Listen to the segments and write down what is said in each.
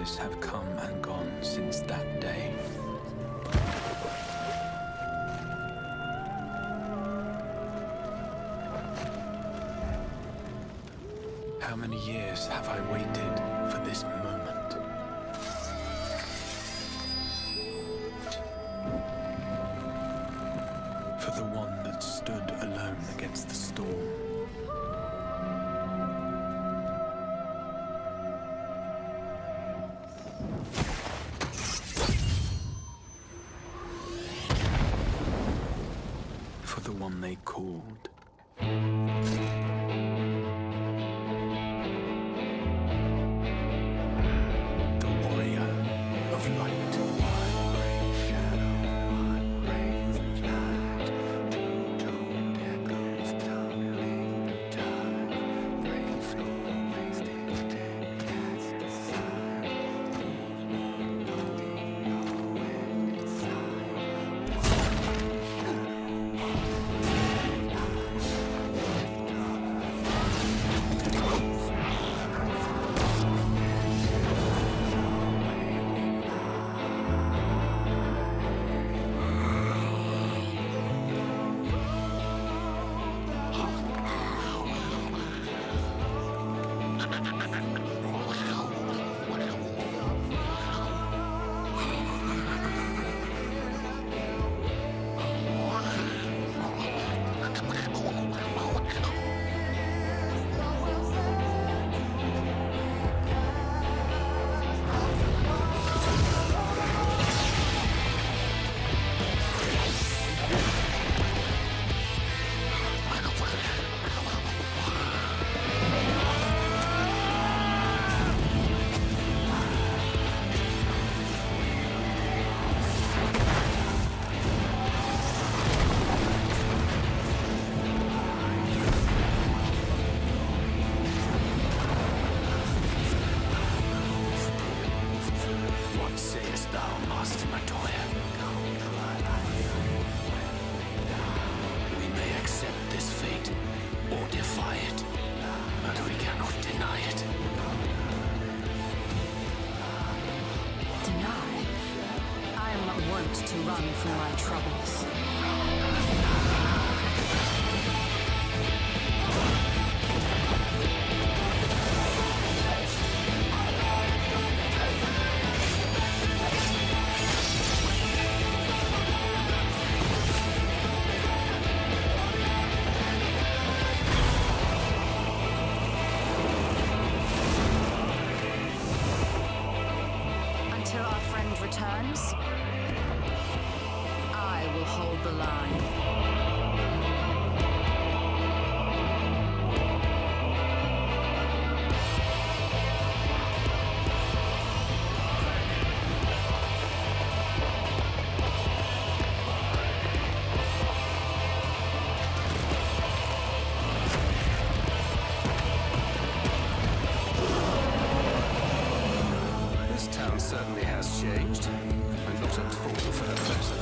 years have come and gone since that day. How many years have I waited for this moment? For the one that stood alone against the storm. For the one they called. To run from my troubles. Until our friend returns, I will hold the line. This town certainly has changed. I'm not at all for that matter.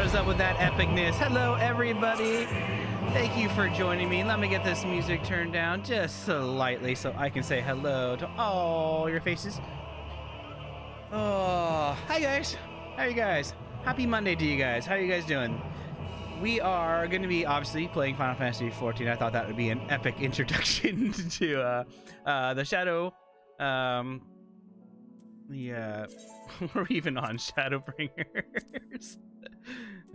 What is up with that epicness? Hello, everybody. Thank you for joining me. Let me get this music turned down just slightly so I can say hello to all your faces. Oh, hi guys. How are you guys? Happy Monday to you guys. How are you guys doing? We are going to be obviously playing Final Fantasy 14. I thought that would be an epic introduction to the Shadow. We're even on Shadowbringers.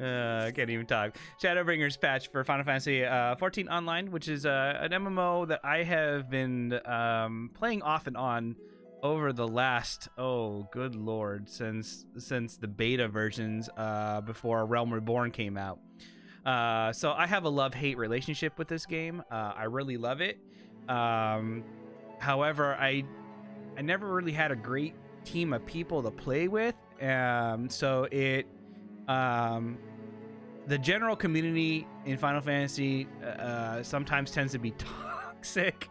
I can't even talk. Shadowbringers patch for Final Fantasy 14 Online, which is an MMO that I have been playing off and on over the last, oh good lord, since the beta versions before Realm Reborn came out. So I have a love-hate relationship with this game. I really love it. However, I never really had a great team of people to play with. So it the general community in Final Fantasy sometimes tends to be toxic.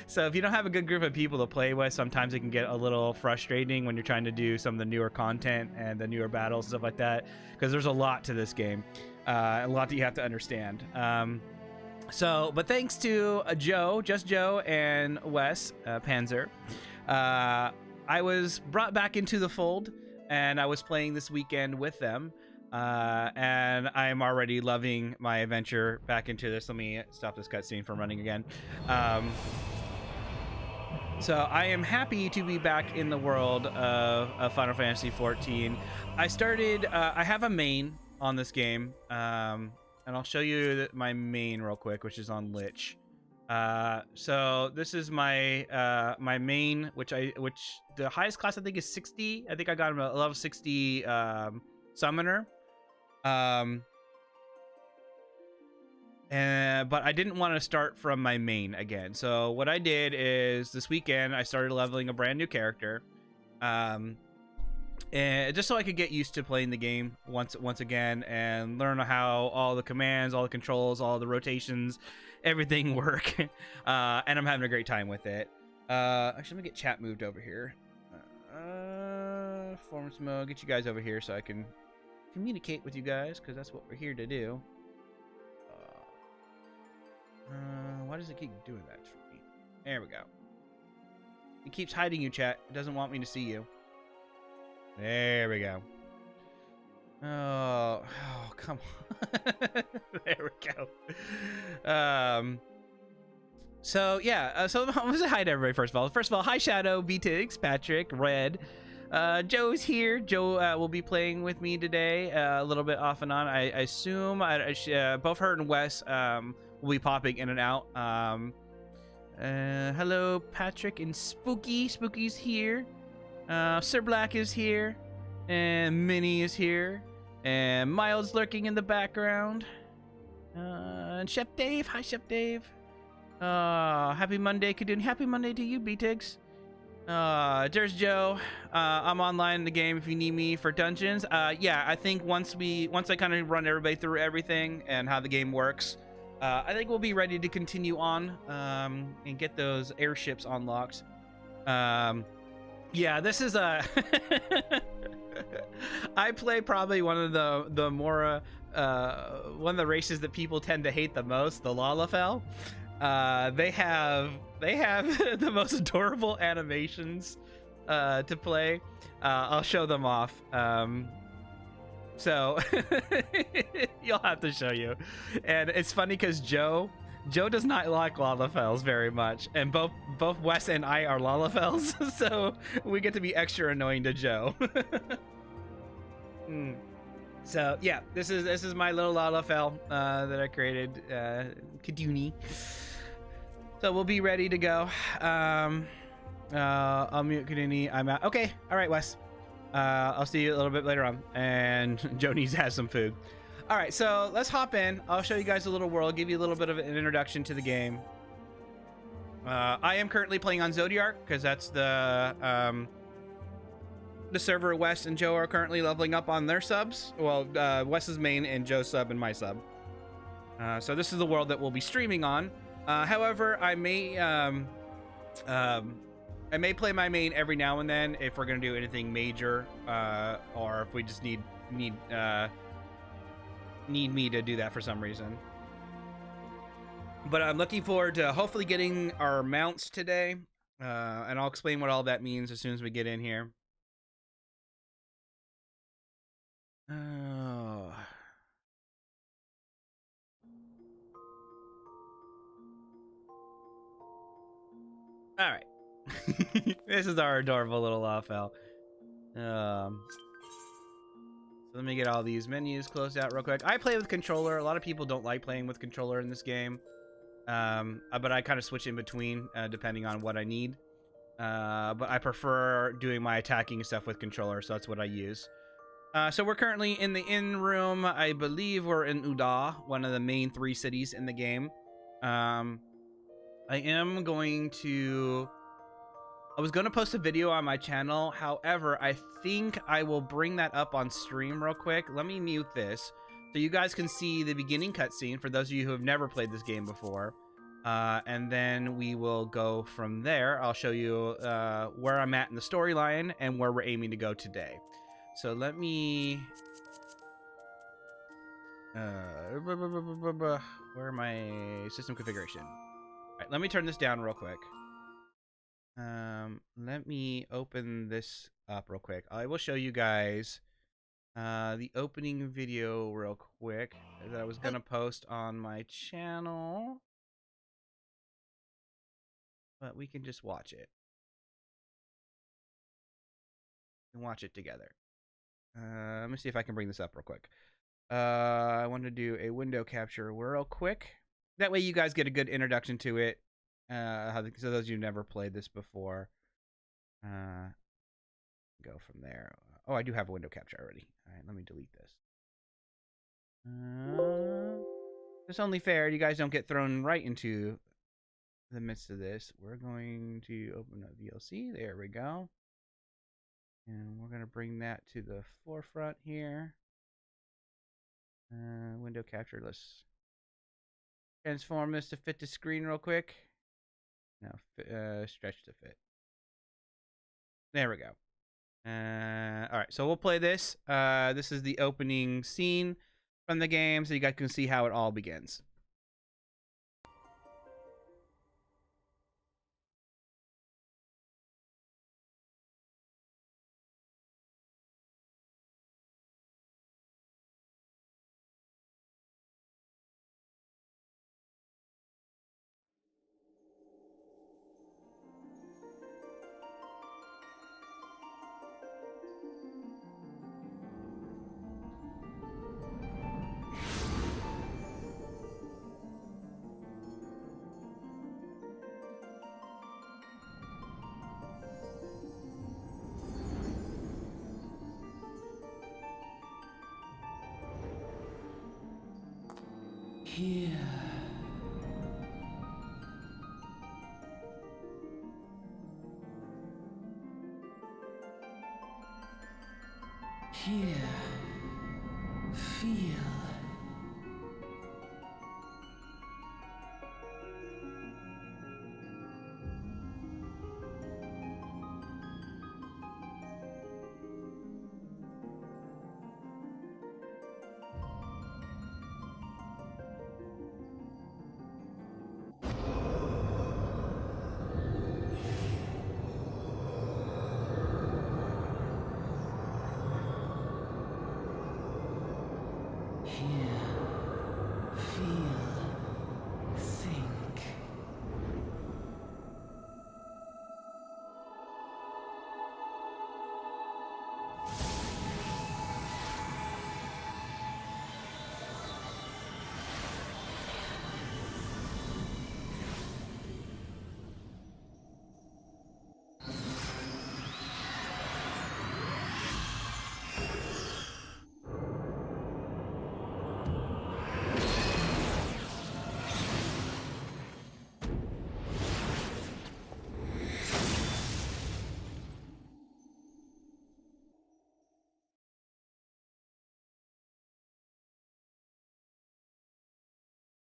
So if you don't have a good group of people to play with, sometimes it can get a little frustrating when you're trying to do some of the newer content and the newer battles and stuff like that, because there's a lot to this game, a lot that you have to understand. But thanks to Just Joe and Wes Panzer, I was brought back into the fold, and I was playing this weekend with them. And I'm already loving my adventure back into this. Let me stop this cutscene from running again. So I am happy to be back in the world of Final Fantasy 14. I started, I have a main on this game, and I'll show you my main real quick, which is on Lich. So this is my my main, which the highest class I think is 60. I think I got him a level 60 summoner. But I didn't want to start from my main again. So what I did is this weekend I started leveling a brand new character, and just so I could get used to playing the game once again and learn how all the commands, all the controls, all the rotations, everything work. And I'm having a great time with it. Actually, let me get chat moved over here. Performance mode, get you guys over here so I can communicate with you guys, because that's what we're here to do. Why does it keep doing that for me? There we go. It keeps hiding you, chat. It doesn't want me to see you. There we go. Oh come on. There we go. So yeah, so I'm gonna say hi to everybody first of all. First of all, hi Shadow, B-Tix, Patrick, Red. Joe's here. Joe will be playing with me today, a little bit off and on. I assume both her and Wes will be popping in and out. Hello, Patrick and Spooky. Spooky's here. Sir Black is here, and Minnie is here, and Miles lurking in the background. And Chef Dave. Hi, Chef Dave. Happy Monday, Kadun. Happy Monday to you, B-Tigs. There's Joe. I'm online in the game if you need me for dungeons. Yeah, I think once I kind of run everybody through everything and how the game works, I think we'll be ready to continue on and get those airships unlocked. Yeah, this is a I play probably one of the more one of the races that people tend to hate the most, the Lalafell. They have the most adorable animations to play. I'll show them off. So you'll have to show you. And it's funny because Joe does not like Lalafells very much, and both Wes and I are Lalafells, so we get to be extra annoying to Joe. So yeah, this is my little Lalafell that I created, Kaduni. So we'll be ready to go. I'll mute Kaduni. I'm out. Okay, all right, Wes. I'll see you a little bit later on. And Joe needs to have some food. All right, so let's hop in. I'll show you guys a little world, give you a little bit of an introduction to the game. I am currently playing on Zodiark because that's the server Wes and Joe are currently leveling up on their subs. Well, Wes's main and Joe's sub and my sub. So this is the world that we'll be streaming on. However, I may play my main every now and then if we're gonna do anything major, or if we just need need me to do that for some reason. But I'm looking forward to hopefully getting our mounts today. And I'll explain what all that means as soon as we get in here. Oh. All right. This is our adorable little elf. So let me get all these menus closed out real quick. I play with controller. A lot of people don't like playing with controller in this game. But I kind of switch in between depending on what I need. But I prefer doing my attacking stuff with controller, so that's what I use. So we're currently in the inn room. I believe we're in Uda, one of the main 3 cities in the game. I was going to post a video on my channel. However, I think I will bring that up on stream real quick. Let me mute this so you guys can see the beginning cutscene for those of you who have never played this game before. And then we will go from there. I'll show you where I'm at in the storyline and where we're aiming to go today. So let me... where are my system configuration? All right, let me turn this down real quick. Let me open this up real quick. I will show you guys the opening video real quick that I was gonna post on my channel, but we can just watch it and watch it together. Let me see if I can bring this up real quick. I want to do a window capture real quick. That way you guys get a good introduction to it. So those of you who never played this before, go from there. Oh, I do have a window capture already. All right, let me delete this. It's only fair you guys don't get thrown right into the midst of this. We're going to open up VLC. There we go. And we're going to bring that to the forefront here. Window capture. Let's transform this to fit the screen real quick. Now, stretch to fit. There we go. All right, so we'll play this. This is the opening scene from the game, so you guys can see how it all begins. Here. Here. Feel.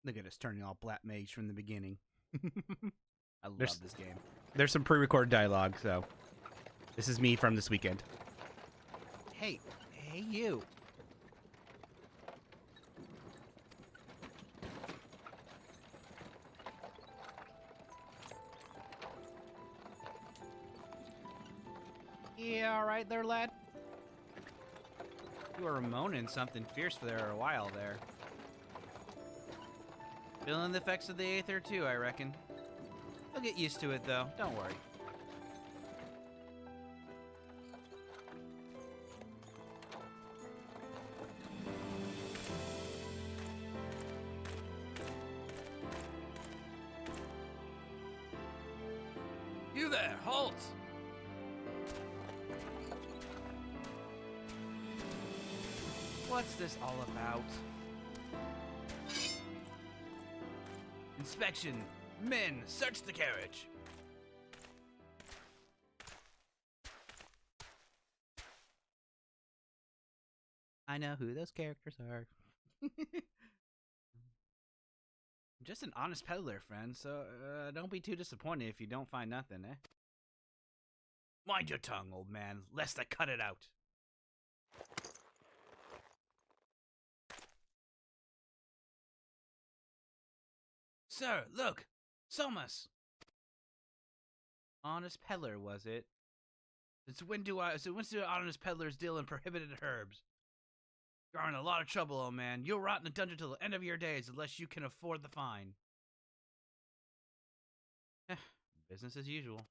Look at us turning all black mage from the beginning. I love this game. There's some pre-recorded dialogue, so this is me from this weekend. Hey you. Yeah, all right there, lad. You were moaning something fierce for there a while there. Feeling the effects of the Aether too, I reckon. You'll get used to it though, don't worry. You there, halt! What's this all about? Inspection! Men, search the carriage! I know who those characters are. I'm just an honest peddler, friend, so don't be too disappointed if you don't find nothing, eh? Mind your tongue, old man, lest I cut it out. Sir, look! Somas! Honest peddler, was it? Since when do honest peddlers deal in prohibited herbs? You're in a lot of trouble, old man. You'll rot in a dungeon till the end of your days unless you can afford the fine. Business as usual.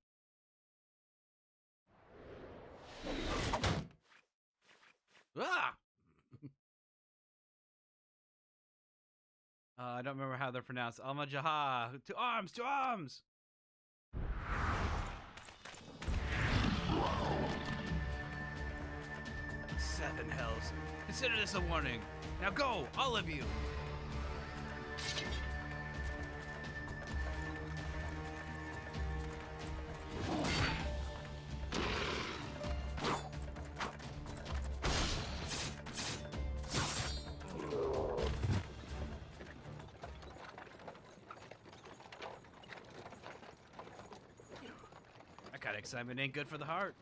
Ah! I don't remember how they're pronounced. Almajaha! To arms! To arms! Seven hells. Consider this a warning. Now go, all of you! That kind of excitement ain't good for the heart.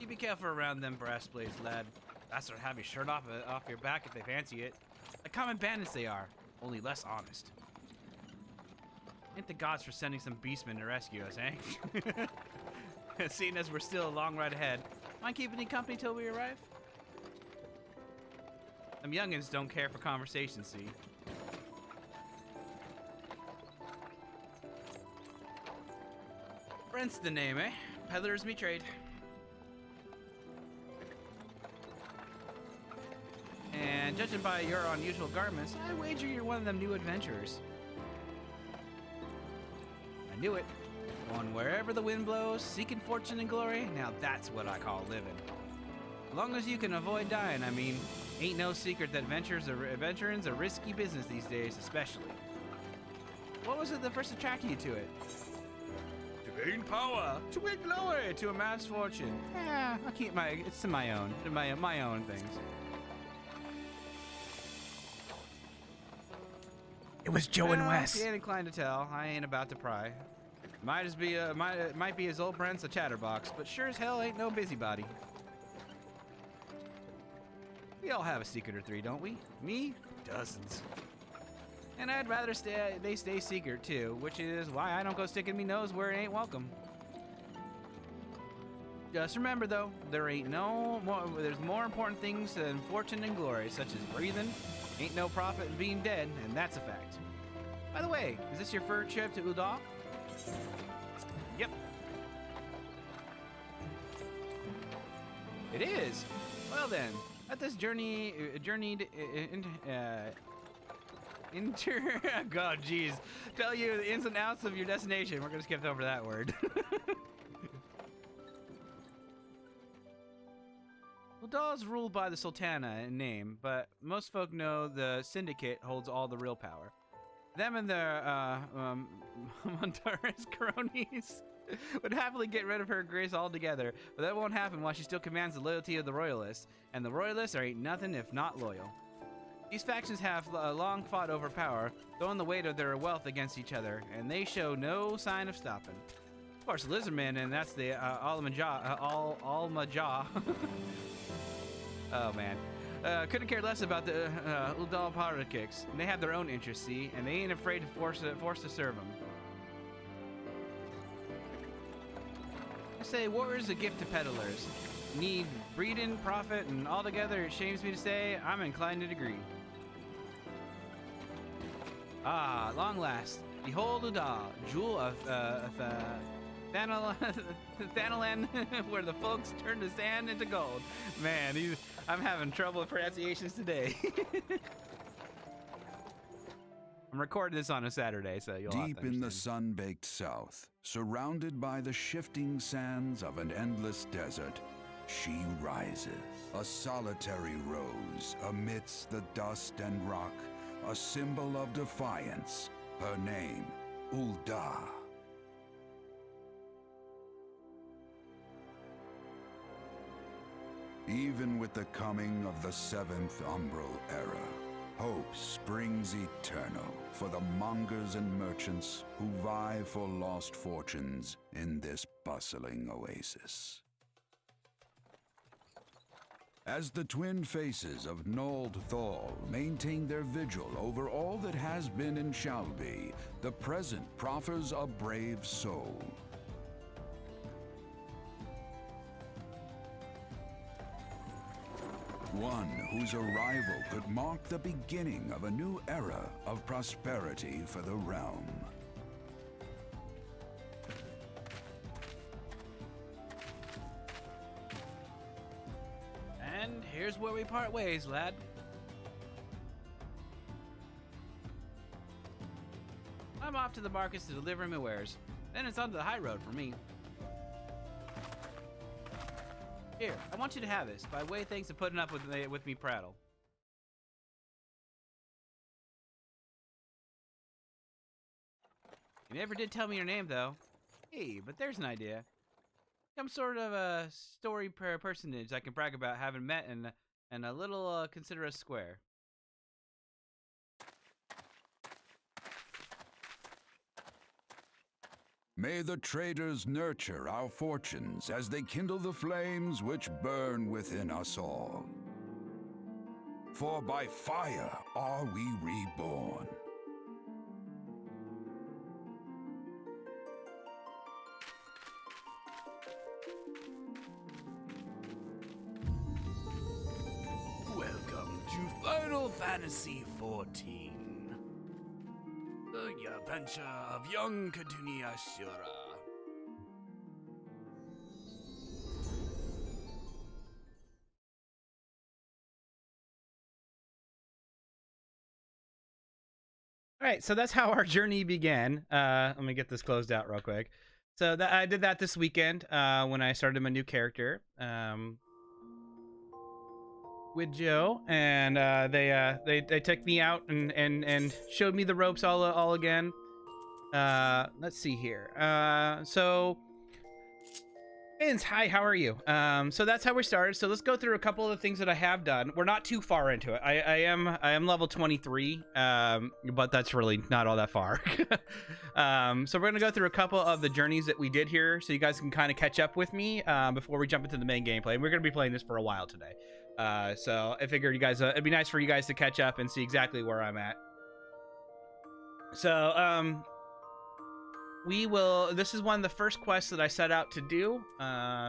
You be careful around them brass blades, lad. That's or have your shirt off your back if they fancy it. Like common bandits they are, only less honest. Thank the gods for sending some beastmen to rescue us, eh? Seeing as we're still a long ride ahead, mind keeping you company till we arrive? Them youngins don't care for conversation, see? Brent's the name, eh? Peddler's me trade. And judging by your unusual garments, I wager you're one of them new adventurers. I knew it. Going wherever the wind blows, seeking fortune and glory, now that's what I call living. As long as you can avoid dying, I mean. Ain't no secret that adventuring's a risky business these days, especially. What was it that first attracted you to it? To gain power, to win glory, to amass fortune. I'll keep it's to my own things. It was Joe and Wes. You ain't inclined to tell. I ain't about to pry. Might be as old Brent's a chatterbox, but sure as hell ain't no busybody. We all have a secret or three, don't we? Me? Dozens. And I'd rather they stay secret too, which is why I don't go sticking me nose where it ain't welcome. Just remember though, there's more important things than fortune and glory, such as breathing. Ain't no profit in being dead, and that's a fact. By the way, is this your first trip to Udall? Yep. It is. Well then, let this God, jeez, tell you the ins and outs of your destination. We're gonna skip over that word. Udall is ruled by the Sultana in name, but most folk know the Syndicate holds all the real power. Them and their Montaris cronies would happily get rid of her grace altogether, but that won't happen while she still commands the loyalty of the Royalists, and the Royalists ain't nothing if not loyal. These factions have long fought over power, throwing the weight of their wealth against each other, and they show no sign of stopping. Of course, Lizardman, and that's the Almajah. Oh man. Couldn't care less about the Udall politics. They have their own interests, see, and they ain't afraid to force to serve them. I say war is a gift to peddlers. Need breeding, profit, and altogether it shames me to say I'm inclined to agree. Ah, long last, behold Uda, jewel of Thanalan, where the folks turn the sand into gold. Man, I'm having trouble with pronunciations today. I'm recording this on a Saturday, so you'll have to Deep in the understand. sun-baked south, surrounded by the shifting sands of an endless desert, she rises, a solitary rose amidst the dust and rock, a symbol of defiance. Her name, Ulda. Even with the coming of the seventh umbral era, hope springs eternal for the mongers and merchants who vie for lost fortunes in this bustling oasis. As the twin faces of Nold Thal maintain their vigil over all that has been and shall be, the present proffers a brave soul. One whose arrival could mark the beginning of a new era of prosperity for the realm. And here's where we part ways, lad. I'm off to the markets to deliver my wares. Then it's onto the high road for me. Here, I want you to have this, by way of thanks for putting up with me prattle. You never did tell me your name, though. Hey, but there's an idea. I'm sort of a story personage I can brag about having met and a little consider us square. May the traders nurture our fortunes as they kindle the flames which burn within us all. For by fire are we reborn. Welcome to Final Fantasy XIV. The adventure of young Kadunia Shura. All right, so that's how our journey began. Let me get this closed out real quick. So I did that this weekend when I started my new character with Joe, and they took me out and showed me the ropes all again. Let's see here. So Vince, hi, how are you? So that's how we started. So let's go through a couple of the things that I have done. We're not too far into it. I am level 23, but that's really not all that far. So we're gonna go through a couple of the journeys that we did here, so you guys can kind of catch up with me before we jump into the main gameplay. We're gonna be playing this for a while today, so I figured you guys, it'd be nice for you guys to catch up and see exactly where I'm at. So this is one of the first quests that I set out to do.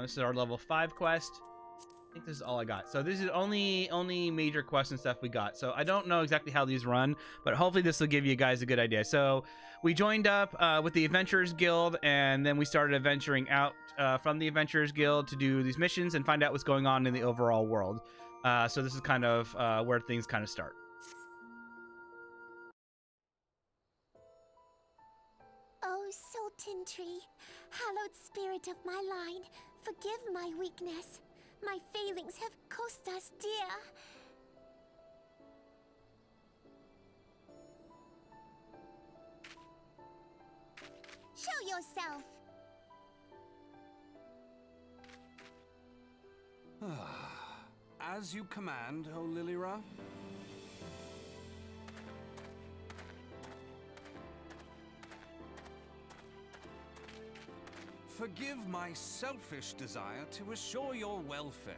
This is our level 5 quest. I think this is all I got. So this is only major quests and stuff we got. So I don't know exactly how these run, but hopefully this will give you guys a good idea. So we joined up with the Adventurers Guild, and then we started adventuring out from the Adventurers Guild to do these missions and find out what's going on in the overall world. So this is kind of where things kind of start. Oh, Sultan Tree, hallowed spirit of my line, forgive my weakness. My failings have cost us dear. Show yourself! As you command, O Lilira. Forgive my selfish desire to assure your welfare.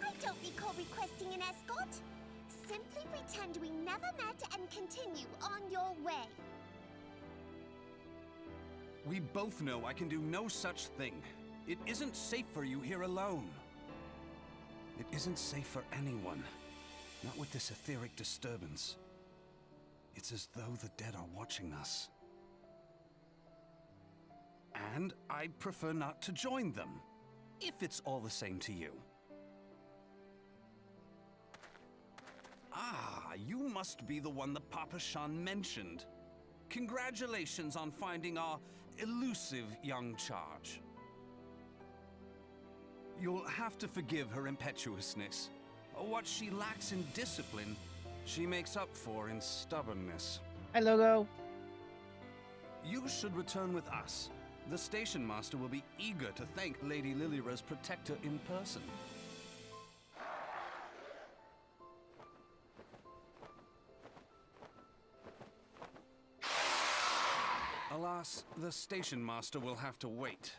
I don't recall requesting an escort. Simply pretend we never met and continue on your way. We both know I can do no such thing. It isn't safe for you here alone. It isn't safe for anyone. Not with this etheric disturbance. It's as though the dead are watching us. And I'd prefer not to join them, if it's all the same to you. Ah, you must be the one that Papa Shan mentioned. Congratulations on finding our elusive young charge. You'll have to forgive her impetuousness. What she lacks in discipline, she makes up for in stubbornness. Hi, Logo. You should return with us. The station master will be eager to thank Lady Lilira's protector in person. Alas, the station master will have to wait.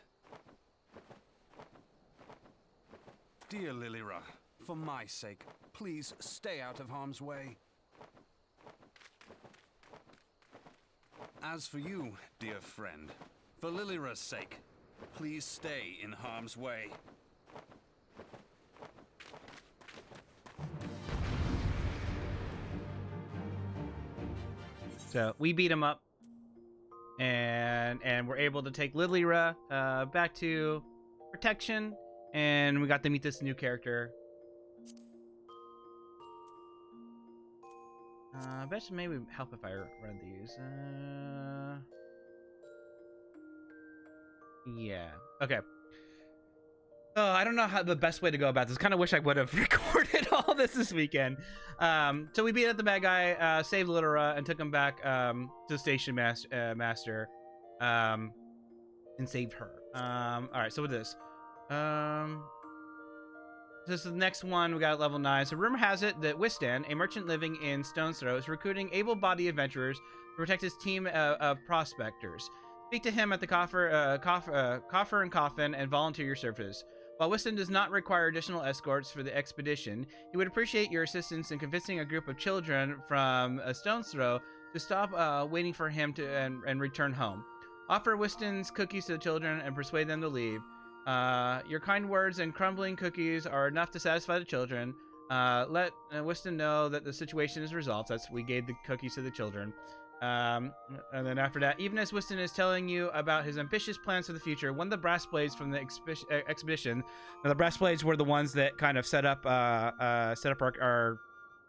Dear Lilira, for my sake, please stay out of harm's way. As for you, dear friend, for Lilira's sake, please stay in harm's way. So we beat him up, and we're able to take Lilira back to protection, and we got to meet this new character. I bet you maybe help if I run these. Yeah. Okay. I don't know how the best way to go about this. Kind of wish I would have recorded all this weekend. So we beat up the bad guy, saved Lilira, and took him back to the station master, and saved her. All right. So with this, this is the next one. We got at level 9. So rumor has it that Wistan, a merchant living in Stone's Throw, is recruiting able-bodied adventurers to protect his team of prospectors. Speak to him at the Coffer and Coffin and volunteer your services. While Wiston does not require additional escorts for the expedition, he would appreciate your assistance in convincing a group of children from a stone's throw to stop waiting for him to and return home. Offer Wiston's cookies to the children and persuade them to leave. Your kind words and crumbling cookies are enough to satisfy the children. Let Wiston know that the situation is resolved. That's we gave the cookies to the children. And then after that, even as Wiston is telling you about his ambitious plans for the future, one of the brass blades from the expedition. Now, the brass blades were the ones that kind of set up our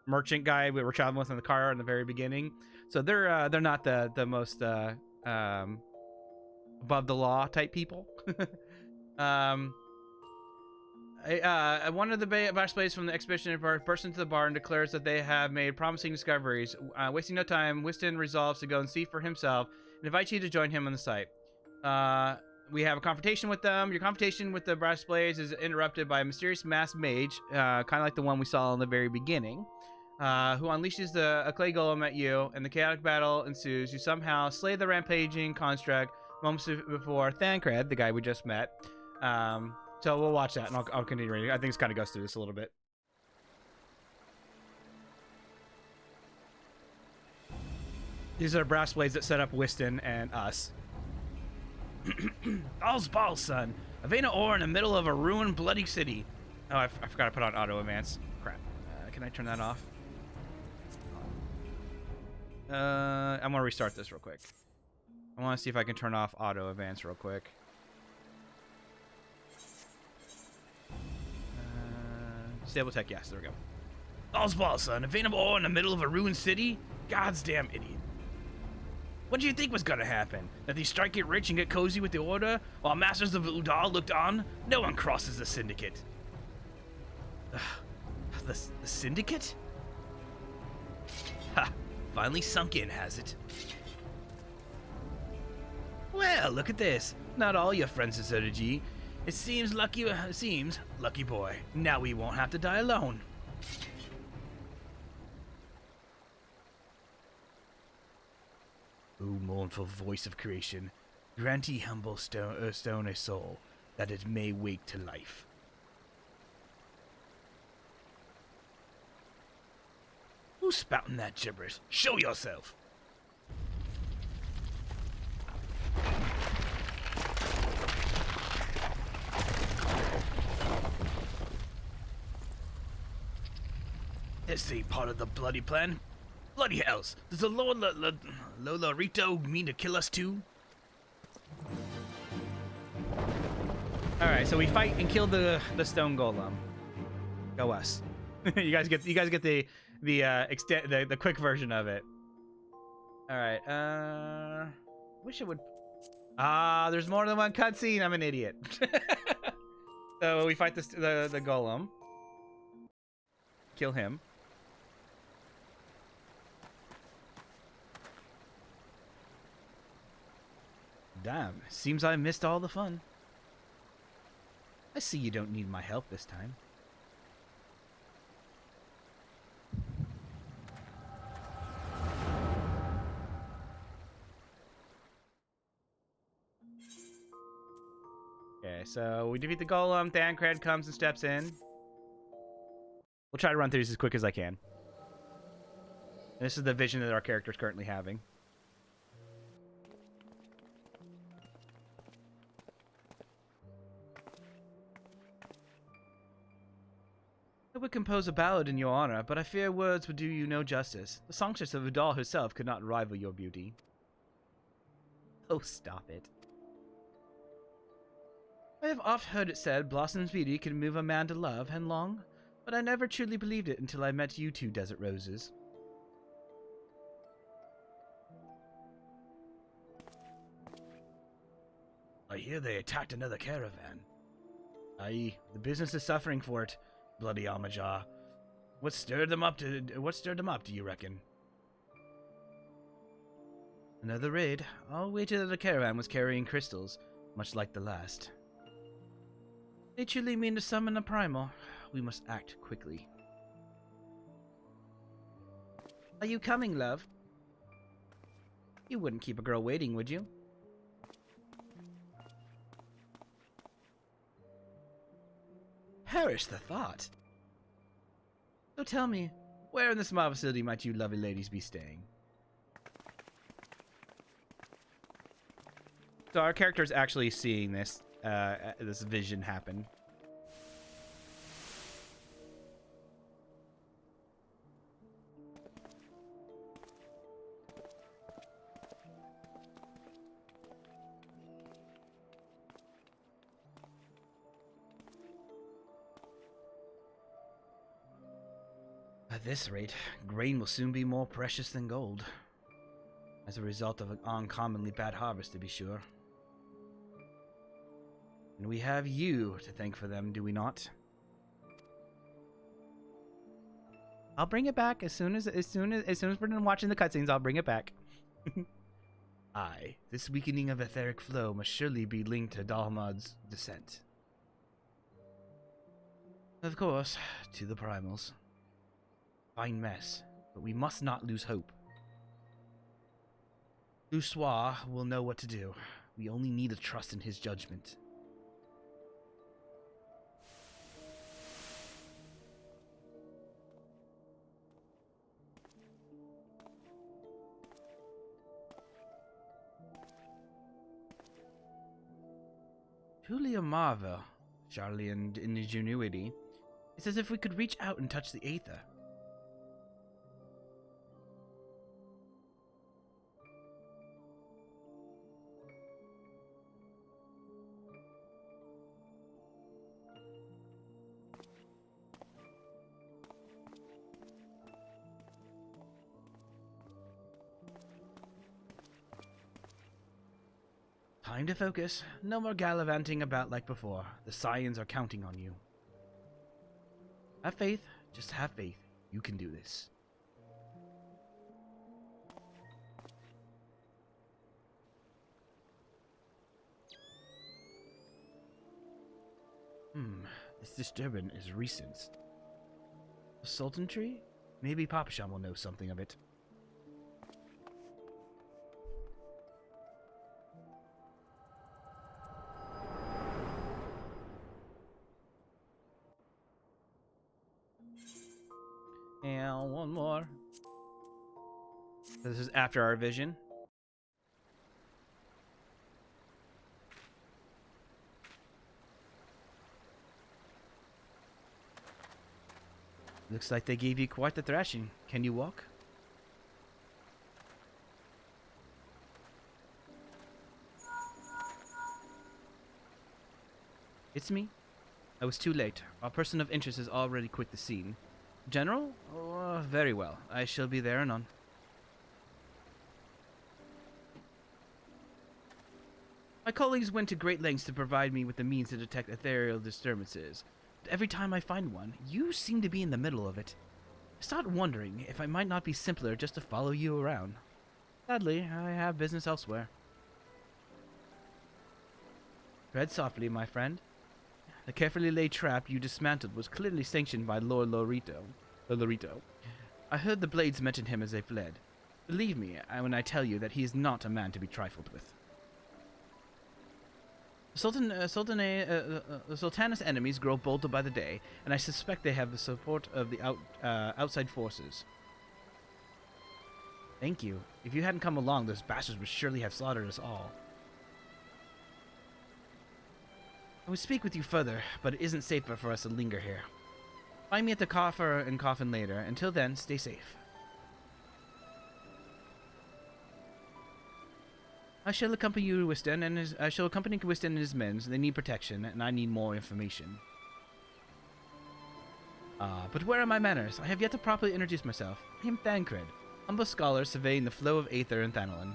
merchant guy we were traveling with in the car in the very beginning. So they're not the most above the law type people. One of the brass blades from the expedition bursts into the bar and declares that they have made promising discoveries. Wasting no time, Wiston resolves to go and see for himself and invites you to join him on the site. We have a confrontation with them. Your confrontation with the brass blades is interrupted by a mysterious masked mage, kind of like the one we saw in the very beginning, who unleashes a clay golem at you, and the chaotic battle ensues. You somehow slay the rampaging construct moments before Thancred, the guy we just met. So we'll watch that, and I'll continue reading. I think this kind of goes through this a little bit. These are brass blades that set up Wiston and us. All's balls, son. A vein of ore in the middle of a ruined, bloody city. Oh, I forgot to put on auto advance. Crap. Can I turn that off? I'm gonna restart this real quick. I want to see if I can turn off auto advance real quick. Stable tech, yes, there we go. All's balls, son. A vein of ore in the middle of a ruined city? God's damn idiot. What do you think was gonna happen? That these strike get rich and get cozy with the order, while masters of Udal looked on? No one crosses the syndicate. The syndicate? Ha! Finally sunk in, has it? Well, look at this. Not all your friends deserted G. It seems lucky boy. Now we won't have to die alone. O mournful voice of creation, grant ye humble stone a soul, that it may wake to life. Who's spouting that gibberish? Show yourself! This the part of the bloody plan. Bloody hells! Does the Lola Rito mean to kill us too? All right, so we fight and kill the stone golem. Go us! you guys get the quick version of it. All right. Wish it would. There's more than one cutscene. I'm an idiot. So we fight the golem. Kill him. Damn, seems I missed all the fun. I see you don't need my help this time. Okay, so we defeat the golem, Thancred comes and steps in. We'll try to run through this as quick as I can. This is the vision that our character is currently having. I would compose a ballad in your honor, but I fear words would do you no justice. The songstress of Vidal herself could not rival your beauty. Oh, stop it. I have oft heard it said Blossom's beauty can move a man to love and long, but I never truly believed it until I met you two desert roses. I hear they attacked another caravan. Aye, the business is suffering for it. Bloody Amaja. What stirred them up, do you reckon? Another raid. I'll wager that the caravan was carrying crystals, much like the last. They truly mean to summon a primal. We must act quickly. Are you coming, love? You wouldn't keep a girl waiting, would you? Perish the thought. So tell me, where in this small facility might you lovely ladies be staying? So our character is actually seeing this this vision happen. At this rate, grain will soon be more precious than gold. As a result of an uncommonly bad harvest, to be sure. And we have you to thank for them, do we not? I'll bring it back as soon as we're done watching the cutscenes. I'll bring it back. Aye, this weakening of etheric flow must surely be linked to Dalmad's descent. Of course, to the primals. Fine mess, but we must not lose hope. Lussois will know what to do. We only need to trust in his judgment. Truly a marvel, Charlian ingenuity. It's as if we could reach out and touch the aether. Time to focus. No more gallivanting about like before. The Scions are counting on you. Have faith. Just have faith. You can do this. This disturbance is recent. The Sultanry? Maybe Papasham will know something of it. And one more. This is after our vision. Looks like they gave you quite the thrashing. Can you walk? It's me. I was too late. Our person of interest has already quit the scene. General? Oh, very well. I shall be there anon. My colleagues went to great lengths to provide me with the means to detect ethereal disturbances. But every time I find one, you seem to be in the middle of it. I start wondering if it might not be simpler just to follow you around. Sadly, I have business elsewhere. Tread softly, my friend. The carefully laid trap you dismantled was clearly sanctioned by Lord Lorito. I heard the Blades mention him as they fled. Believe me when I tell you that he is not a man to be trifled with. The Sultana's enemies grow bolder by the day, and I suspect they have the support of the outside forces. Thank you. If you hadn't come along, those bastards would surely have slaughtered us all. I would speak with you further, but it isn't safer for us to linger here. Find me at the coffer and coffin later. Until then, stay safe. I shall accompany you to Wiston, and I shall accompany Wiston and his men. They need protection, and I need more information. But where are my manners? I have yet to properly introduce myself. I am Thancred, humble scholar surveying the flow of Aether in Thanolin.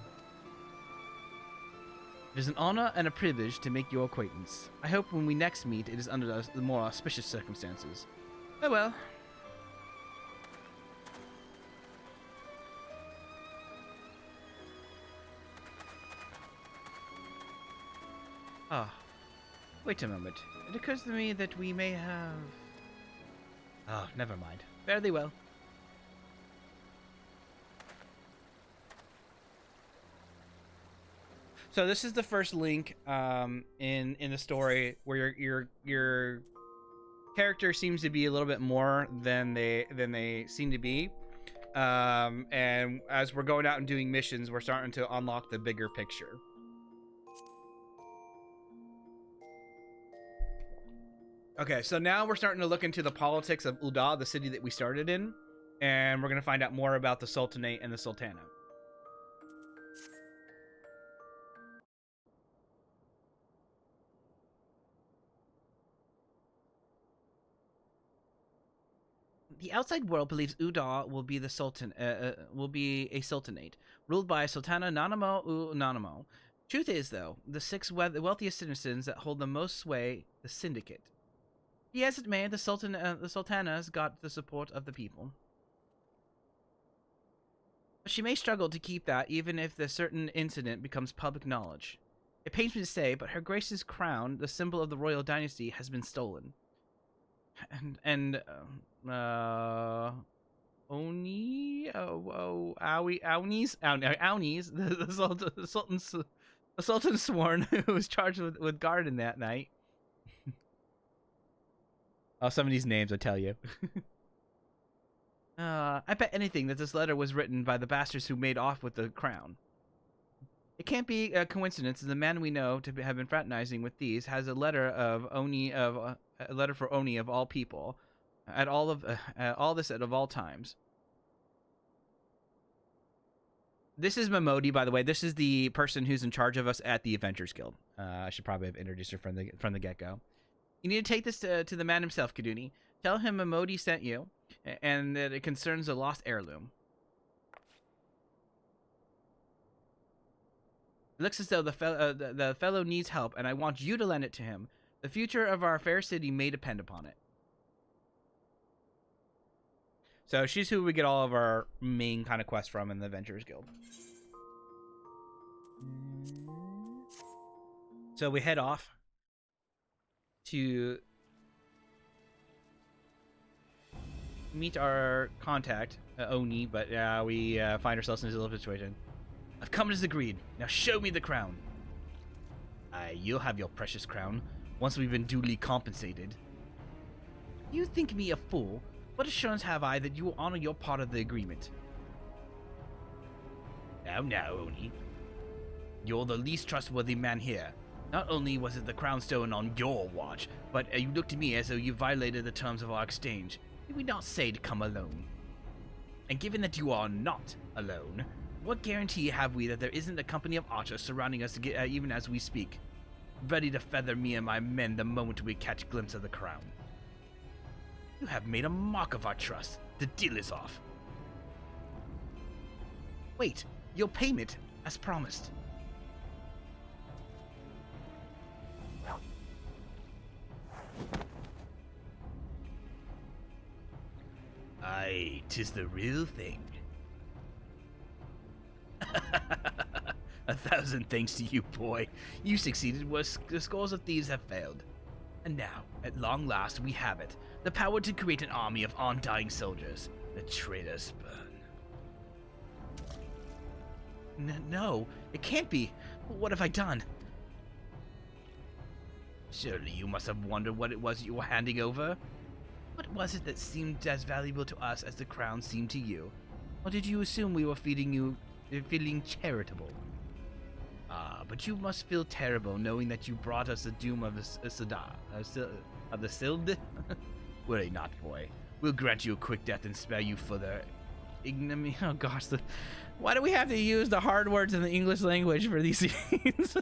It is an honor and a privilege to make your acquaintance. I hope when we next meet, it is under the more auspicious circumstances. Farewell. Ah, wait a moment. It occurs to me that we may have... Oh, never mind. Fare thee well. So this is the first link in the story where your character seems to be a little bit more than they seem to be. And as we're going out and doing missions, we're starting to unlock the bigger picture. Okay, so now we're starting to look into the politics of Uda, the city that we started in, and we're going to find out more about the Sultanate and the Sultana. The outside world believes Uda will be a sultanate ruled by Sultana Nanamo Nanamo. Truth is, though, the six wealthiest citizens that hold the most sway, the syndicate. Be as it may, the Sultana's got the support of the people. But she may struggle to keep that even if the certain incident becomes public knowledge. It pains me to say, but Her Grace's crown, the symbol of the royal dynasty, has been stolen. The Sultan sworn who was charged with guarding that night. Oh, some of these names, I tell you. I bet anything that this letter was written by the bastards who made off with the crown. It can't be a coincidence, as the man we know to have been fraternizing with these has a letter of a letter for Oni of all people, at all of all times. This is Momodi, by the way. This is the person who's in charge of us at the Adventures Guild. I should probably have introduced her from the get-go. You need to take this to the man himself, Kaduni. Tell him Momodi sent you, and that it concerns a lost heirloom. It looks as though the fellow needs help, and I want you to lend it to him. The future of our fair city may depend upon it. So she's who we get all of our main kind of quests from in the Adventurers Guild. So we head off to meet our contact, Oni, but we find ourselves in a little situation. I've come as agreed. Now show me the crown. Aye, you'll have your precious crown once we've been duly compensated. You think me a fool? What assurance have I that you will honor your part of the agreement? Now, Oni. You're the least trustworthy man here. Not only was it the crown stolen on your watch, but you looked to me as though you violated the terms of our exchange. Did we not say to come alone? And given that you are not alone, what guarantee have we that there isn't a company of archers surrounding us even as we speak, ready to feather me and my men the moment we catch a glimpse of the crown? You have made a mock of our trust. The deal is off. Wait, your payment, as promised. Aye, 'tis the real thing. 1,000 thanks to you, boy. You succeeded where the scores of thieves have failed. And now, at long last, we have it. The power to create an army of undying soldiers. The traitor's spurn. No, it can't be. What have I done? Surely you must have wondered what it was you were handing over? What was it that seemed as valuable to us as the crown seemed to you? Or did you assume we were feeling charitable? Ah, but you must feel terrible knowing that you brought us the doom of the Sild? Worry not, boy. We'll grant you a quick death and spare you further ignominy. Oh gosh, why do we have to use the hard words in the English language for these scenes?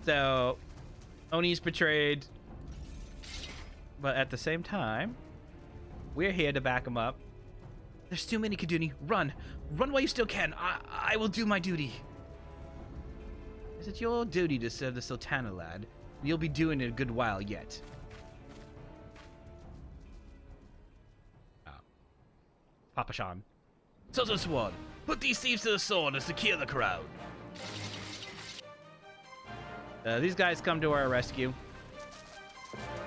So, Oni's betrayed, but at the same time, we're here to back him up. There's too many, Kaduni. Run! Run while you still can. I will do my duty. Is it your duty to serve the Sultana, lad? You'll be doing it a good while yet. Oh. Papa Shan. Sultan Sword, put these thieves to the sword and secure the crowd. These guys come to our rescue.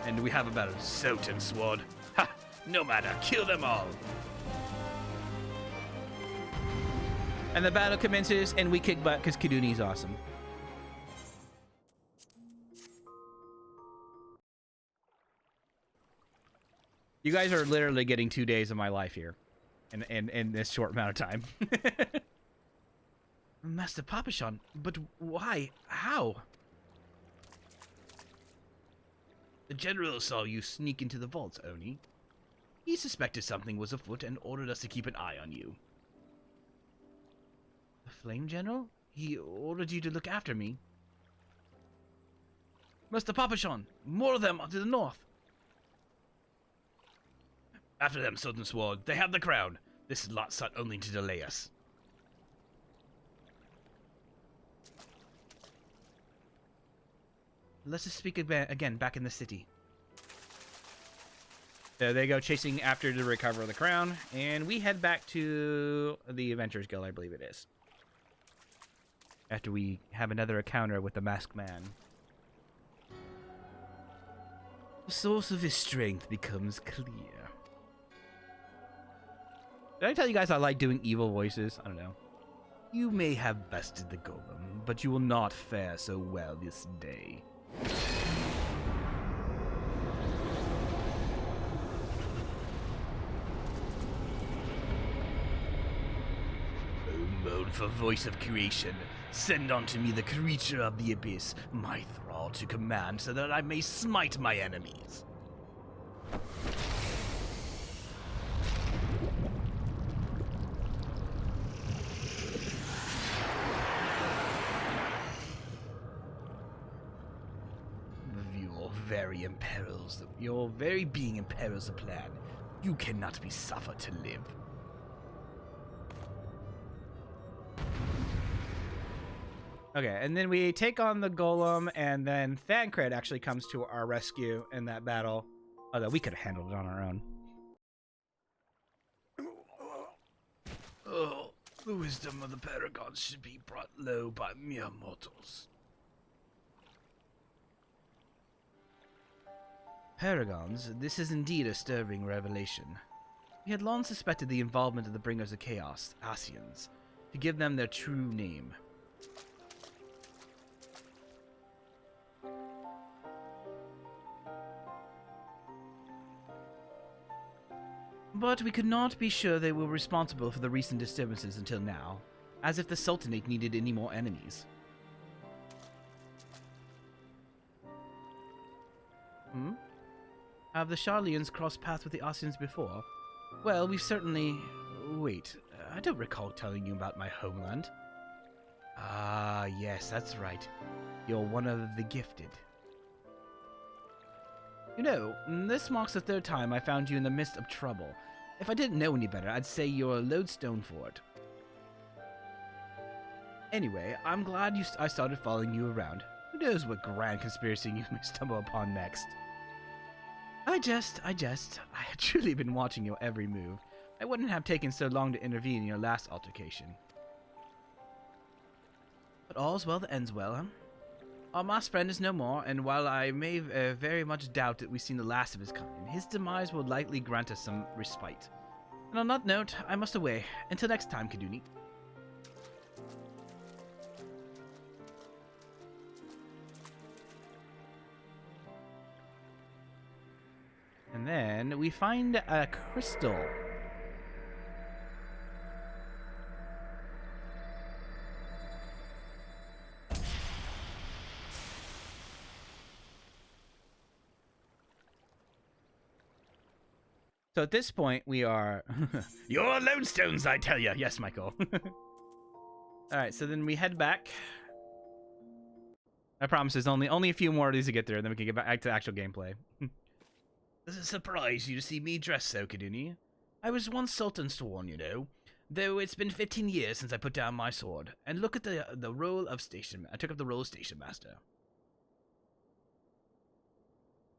And we have about a Sultan Sword. Ha! No matter, kill them all. And the battle commences, and we kick butt because Kaduni's awesome. You guys are literally getting 2 days of my life here, in this short amount of time. Master Papashan, but why? How? The general saw you sneak into the vaults, Oni. He suspected something was afoot and ordered us to keep an eye on you. The Flame General? He ordered you to look after me. Master Papashan, more of them to the north. After them, Sultan Sword. They have the crown. This lot sought only to delay us. Let's just speak again back in the city. So they go chasing after to recover the crown, and we head back to the Adventurers Guild, I believe it is. After we have another encounter with the Masked Man. The source of his strength becomes clear. Did I tell you guys I like doing evil voices? I don't know. You may have bested the golem, but you will not fare so well this day. O moan for voice of creation, send unto me the creature of the abyss, my thrall to command, so that I may smite my enemies. Your very being imperils the plan. You cannot be suffered to live. Okay, and then we take on the golem, and then Thancred actually comes to our rescue in that battle. Although we could have handled it on our own. Oh, the wisdom of the paragons should be brought low by mere mortals. Paragons, this is indeed a stirring revelation. We had long suspected the involvement of the Bringers of Chaos, Asians, to give them their true name. But we could not be sure they were responsible for the recent disturbances until now. As if the Sultanate needed any more enemies. Have the Charlians crossed paths with the Ossians before? Well, we've certainly... Wait, I don't recall telling you about my homeland. Ah, yes, that's right. You're one of the gifted. You know, this marks the third time I found you in the midst of trouble. If I didn't know any better, I'd say you're a lodestone for it. Anyway, I'm glad I started following you around. Who knows what grand conspiracy you may stumble upon next. I had truly been watching your every move. I wouldn't have taken so long to intervene in your last altercation. But all's well that ends well, huh? Our masked friend is no more, and while I may very much doubt that we've seen the last of his kind, his demise will likely grant us some respite. And on that note, I must away. Until next time, Kaduni. And then we find a crystal. So at this point, we are... You're lodestones, I tell you! Yes, Michael. Alright, so then we head back. I promise there's only a few more of these to get through, and then we can get back to actual gameplay. Does it surprise you to see me dressed so, Kaduni? I was once Sultan's sworn, you know. Though it's been 15 years since I put down my sword. And look at the role of station... I took up the role of station master.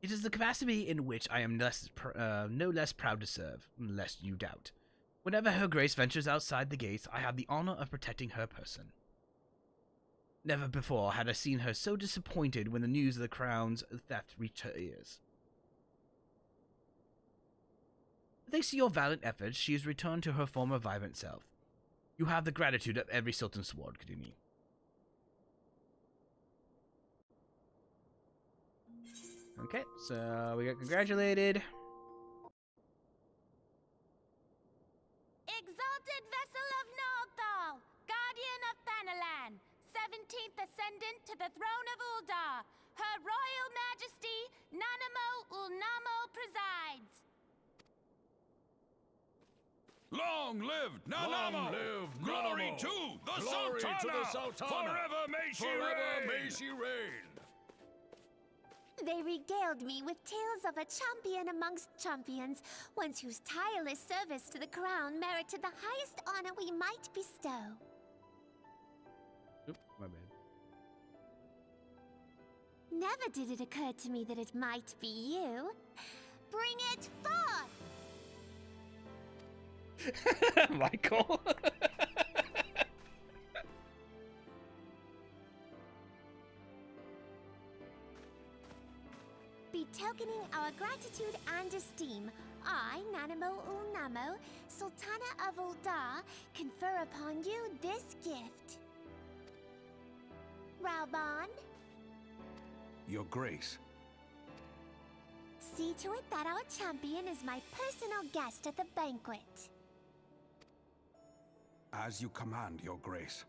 It is the capacity in which I am no less proud to serve, lest you doubt. Whenever Her Grace ventures outside the gates, I have the honor of protecting her person. Never before had I seen her so disappointed when the news of the crown's theft reached her ears. Thanks to your valiant efforts, she has returned to her former vibrant self. You have the gratitude of every Sultan sword, Kaduni. Okay, so we got congratulated. Exalted vessel of Nalthal, guardian of Thanalan, 17th ascendant to the throne of Uldar, Her Royal Majesty Nanamo Ulnamo presides. Long live Nanamo! Long live Glory Nanamo! to the Glory Sultana! to the Sultana! Forever may she Forever reign! may she reign! They regaled me with tales of a champion amongst champions, one whose tireless service to the crown merited the highest honor we might bestow. Oop, my bad. Never did it occur to me that it might be you. Bring it forth! Michael. Betokening our gratitude and esteem, I, Nanamo Ulnamo, Sultana of Uldar, confer upon you this gift. Rauban, Your Grace. see to it that our champion is my personal guest at the banquet. As you command, Your Grace.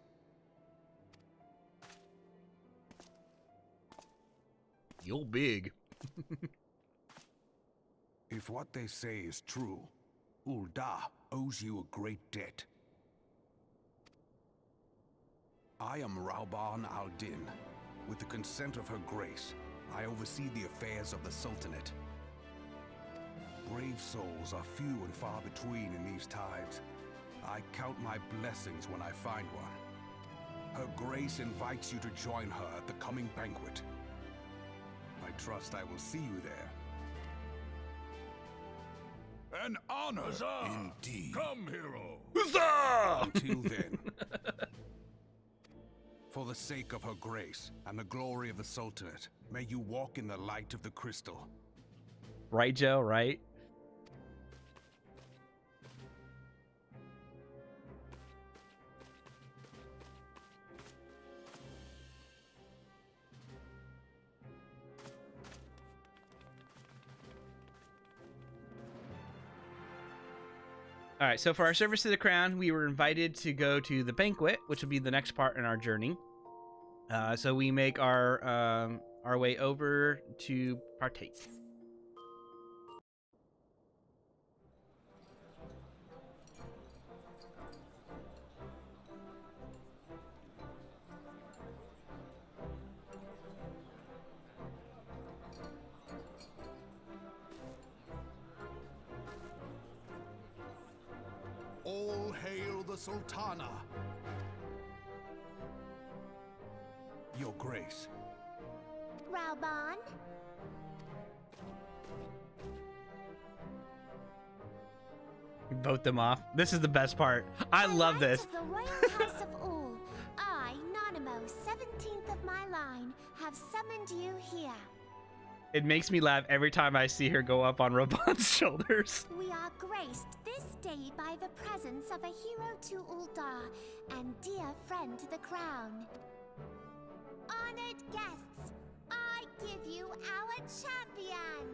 You're big. If what they say is true, Uldar owes you a great debt. I am Rauban al-Din. With the consent of Her Grace, I oversee the affairs of the Sultanate. Brave souls are few and far between in these times. I count my blessings when I find one. Her Grace invites you to join her at the coming banquet. I trust I will see you there. An honor, Huzzah! indeed. Come, hero! Huzzah! Until then, for the sake of Her Grace and the glory of the Sultanate, may you walk in the light of the crystal. Right, Joe, right? All right, so for our service to the crown, we were invited to go to the banquet, which will be the next part in our journey. So we make our way over to partake. All hail the Sultana. Your Grace. Raoban? Vote them off. This is the best part. I love this. Of the royal house of all, I, Nanamo, 17th of my line, have summoned you here. It makes me laugh every time I see her go up on Raban's shoulders. We are graced this day by the presence of a hero to Uldar and dear friend to the crown. Honored guests, I give you our champion.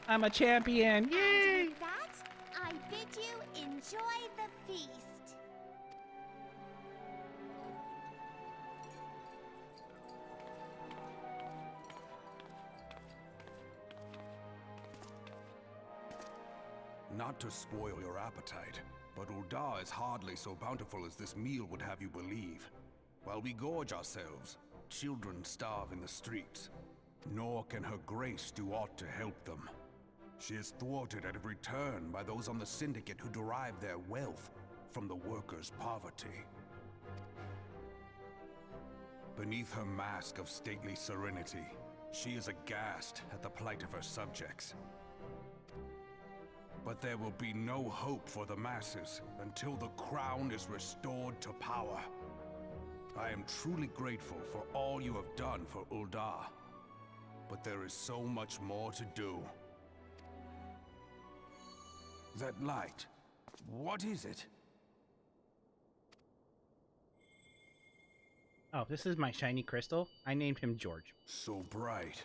I'm a champion. Yay! And with that, I bid you enjoy the feast. Not to spoil your appetite, but Uldar is hardly so bountiful as this meal would have you believe. While we gorge ourselves, children starve in the streets. Nor can her grace do aught to help them. She is thwarted at every turn by those on the Syndicate who derive their wealth from the workers' poverty. Beneath her mask of stately serenity, she is aghast at the plight of her subjects. But there will be no hope for the masses until the crown is restored to power. I am truly grateful for all you have done for Uldar, but there is so much more to do. That light, what is it? Oh, this is my shiny crystal. I named him George. So bright,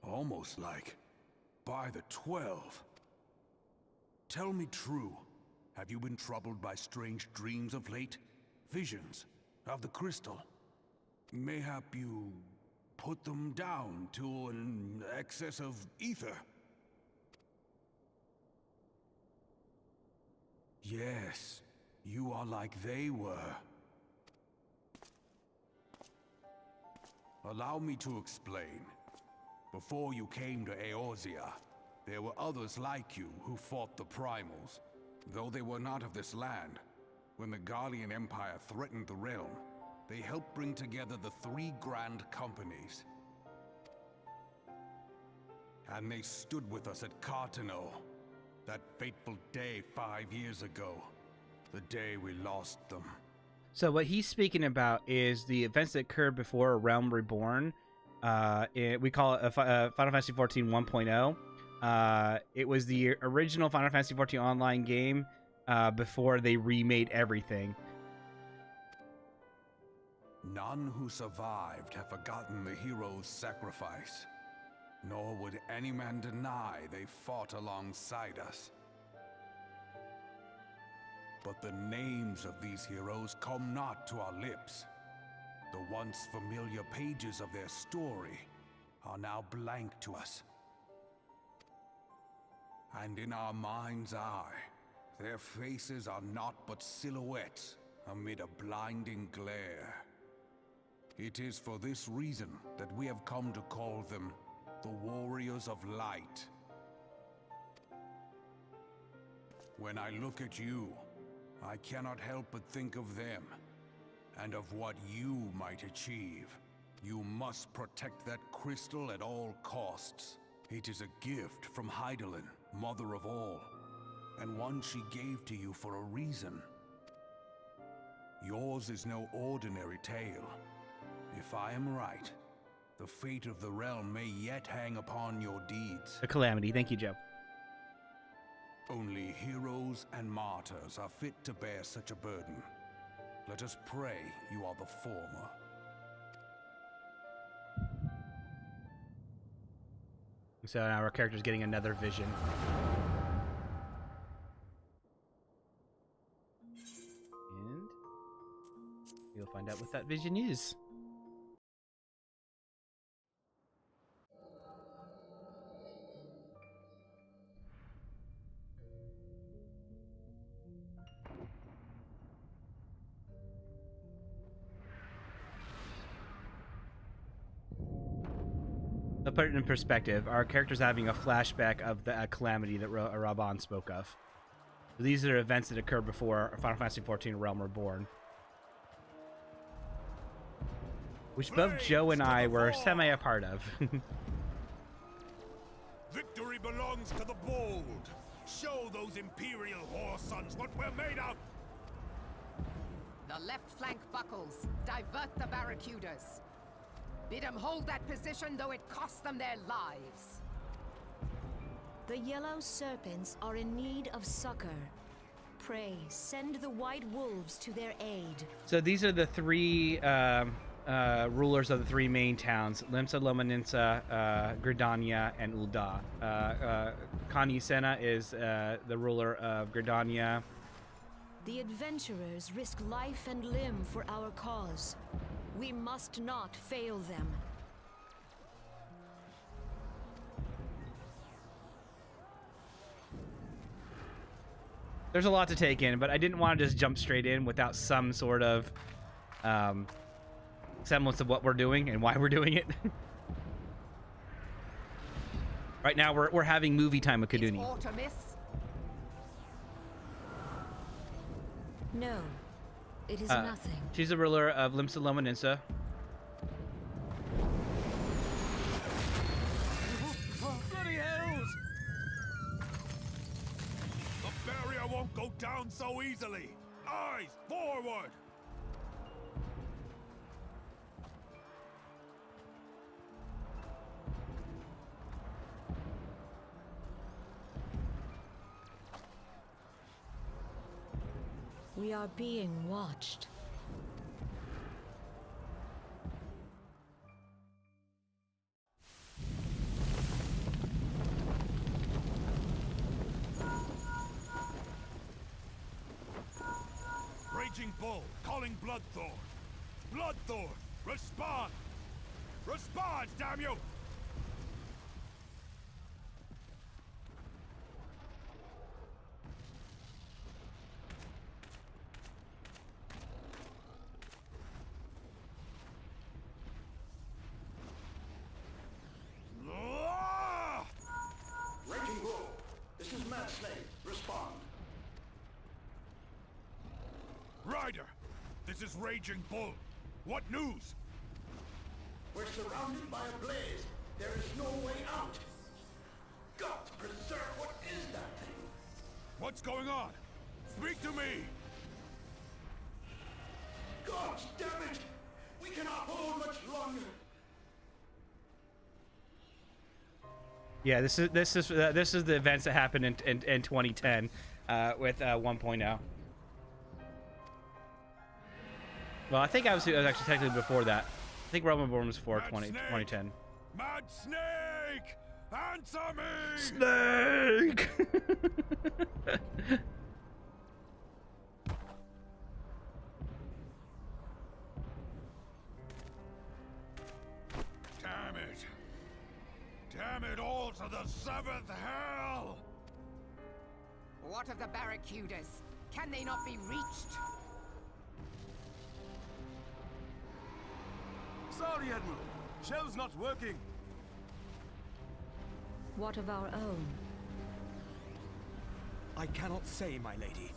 almost like by the 12. Tell me true, have you been troubled by strange dreams of late? Visions of the crystal? Mayhap you put them down to an excess of ether? Yes, you are like they were. Allow me to explain. Before you came to Eorzea, there were others like you who fought the Primals. Though they were not of this land, when the Guardian Empire threatened the realm, they helped bring together the 3 grand companies. And they stood with us at Cartano, that fateful day 5 years ago, the day we lost them. So what he's speaking about is the events that occurred before Realm Reborn. We call it Final Fantasy XIV 1.0. It was the original Final Fantasy XIV online game before they remade everything. None who survived have forgotten the hero's sacrifice, nor would any man deny they fought alongside us. But the names of these heroes come not to our lips. The once familiar pages of their story are now blank to us. And in our mind's eye, their faces are naught but silhouettes amid a blinding glare. It is for this reason that we have come to call them the Warriors of Light. When I look at you, I cannot help but think of them, and of what you might achieve. You must protect that crystal at all costs. It is a gift from Hydaelyn, Mother of All, and one she gave to you for a reason. Yours is no ordinary tale. If I am right, the fate of the realm may yet hang upon your deeds. A calamity. Thank you, Joe. Only heroes and martyrs are fit to bear such a burden. Let us pray you are the former. So now our character's getting another vision. what that vision is. To put it in perspective, our character's having a flashback of the calamity that Raban spoke of. These are events that occurred before Final Fantasy XIV Realm Reborn. Which both Joe and I were semi a part of. Victory belongs to the bold. Show those Imperial whore sons what we're made of. The left flank buckles. Divert the barracudas. Bid them hold that position, though it costs them their lives. The yellow serpents are in need of succor. Pray, send the white wolves to their aid. So these are the three rulers of the three main towns: Limsa, Lomaninsa, Gridania, and Ul'dah. Kani Sena is the ruler of Gridania. The adventurers risk life and limb for our cause. We must not fail them. There's a lot to take in, but I didn't want to just jump straight in without some sort of semblance of what we're doing and why we're doing it. Right now, we're having movie time with Kaduni. No, it is nothing. She's the ruler of Limsa Lomaninsa. Bloody hells! The barrier won't go down so easily. Eyes forward! We are being watched. Raging Bull, calling Bloodthorn. Bloodthorn, respond! Respond, damn you! Raging Bull, this is Mad Snake. Respond. Ryder, this is Raging Bull. What news? We're surrounded by a blaze. There is no way out. God preserve, what is that thing? What's going on? Speak to me! God damn it! We cannot hold much longer. Yeah, this is the events that happened in 2010 with 1.0. Well, I think it was actually technically before that. I think Realm Reborn was before 2010. Mad Snake! Answer me! Snake! Damn it! Damn it all to the seventh hell! What of the barracudas? Can they not be reached? Sorry, Admiral. Shell's not working. What of our own? I cannot say, my lady.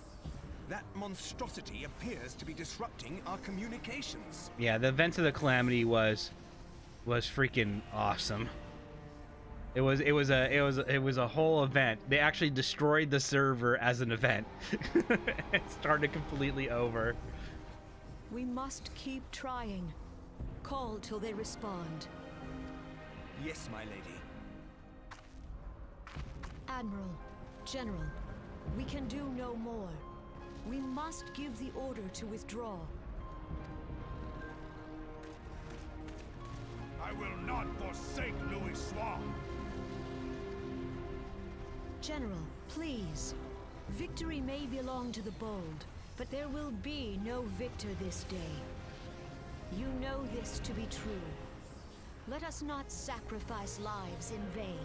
That monstrosity appears to be disrupting our communications. Yeah, the events of the calamity was freaking awesome. It was a whole event. They actually destroyed the server as an event. It started completely over. We must keep trying. Call till they respond. Yes, my lady. Admiral, General, we can do no more. We must give the order to withdraw. I will not forsake Louis Swan. General, please. Victory may belong to the bold, but there will be no victor this day. You know this to be true. Let us not sacrifice lives in vain.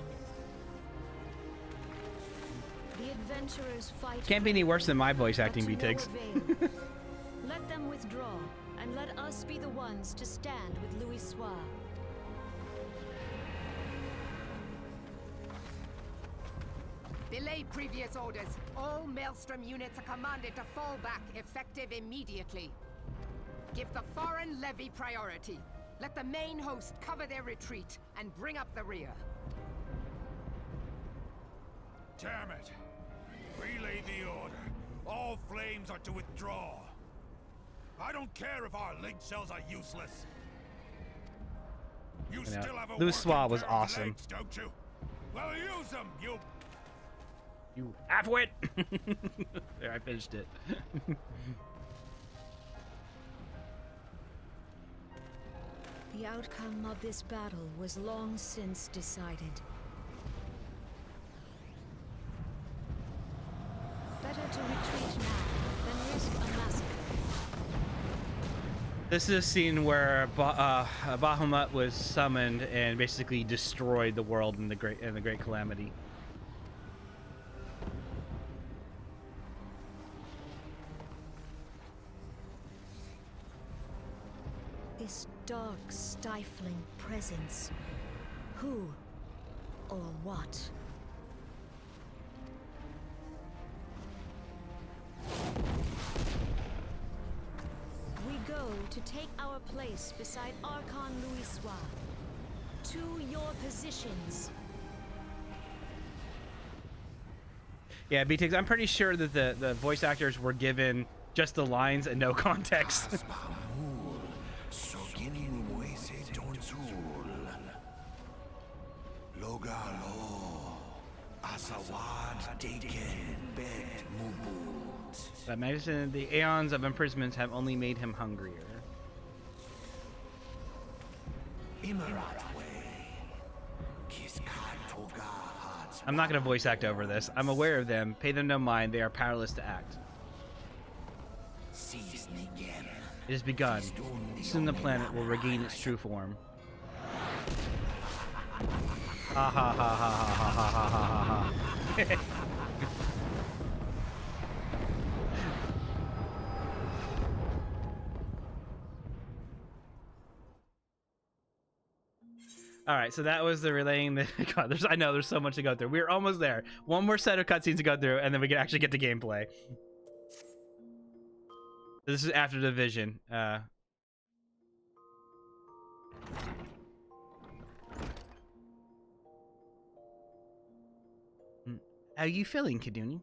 The adventurers fight. Can't be any worse than my voice but acting, to no B-Tigs. avail. Let them withdraw, and let us be the ones to stand with Louis Soir. Belay previous orders. All Maelstrom units are commanded to fall back, effective immediately. Give the foreign levy priority. Let the main host cover their retreat and bring up the rear. Damn it! Relay the order. All flames are to withdraw. I don't care if our link cells are useless. You Yeah. still have a Louis working Soir was pair of awesome. legs, don't you? Well, use them, you. You halfwit. There, I finished it. The outcome of this battle was long since decided. Better to retreat now than risk a massacre. This is a scene where Bahamut was summoned and basically destroyed the world in the Great Calamity. This dark, stifling presence. Who or what? We go to take our place beside Archon Louis Soir. To your positions. Yeah, B-Tigs, I'm pretty sure that the voice actors were given just the lines and no context. That medicine, the aeons of imprisonment have only made him hungrier. I'm not going to voice act over this. I'm aware of them. Pay them no mind. They are powerless to act. It has begun. Soon the planet will regain its true form. Ha ha ha ha ha ha ha ha ha ha. All right, so that was the relaying. God, I know there's so much to go through. We're almost there. One more set of cutscenes to go through, and then we can actually get to gameplay. This is after Division. How are you feeling, Kaduni?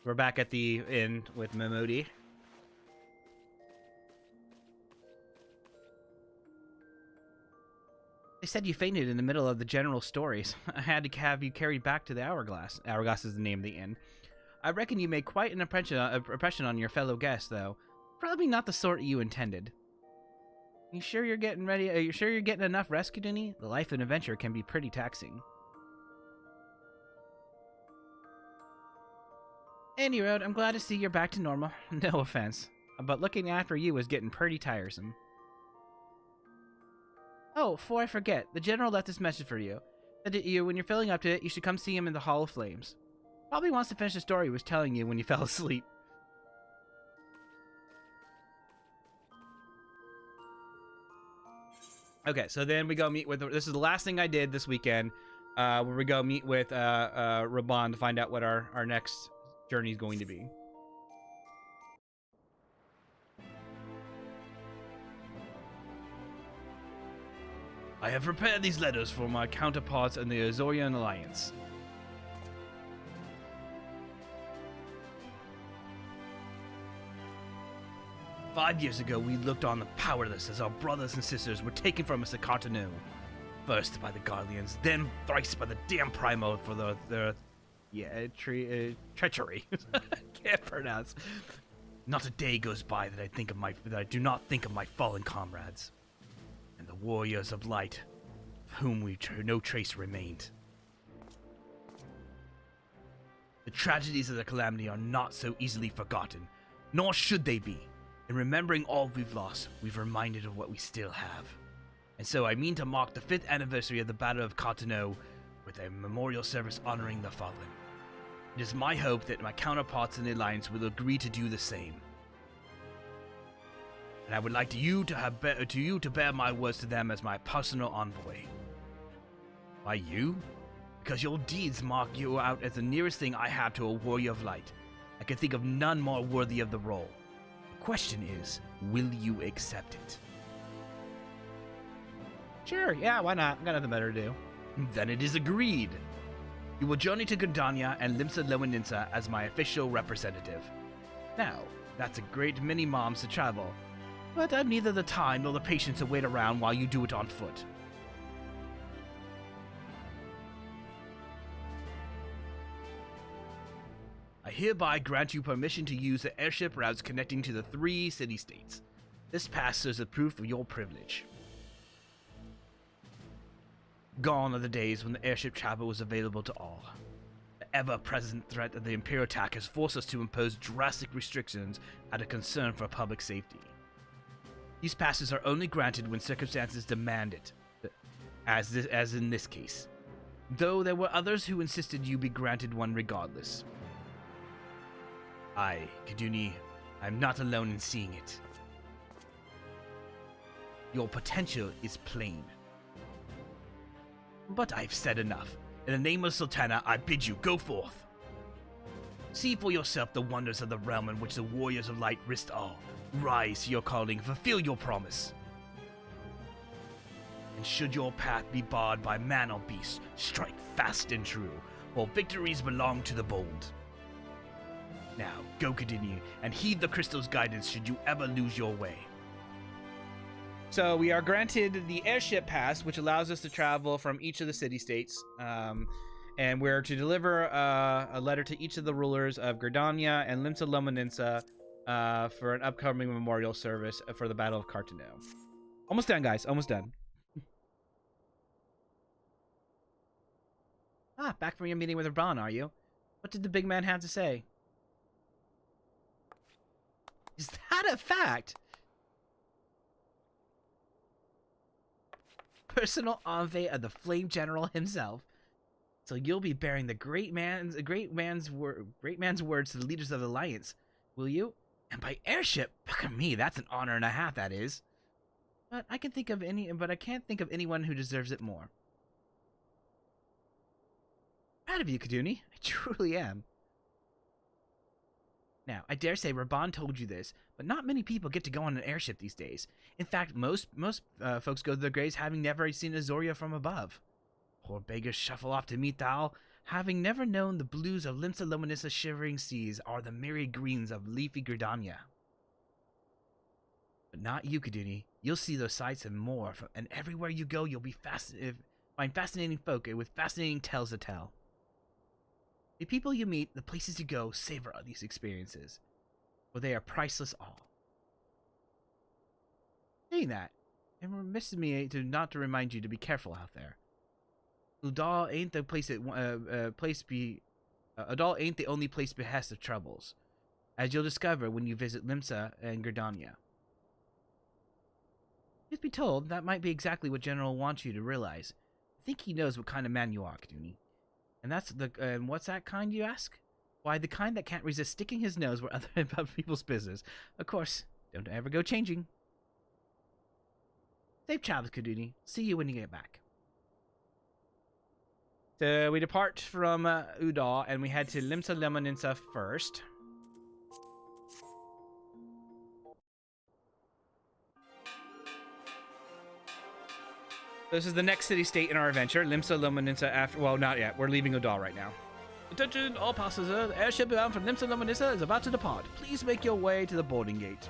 We're back at the inn with Memodi. They said you fainted in the middle of the general stories. I had to have you carried back to the Hourglass. Hourglass is the name of the inn. I reckon you made quite an impression on your fellow guests, though. Probably not the sort you intended. You sure you're getting ready? Are you sure you're getting enough rest, Kaduni? The life of an adventurer can be pretty taxing. Any road, I'm glad to see you're back to normal. No offense, but looking after you was getting pretty tiresome. Oh, before I forget, the general left this message for you. Said that when you're feeling up to it, you should come see him in the Hall of Flames. Probably wants to finish the story he was telling you when you fell asleep. Okay, so then we go meet with... This is the last thing I did this weekend, where we go meet with Raban to find out what our next journey is going to be. I have prepared these letters for my counterparts in the Eorzea Alliance. "5 years ago, we looked on the powerless as our brothers and sisters were taken from us at Cartanu. First by the Guardians, then thrice by the damn Primo for their treachery. Can't pronounce. Not a day goes by that I do not think of my fallen comrades. And the warriors of light, of whom no trace remained. The tragedies of the Calamity are not so easily forgotten, nor should they be. In remembering all we've lost, we've reminded of what we still have. And so I mean to mark the 5th anniversary of the Battle of Carteneau with a memorial service honoring the fallen. It is my hope that my counterparts in the Alliance will agree to do the same. And I would like you to bear my words to them as my personal envoy. Why you? Because your deeds mark you out as the nearest thing I have to a warrior of light. I can think of none more worthy of the role. The question is, will you accept it? Sure, yeah, why not? I've got nothing better to do. Then it is agreed. You will journey to Gridania and Limsa Lowaninsa as my official representative. Now, that's a great many moms to travel, but I've neither the time nor the patience to wait around while you do it on foot. I hereby grant you permission to use the airship routes connecting to the 3 city-states. This pass serves as proof of your privilege. Gone are the days when the airship travel was available to all. The ever-present threat of the Imperial attack has forced us to impose drastic restrictions out of concern for public safety. These passes are only granted when circumstances demand it, as in this case, though there were others who insisted you be granted one regardless. I, Kaduni, I'm not alone in seeing it. Your potential is plain. But I've said enough. In the name of Sultana, I bid you go forth. See for yourself the wonders of the realm in which the warriors of light risked all. Rise to your calling, fulfill your promise. And should your path be barred by man or beast, strike fast and true, for victories belong to the bold. Now, go continue, and heed the crystal's guidance should you ever lose your way. So we are granted the airship pass, which allows us to travel from each of the city-states, and we're to deliver a letter to each of the rulers of Gridania and Limsa Lowaninsa for an upcoming memorial service for the Battle of Carteneau. Almost done, guys. Almost done. Back from your meeting with Rabban, are you? What did the big man have to say? Is that a fact? Personal envoy of the Flame General himself. So you'll be bearing the great man's words to the leaders of the Alliance, will you? And by airship, fuck me, that's an honor and a half, that is. But I can't think of anyone who deserves it more. Proud of you, Kaduni. I truly am. Now, I dare say Rabban told you this, but not many people get to go on an airship these days. In fact, most folks go to their graves having never seen Eorzea from above. Poor beggars shuffle off to meet thou, having never known the blues of Limsa Lowaninsa's shivering seas or the myriad greens of leafy Gridania. But not you, Kaduni. You'll see those sights and more, and everywhere you go you'll be find fascinating folk with fascinating tales to tell. The people you meet, the places you go, savor these experiences, for they are priceless all. Saying that, it remiss me not to remind you to be careful out there. Udal ain't the place Udal ain't the only place behest of troubles, as you'll discover when you visit Limsa and Gridania. Truth be told, that might be exactly what General wants you to realize. I think he knows what kind of man you are, Kaduni. And what's that kind, you ask? Why, the kind that can't resist sticking his nose where other people's business. Of course, don't ever go changing. Safe travels, Kaduni. See you when you get back. So we depart from Udal, and we head to Limsa Lowaninsa first. This is the next city-state in our adventure, Limsa Lowaninsa after... Well, not yet. We're leaving Udal right now. Attention, all passengers. The airship bound from Limsa Lowaninsa is about to depart. Please make your way to the boarding gate.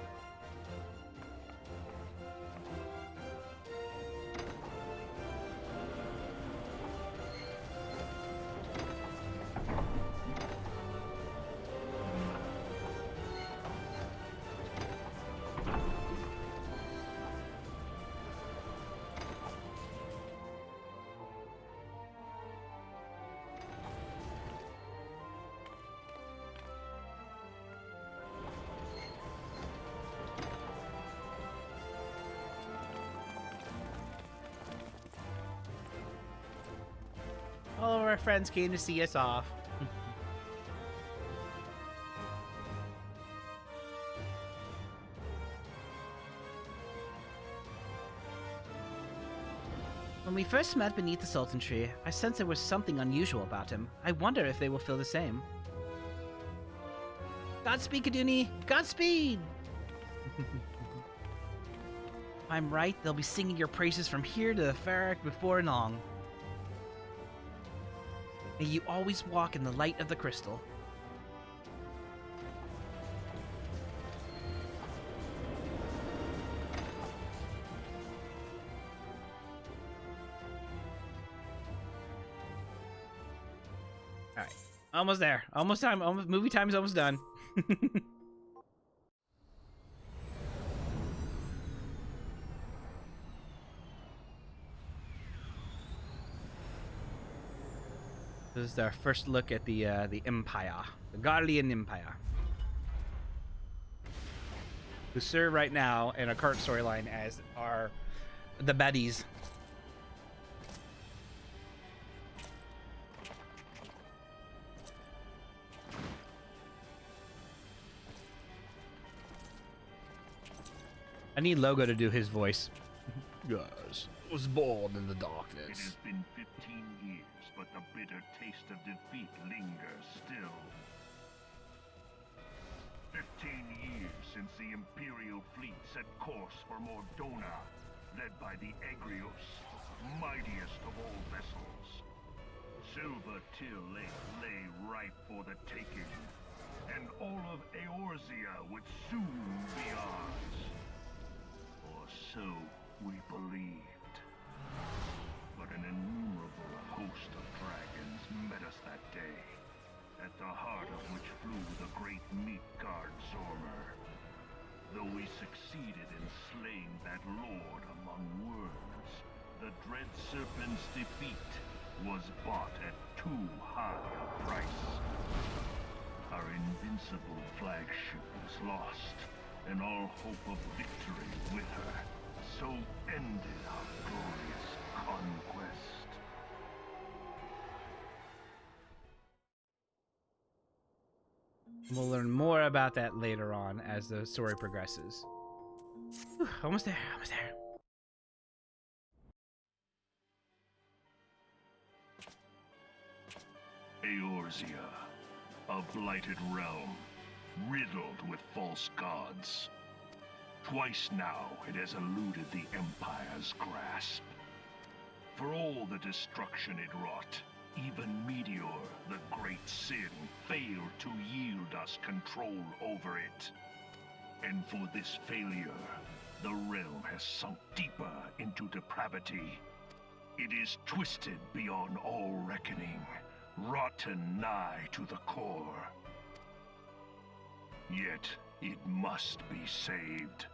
All of our friends came to see us off. When we first met beneath the Sultan Tree, I sensed there was something unusual about him. I wonder if they will feel the same. Godspeed, Kaduni! Godspeed! If I'm right, they'll be singing your praises from here to the Farak before long. May you always walk in the light of the crystal. All right, almost there. Almost time. Almost movie time's almost done. This is our first look at the Empire, the Guardian Empire, who serve right now in our current storyline as the baddies. I need Logo to do his voice. Yes, was born in the darkness. It has been 15 years, but the bitter taste of defeat lingers still. 15 years since the Imperial fleet set course for Mordona, led by the Egrios, mightiest of all vessels. Silver Till Lake lay ripe for the taking, and all of Eorzea would soon be ours. Or so we believed. But an innumerable host of dragons met us that day, at the heart of which flew the great meat guard Zormer. Though we succeeded in slaying that lord among worms, the dread serpent's defeat was bought at too high a price. Our invincible flagship was lost, and all hope of victory with her. So ended our glorious conquest. We'll learn more about that later on as the story progresses. Whew, almost there, almost there. Eorzea, a blighted realm, riddled with false gods. Twice now it has eluded the Empire's grasp. For all the destruction it wrought, even Meteor, the great sin, failed to yield us control over it. And for this failure, the realm has sunk deeper into depravity. It is twisted beyond all reckoning, rotten nigh to the core. Yet, it must be saved.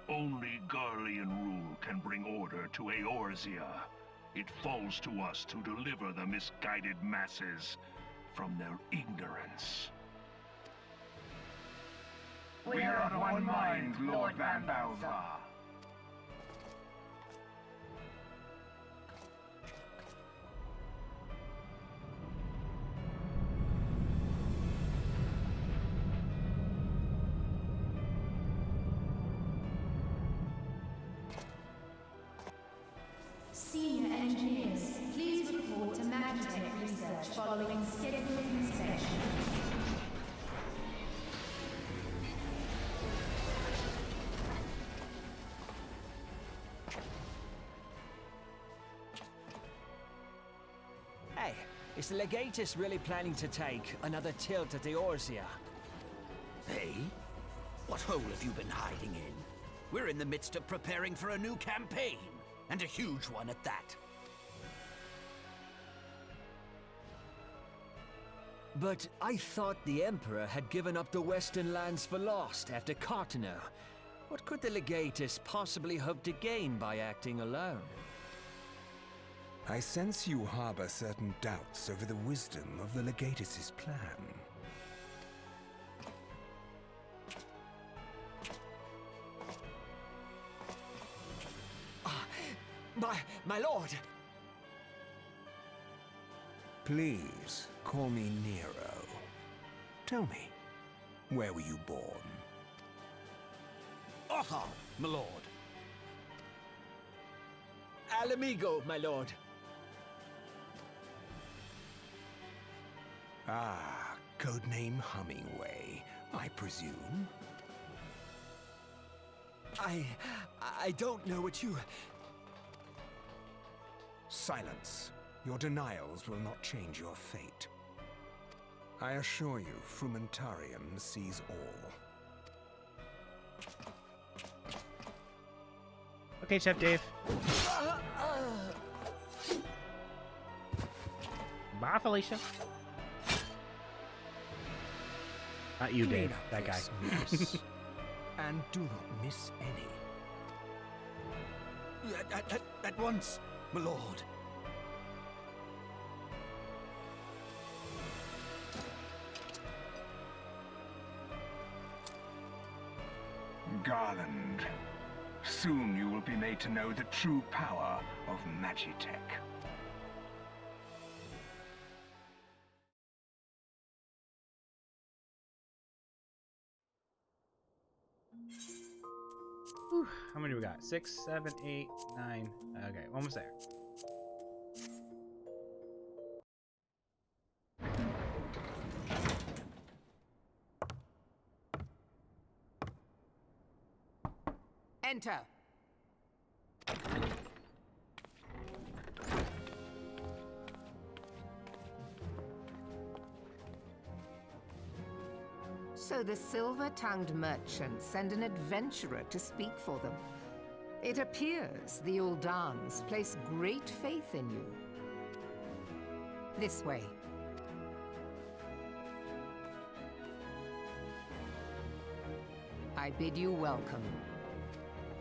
Only Garlean rule can bring order to Eorzea. It falls to us to deliver the misguided masses from their ignorance. We are of one mind, Lord Van Balthar. Senior engineers, please report to Magitech research following scheduled inspection. Hey, is the Legatus really planning to take another tilt at Eorzea? Hey? What hole have you been hiding in? We're in the midst of preparing for a new campaign. And a huge one at that. But I thought the Emperor had given up the Western lands for lost after Cartano. What could the Legatus possibly hope to gain by acting alone? I sense you harbor certain doubts over the wisdom of the Legatus's plan. My lord! Please, call me Nero. Tell me, where were you born? Othar, my lord. Alamigo, my lord. Ah, codename Hummingway, I presume. I don't know what you... Silence. Your denials will not change your fate. I assure you, Frumentarium sees all. Okay, Chef Dave. Bye, Felicia. Not you, Dave. That guy. And do not miss any. At once, my lord. Garland, soon you will be made to know the true power of Magitech. Whew, how many we got? 6, 7, 8, 9. Okay, almost there. Enter. So the silver-tongued merchants send an adventurer to speak for them. It appears the Uldans place great faith in you. This way. I bid you welcome.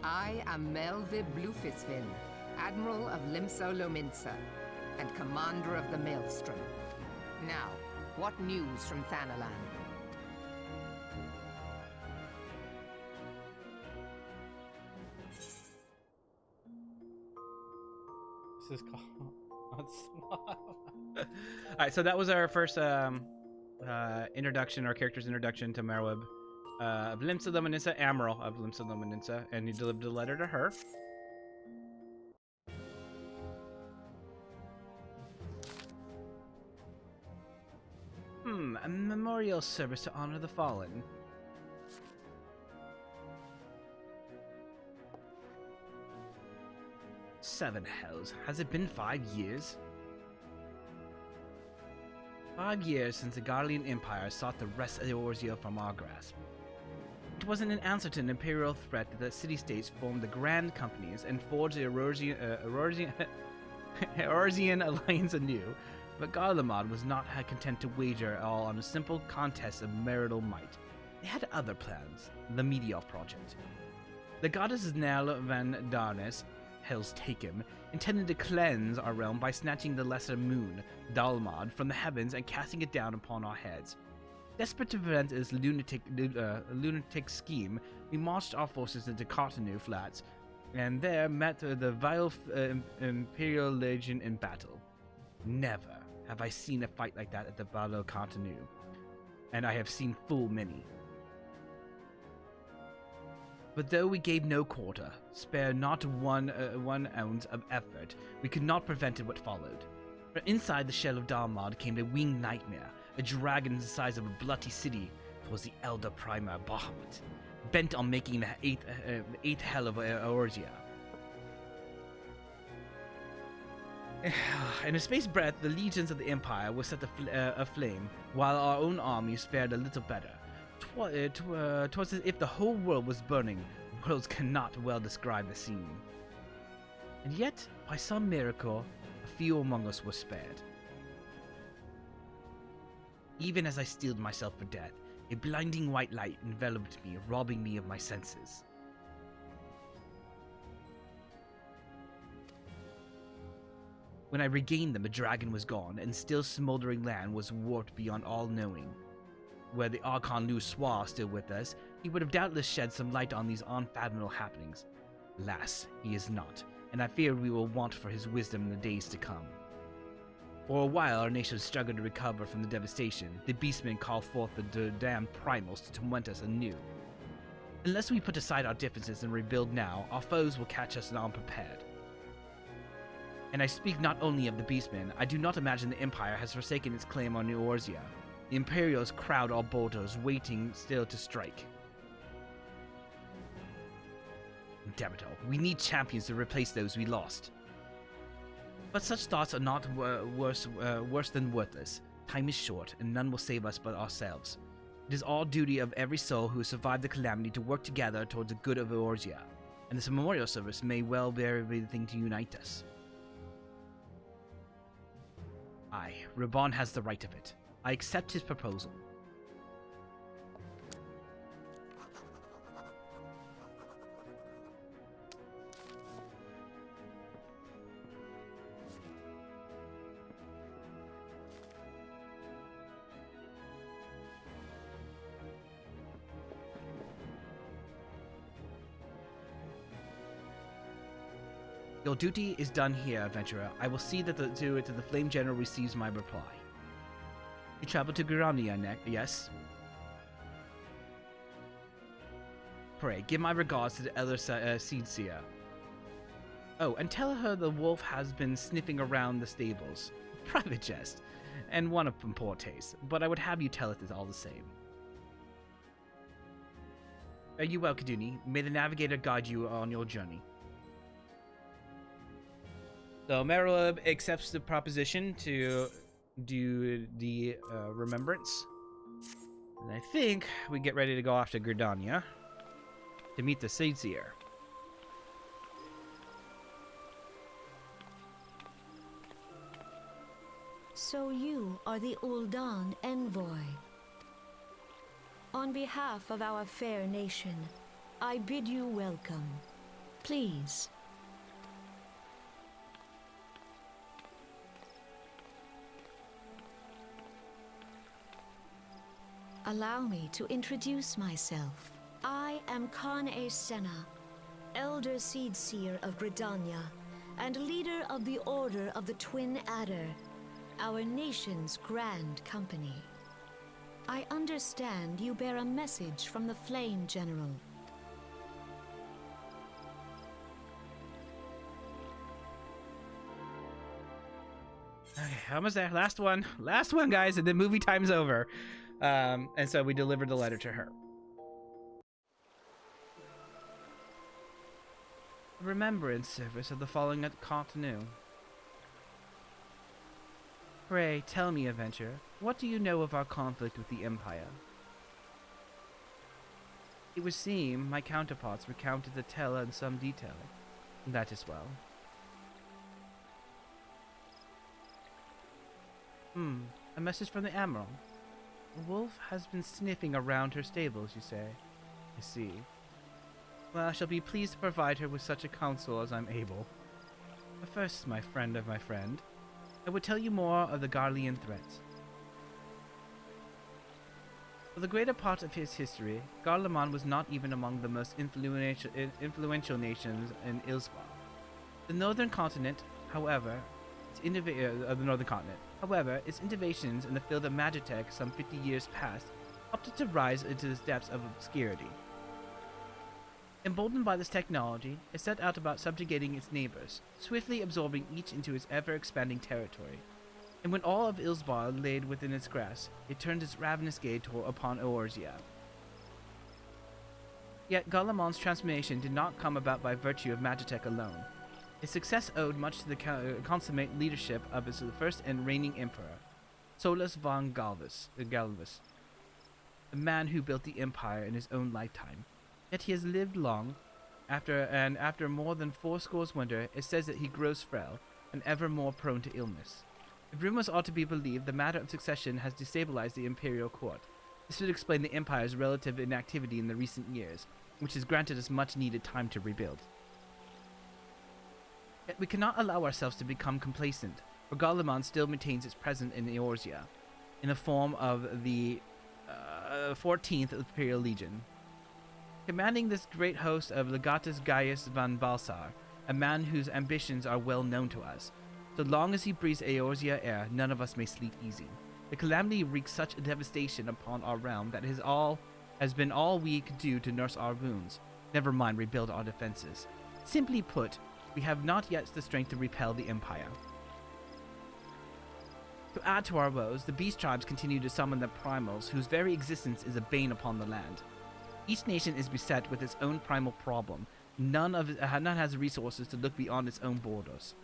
I am Melvib Blufisvin, Admiral of Limso Lominsa, and Commander of the Maelstrom. Now, what news from Thanalan? This is called Alright, so that was our first introduction, our character's introduction to Merweb. Of Limsa Lominsa, Admiral of Limsa Lominsa, and he delivered a letter to her. A memorial service to honor the fallen. Seven hells. Has it been 5 years? 5 years since the Garlean Empire sought to wrest Eorzea from our grasp. It was in an answer to an imperial threat that the city-states formed the Grand Companies and forged the Eorzean alliance anew, but Garlemald was not content to wager all on a simple contest of marital might. They had other plans, the Meteor Project. The goddess Nell van Darnes, Hell's Taken, intended to cleanse our realm by snatching the lesser moon, Dalmad, from the heavens and casting it down upon our heads. Desperate to prevent this lunatic scheme, we marched our forces into Cartanu Flats, and there met the vile Imperial Legion in battle. Never have I seen a fight like that at the Battle of Cartanu, and I have seen full many. But though we gave no quarter, spare not one ounce of effort, we could not prevent what followed. From inside the shell of Dalmad came a winged nightmare, a dragon the size of a bloody city. Twas the Elder Primer Bahamut, bent on making the eighth hell of Eorzea. In a space breath, the legions of the Empire were set aflame, while our own armies fared a little better. 'Twas as if the whole world was burning. Words cannot well describe the scene. And yet, by some miracle, a few among us were spared. Even as I steeled myself for death, a blinding white light enveloped me, robbing me of my senses. When I regained them, the dragon was gone, and still smoldering land was warped beyond all knowing. Were the Archon Lu Soir still with us, he would have doubtless shed some light on these unfathomable happenings. Alas, he is not, and I fear we will want for his wisdom in the days to come. For a while, our nation struggled to recover from the devastation. The beastmen call forth the damned primals to torment us anew. Unless we put aside our differences and rebuild now, our foes will catch us unprepared. And I speak not only of the beastmen. I do not imagine the Empire has forsaken its claim on Eorzea. The Imperials crowd our borders, waiting still to strike. Damn it all. We need champions to replace those we lost. But such thoughts are not worse than worthless. Time is short, and none will save us but ourselves. It is all duty of every soul who has survived the calamity to work together towards the good of Eorzea, and this memorial service may well be the thing to unite us. Aye, Raban has the right of it. I accept his proposal. Your duty is done here, adventurer. I will see that the Flame General receives my reply. You travel to Gurania, yes? Pray, give my regards to the Elder Seedseer. Oh, and tell her the wolf has been sniffing around the stables. Private jest, and one of poor taste, but I would have you tell it all the same. Are you well, Kaduni? May the navigator guide you on your journey. So Merylab accepts the proposition to do the remembrance. And I think we get ready to go off to Gridania to meet the Seedseer. So you are the Ul'dan envoy. On behalf of our fair nation, I bid you welcome. Please. Allow me to introduce myself. I am Khan-e Senna, Elder Seedseer of Gridania, and leader of the Order of the Twin Adder, our nation's grand company. I understand you bear a message from the Flame General. Okay, almost there. Last one, guys, and then movie time's over. And so we delivered the letter to her. Remembrance service of the falling at Contenu. Pray, tell me, adventurer, what do you know of our conflict with the Empire? It would seem my counterparts recounted the tale in some detail. That is well. A message from the Admiral. The wolf has been sniffing around her stables, you say? I see. Well, I shall be pleased to provide her with such a counsel as I'm able. But first, my friend of my friend, I would tell you more of the Garlean threats. For the greater part of his history, Garlemald was not even among the most influential nations in Ilsbar. The northern continent, however, its innovations in the field of Magitech some 50 years past helped it to rise into the depths of obscurity. Emboldened by this technology, it set out about subjugating its neighbors, swiftly absorbing each into its ever-expanding territory. And when all of Ilsbar laid within its grasp, it turned its ravenous gaze upon Eorzea. Yet Garlemald's transformation did not come about by virtue of Magitech alone. Its success owed much to the consummate leadership of its first and reigning emperor, Solus von Galvus, the man who built the empire in his own lifetime. Yet he has lived long. After more than 80 winters, it says that he grows frail and ever more prone to illness. If rumors are to be believed, the matter of succession has destabilized the imperial court. This would explain the empire's relative inactivity in the recent years, which has granted us much needed time to rebuild. Yet we cannot allow ourselves to become complacent, for Garlemald still maintains its presence in Eorzea, in the form of the 14th Imperial Legion. Commanding this great host of Legatus Gaius von Balsar, a man whose ambitions are well known to us, So long as he breathes Eorzea air, none of us may sleep easy. The calamity wreaks such a devastation upon our realm that has been all we could do to nurse our wounds. Never mind rebuild our defenses. Simply put, we have not yet the strength to repel the Empire. To add to our woes, the beast tribes continue to summon the primals, whose very existence is a bane upon the land. Each nation is beset with its own primal problem. None has resources to look beyond its own borders.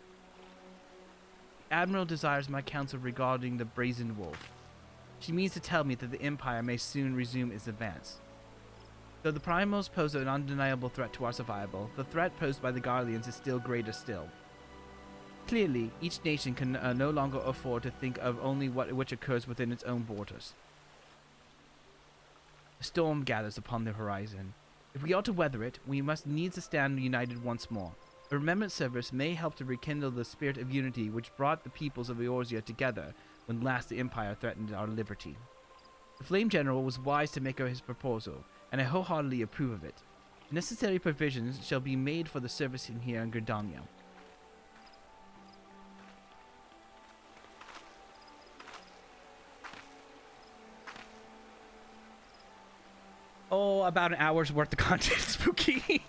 The Admiral desires my counsel regarding the Brazen Wolf. She means to tell me that the Empire may soon resume its advance. Though the primals pose an undeniable threat to our survival, the threat posed by the Guardians is still greater still. Clearly, each nation can no longer afford to think of only which occurs within its own borders. A storm gathers upon the horizon. If we are to weather it, we must needs stand united once more. A remembrance service may help to rekindle the spirit of unity which brought the peoples of Eorzea together when last the Empire threatened our liberty. The Flame General was wise to make his proposal, and I wholeheartedly approve of it. Necessary provisions shall be made for the service in here in Gridania. Oh, about an hour's worth of content, Spooky.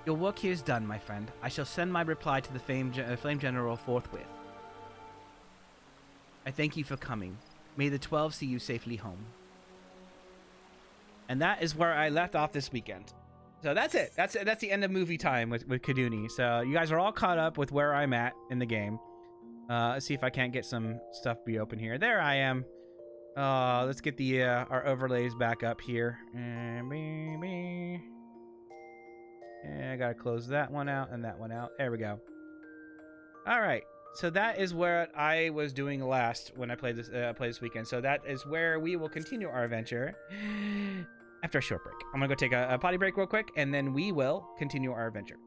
Your work here is done, my friend. I shall send my reply to the Flame General forthwith. I thank you for coming. May the 12 see you safely home. And that is where I left off this weekend. So that's it. That's the end of movie time with Kaduni. So you guys are all caught up with where I'm at in the game. Let's see if I can't get some stuff be open here. There I am. Let's get the our overlays back up here. And I gotta close that one out and that one out. There we go. All right. So that is where I was doing last when I played this weekend. So that is where we will continue our adventure after a short break. I'm gonna go take a potty break real quick, and then we will continue our adventure.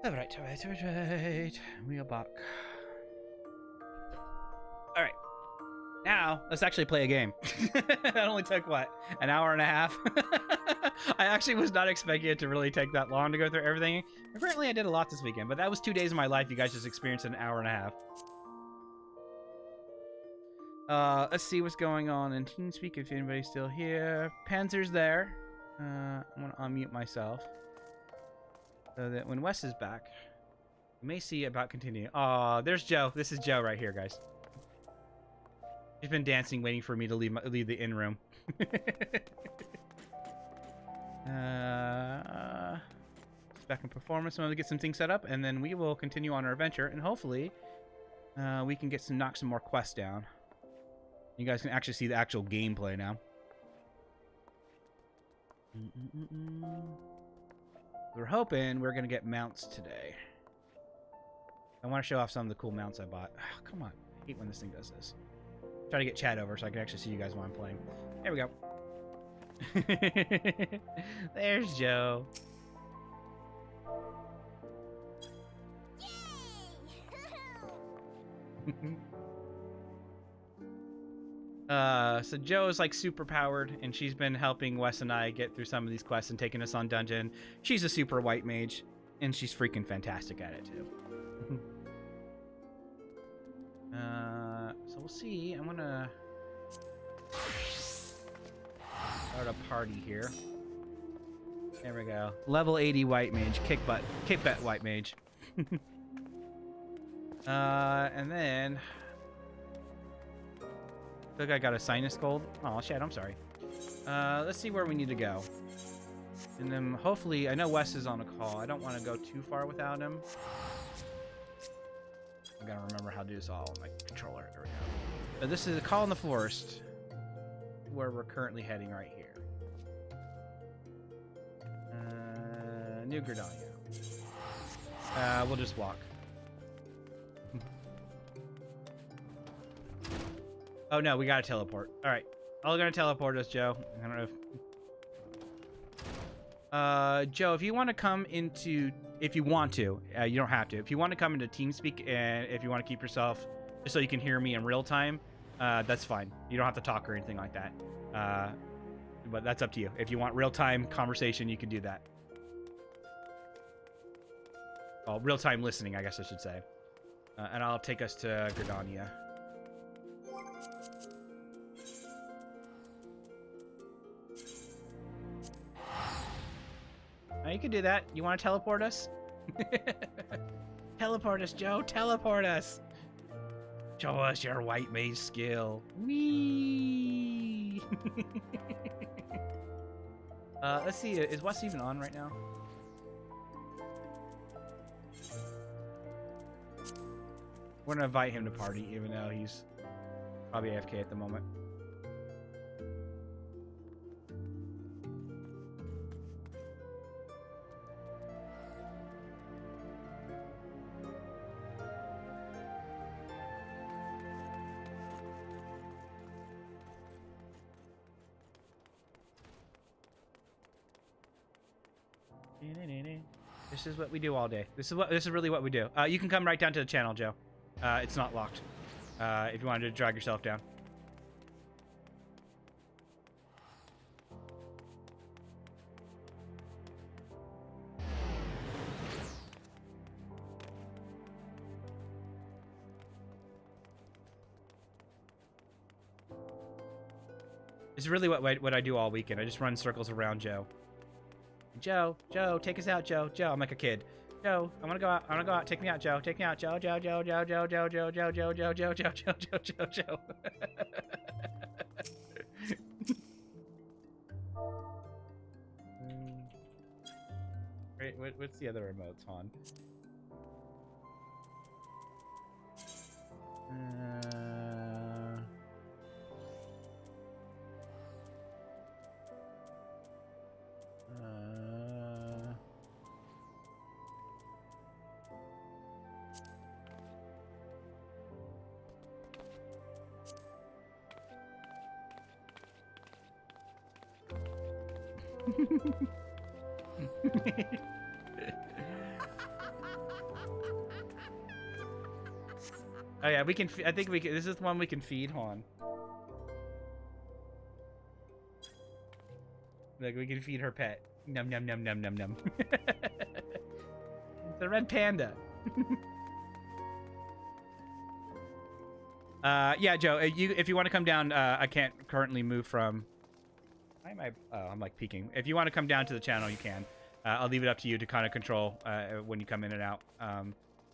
Alright. We are back. Alright. Now, let's actually play a game. That only took, what, an hour and a half? I actually was not expecting it to really take that long to go through everything. Apparently I did a lot this weekend, but that was 2 days of my life. You guys just experienced an hour and a half. Let's see what's going on in TeamSpeak if anybody's still here. Panzer's there. I'm gonna unmute myself so that when Wes is back, you may see about continuing. Aw, there's Joe. This is Joe right here, guys. She's been dancing, waiting for me to leave the in room. Back in performance. I'm gonna get some things set up, and then we will continue on our adventure, and hopefully, we can knock some more quests down. You guys can actually see the actual gameplay now. We're hoping we're gonna get mounts today. I want to show off some of the cool mounts I bought. Oh, come on. I hate when this thing does this. Try to get chat over so I can actually see you guys while I'm playing. There we go. There's Joe. So Joe is like super powered, and she's been helping Wes and I get through some of these quests and taking us on dungeon. She's a super white mage, and she's freaking fantastic at it too. So we'll see. I'm gonna start a party here. There we go. Level 80 white mage, kick butt white mage. And then I think I got a sinus cold. Oh shit, I'm sorry. Let's see where we need to go. And then hopefully, I know Wes is on a call. I don't want to go too far without him. I gotta remember how to do this all on my controller. There we go. But this is a call in the forest, where we're currently heading right here. New Gridania. We'll just walk. Oh no, we gotta teleport. All right, all gonna teleport us, Joe. I don't know if. Joe, if you want to come into, if you want to, you don't have to. If you want to come into TeamSpeak, and if you want to keep yourself just so you can hear me in real time, that's fine. You don't have to talk or anything like that. But that's up to you. If you want real time conversation, you can do that. Well, real time listening, I guess I should say. And I'll take us to Gridania. You can do that. You want to teleport us? Teleport us, Joe. Teleport us. Show us your white mage skill. Whee! Let's see. Is Wes even on right now? We're gonna invite him to party, even though he's probably AFK at the moment. This is what we do all day. This is really what we do. You can come right down to the channel, Joe. It's not locked. If you wanted to drag yourself down. It's really what I do all weekend. I just run circles around Joe. Joe, take us out, Joe. I'm like a kid. Joe, I want to go out. Take me out, Joe. Take me out, Joe. Joe. Great. What's the other remotes on? Oh yeah, we can. I think we can. This is the one we can feed Han. Like we can feed her pet. Num num num num num num. The red panda. Yeah, Joe. If you want to come down, I can't currently move from. Why am I? Oh, I'm like peeking. If you want to come down to the channel, you can. I'll leave it up to you to kind of control when you come in and out.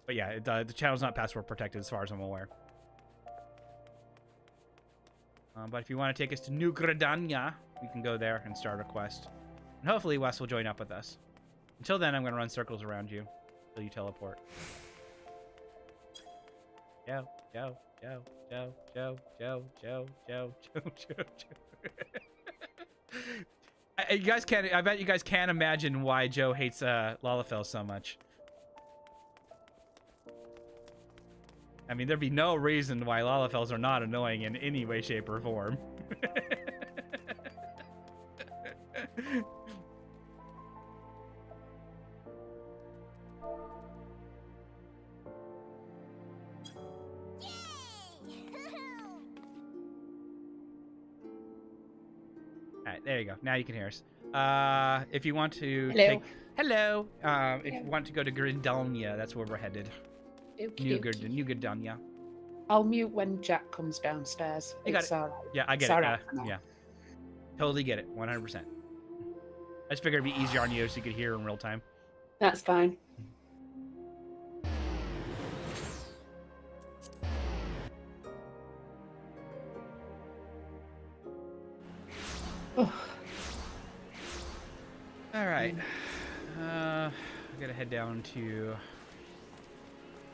But yeah, the channel's not password protected as far as I'm aware. But if you want to take us to New Gridania, we can go there and start a quest. And hopefully Wes will join up with us. Until then, I'm going to run circles around you until you teleport. Joe. You guys can't. I bet you guys can't imagine why Joe hates Lalafell so much. I mean, there'd be no reason why Lalafells are not annoying in any way, shape, or form. Alright, there you go. Now you can hear us. If you want to Hello. Hello! If you want to go to Gridania, that's where we're headed. New Gridania. I'll mute when Jack comes downstairs. You got It's it. alright. Yeah, I get It's it. alright for now. Yeah. Totally get it. 100%. I just figured it'd be easier on you so you could hear in real time. That's fine. Oh. Alright. I gotta head down to...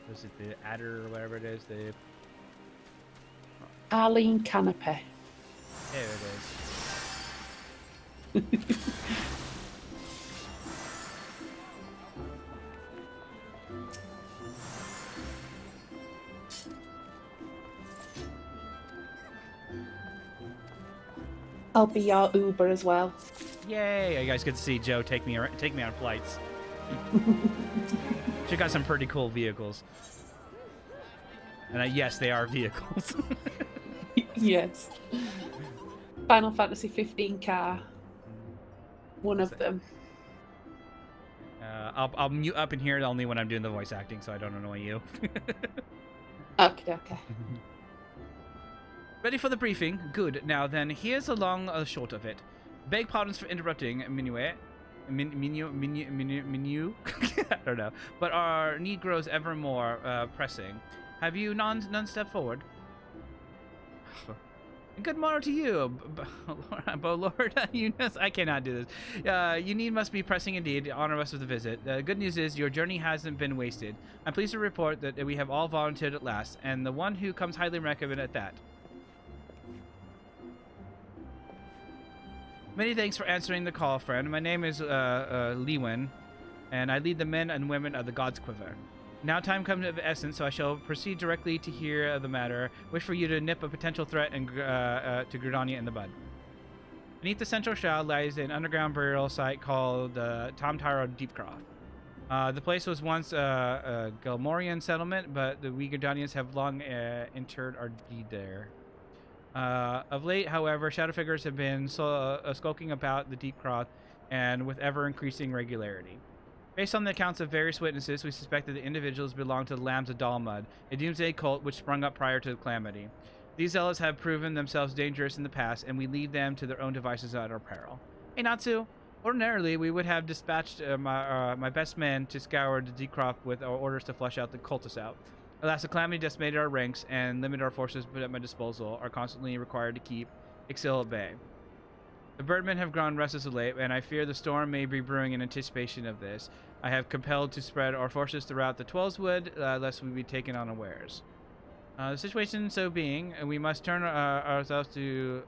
Was it the Adder or whatever it is? The... Arlene Canopy. There it is. I'll be your Uber as well. Yay! You guys get to see Joe take me on flights. She got some pretty cool vehicles. And yes, they are vehicles. Yes. Final Fantasy 15 car. One of them. I'll mute up in here only when I'm doing the voice acting, so I don't annoy you. Okay. Ready for the briefing? Good. Now then, here's the long short of it. Beg pardons for interrupting, Minue. Menu? I don't know. But our need grows ever more pressing. Have you none step forward? Good morrow to you, Lord. I cannot do this. You need must be pressing indeed. Honor us with a visit. The good news is your journey hasn't been wasted. I'm pleased to report that we have all volunteered at last, and the one who comes highly recommended at that. Many thanks for answering the call, friend. My name is Lewin, and I lead the men and women of the God's Quiver. Now time comes of essence, so I shall proceed directly to hear the matter. Wish for you to nip a potential threat to Gridania in the bud. Beneath the central shroud lies an underground burial site called Tomtaro Deepcroft. The place was once a Galmorian settlement, but we Gridanians have long interred our deed there. Of late, however, shadow figures have been skulking about the Deepcroft, and with ever-increasing regularity. Based on the accounts of various witnesses, we suspect that the individuals belong to the Lambs of Dalmud, a doomsday cult which sprung up prior to the calamity. These zealots have proven themselves dangerous in the past, and we leave them to their own devices at our peril. Hey, Natsu, ordinarily we would have dispatched my best men to scour the Deepcroft with our orders to flush out the cultists out. Alas, the calamity decimated our ranks and limited our forces put at my disposal are constantly required to keep Ixil at bay. The birdmen have grown restless of late, and I fear the storm may be brewing in anticipation of this. I have compelled to spread our forces throughout the Twelveswood, lest we be taken unawares. The situation so being, we must turn ourselves to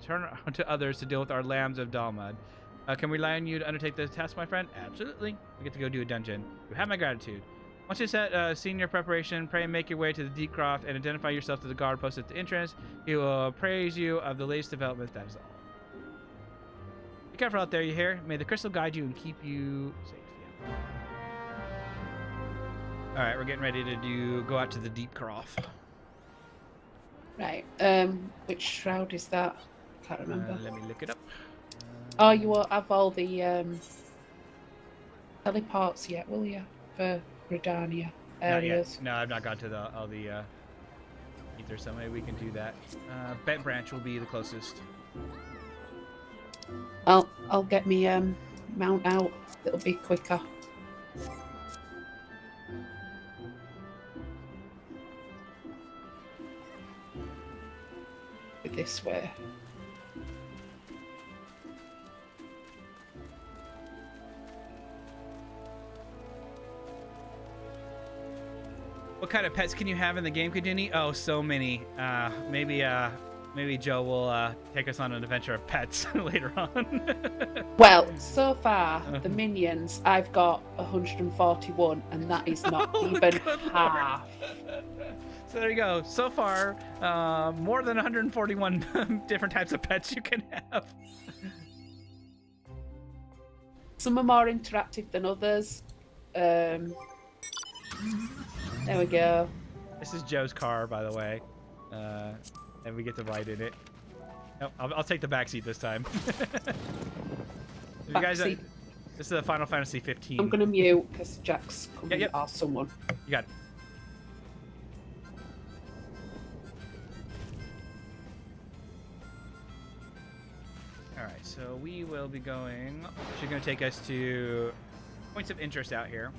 turn to others to deal with our Lambs of Dalmud. Can we rely on you to undertake the task, my friend? Absolutely. We get to go do a dungeon. You have my gratitude. Once you set senior preparation, pray and make your way to the Deepcroft and identify yourself to the guard posted at the entrance. He will praise you of the latest developments. That is all. Be careful out there, you hear? May the crystal guide you and keep you safe. Yeah. All right, we're getting ready to go out to the Deepcroft. Right. Which shroud is that? Can't remember. Let me look it up. Oh, you won't have all the teleports yet, will you? For Gridania areas. No, I've not got to all the ether, so maybe we can do that. Bent Branch will be the closest. I'll get me mount out. It'll be quicker. This way. What kind of pets can you have in the game, Kaduni? Oh, so many. Maybe Maybe Joe will take us on an adventure of pets later on. Well, so far, the minions, I've got 141, and that is not even half. So there you go. So far, more than 141 different types of pets you can have. Some are more interactive than others. There we go. This is Joe's car, by the way. And we get to ride in it. Nope, I'll take the back seat this time. You guys, this is a Final Fantasy 15. I'm gonna mute because Jack's coming or someone. You got it. All right, so we will be going. She's gonna take us to points of interest out here.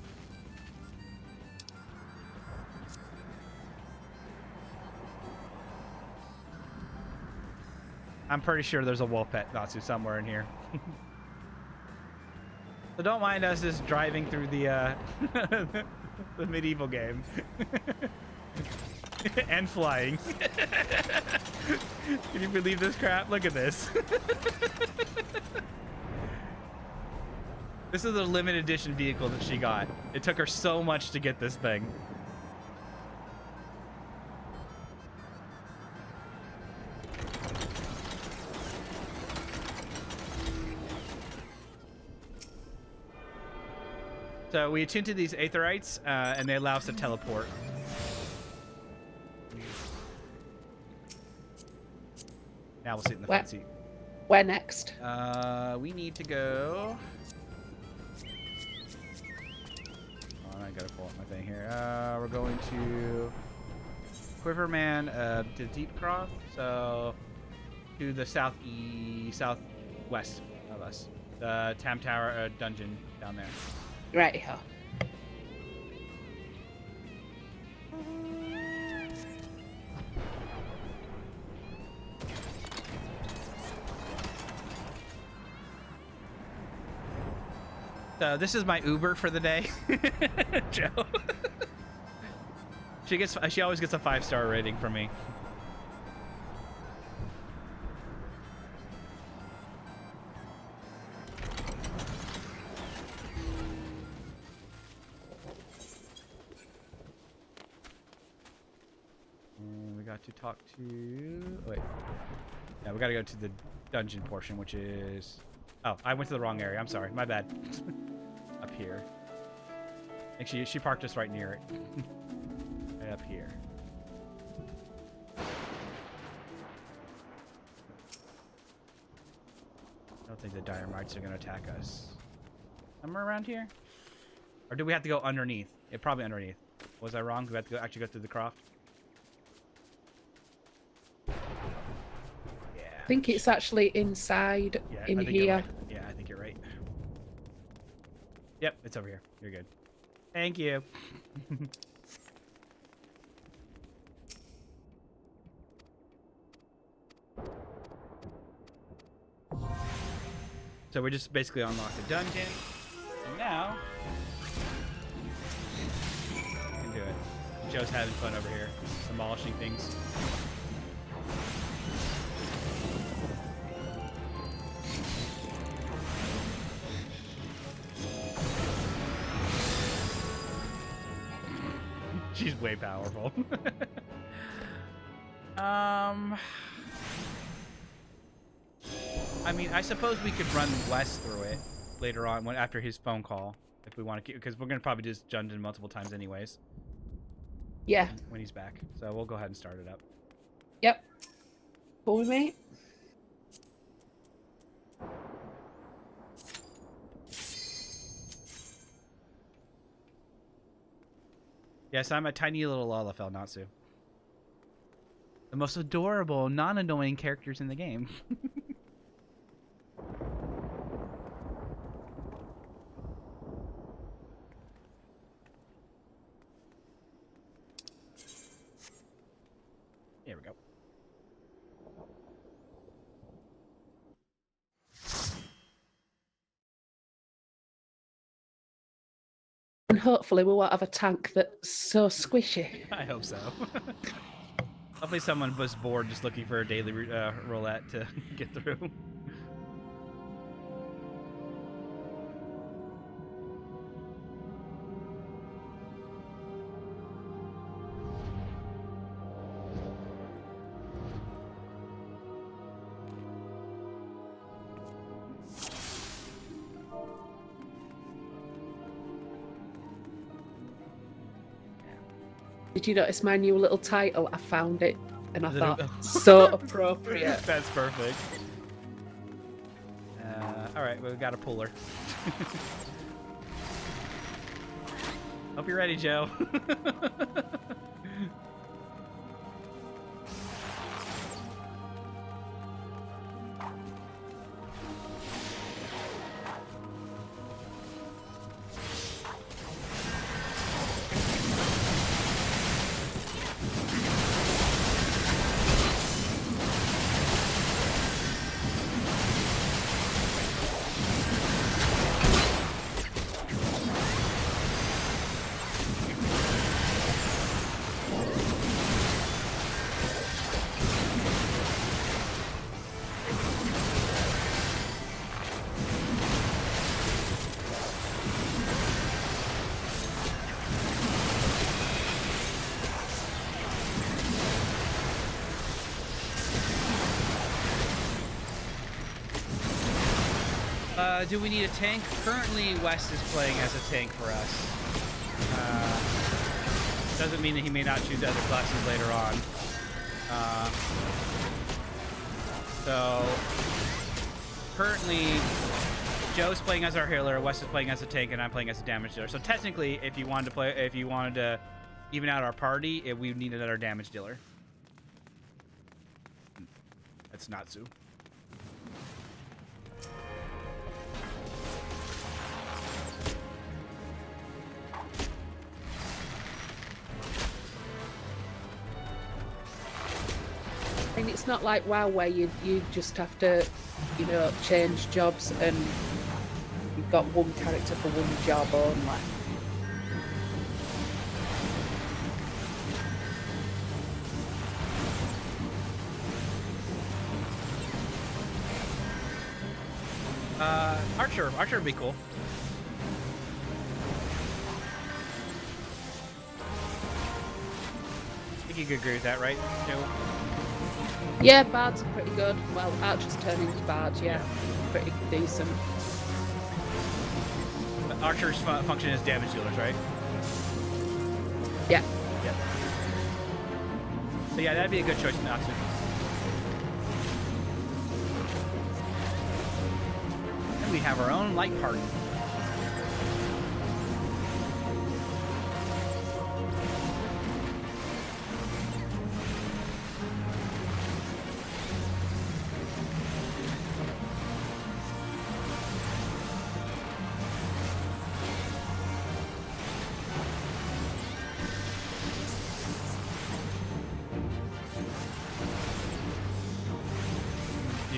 I'm pretty sure there's a wolf pet Natsu somewhere in here. So don't mind us just driving through the the medieval game. And flying. Can you believe this crap? Look at this. This is a limited edition vehicle that she got. It took her so much to get this thing. So we attune to these aetherites, and they allow us to teleport. Now we'll sit in the front seat. Where next? We need to go. Oh, I gotta pull up my thing here. We're going to Quiverman to Deepcroft, so to the southwest of us. The Tam Tower dungeon down there. Right here. So this is my Uber for the day, Joe. She always gets a 5-star rating from me. And we got to talk to. Oh, wait. Yeah, we got to go to the dungeon portion, which is. Oh, I went to the wrong area. I'm sorry. My bad. Up here. I think she parked us right near it. Right up here. I don't think the dire mites are going to attack us. Somewhere around here? Or do we have to go underneath? Yeah, probably underneath. Was I wrong? Do we have to actually go through the croft? I think it's actually inside in here. Right. Yeah, I think you're right. Yep, it's over here. You're good. Thank you. So we just basically unlocked the dungeon. And now we can do it. Joe's having fun over here, demolishing things. She's way powerful. I mean, I suppose we could run Wes through it later on after his phone call, if we want to keep, because we're gonna probably just dungeon multiple times anyways. Yeah. When he's back, so we'll go ahead and start it up. Yep. Cool with me. Yes, I'm a tiny little Lalafell Natsu. The most adorable, non-annoying characters in the game. There we go. And hopefully we won't have a tank that's so squishy. I hope so. Hopefully someone was bored just looking for a daily roulette to get through. Did you notice my new little title? I found it and I thought, so appropriate. That's perfect. Alright, we've got a puller. Hope you're ready, Joe. Do we need a tank? Currently, West is playing as a tank for us. Doesn't mean that he may not choose other classes later on. So, currently, Joe's playing as our healer, West is playing as a tank, and I'm playing as a damage dealer. So technically, if you wanted to even out our party, we would need another damage dealer. That's Natsu. And it's not like WoW where you just have to, you know, change jobs and you've got one character for one job only. Archer would be cool. I think you could agree with that, right, Joe? Yeah, bards are pretty good. Well, archers turn into bards, yeah. Pretty decent. Archers function as damage dealers, right? Yeah. Yep. So yeah, that'd be a good choice, Natsu. And we have our own light party.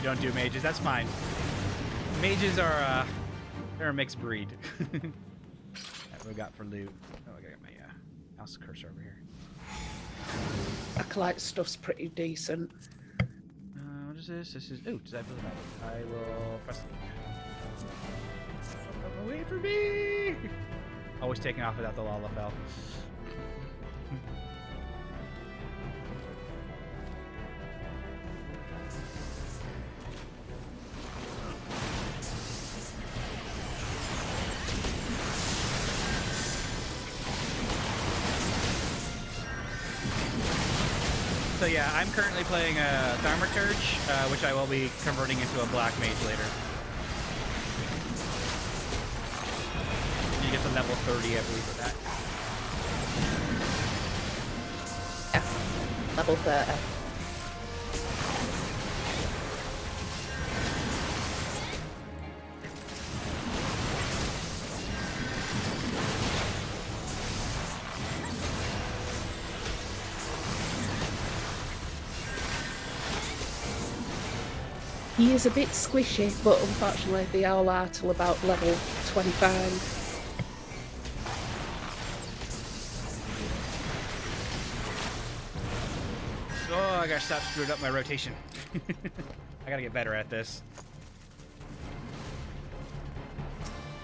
Don't do mages, that's fine. Mages are they're a mixed breed. What we got for loot? Oh, I got my mouse cursor over here. Acolyte stuff's pretty decent. What is this? This is ooh, does that feel bad? I will press it. Wait for me! Always taking off without the Lalafell. So yeah, I'm currently playing a Thaumaturge, which I will be converting into a black mage later. You get to level 30, I believe, for that. Yeah, level 30. He is a bit squishy, but unfortunately they all are till about level 25. Oh, I gotta stop screwing up my rotation. I gotta get better at this.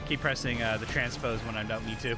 Keep pressing the transpose when I don't need to.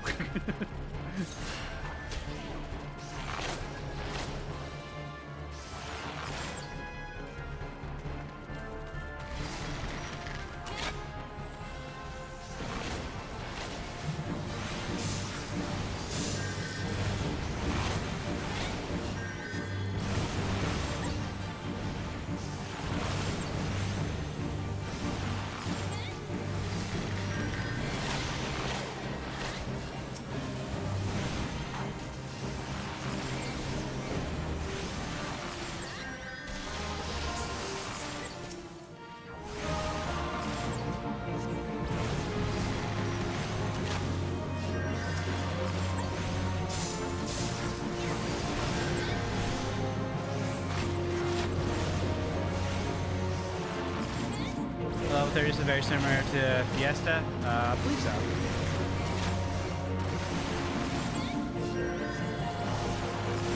Level 30 is very similar to Fiesta. I believe so.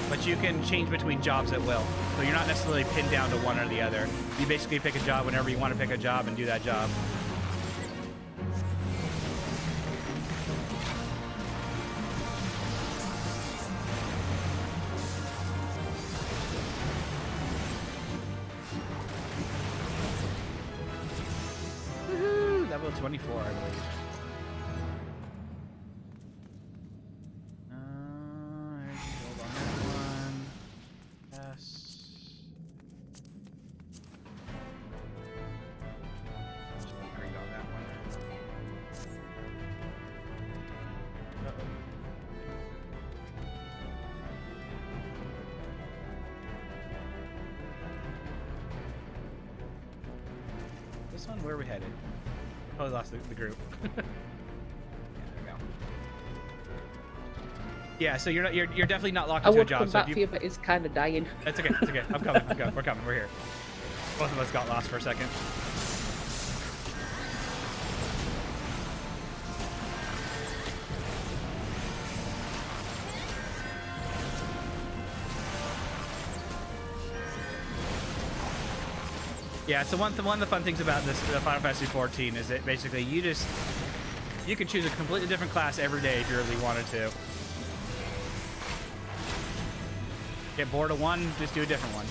But you can change between jobs at will. So you're not necessarily pinned down to one or the other. You basically pick a job whenever you want to pick a job and do that job. Woohoo! Level 24, I believe. Hold on that one. Yes. Just agreed on that one. Uh-oh. This one, where are we headed? Oh, I lost the group. Yeah, there we go. Yeah, so you're definitely not locked I into a would job. come So back if for you, but it's kind of dying. That's okay. That's okay. I'm coming. I'm coming. We're coming. We're here. Both of us got lost for a second. Yeah, so one of the fun things about this the Final Fantasy 14 is that basically you can choose a completely different class every day if you really wanted to. Get bored of one, just do a different one,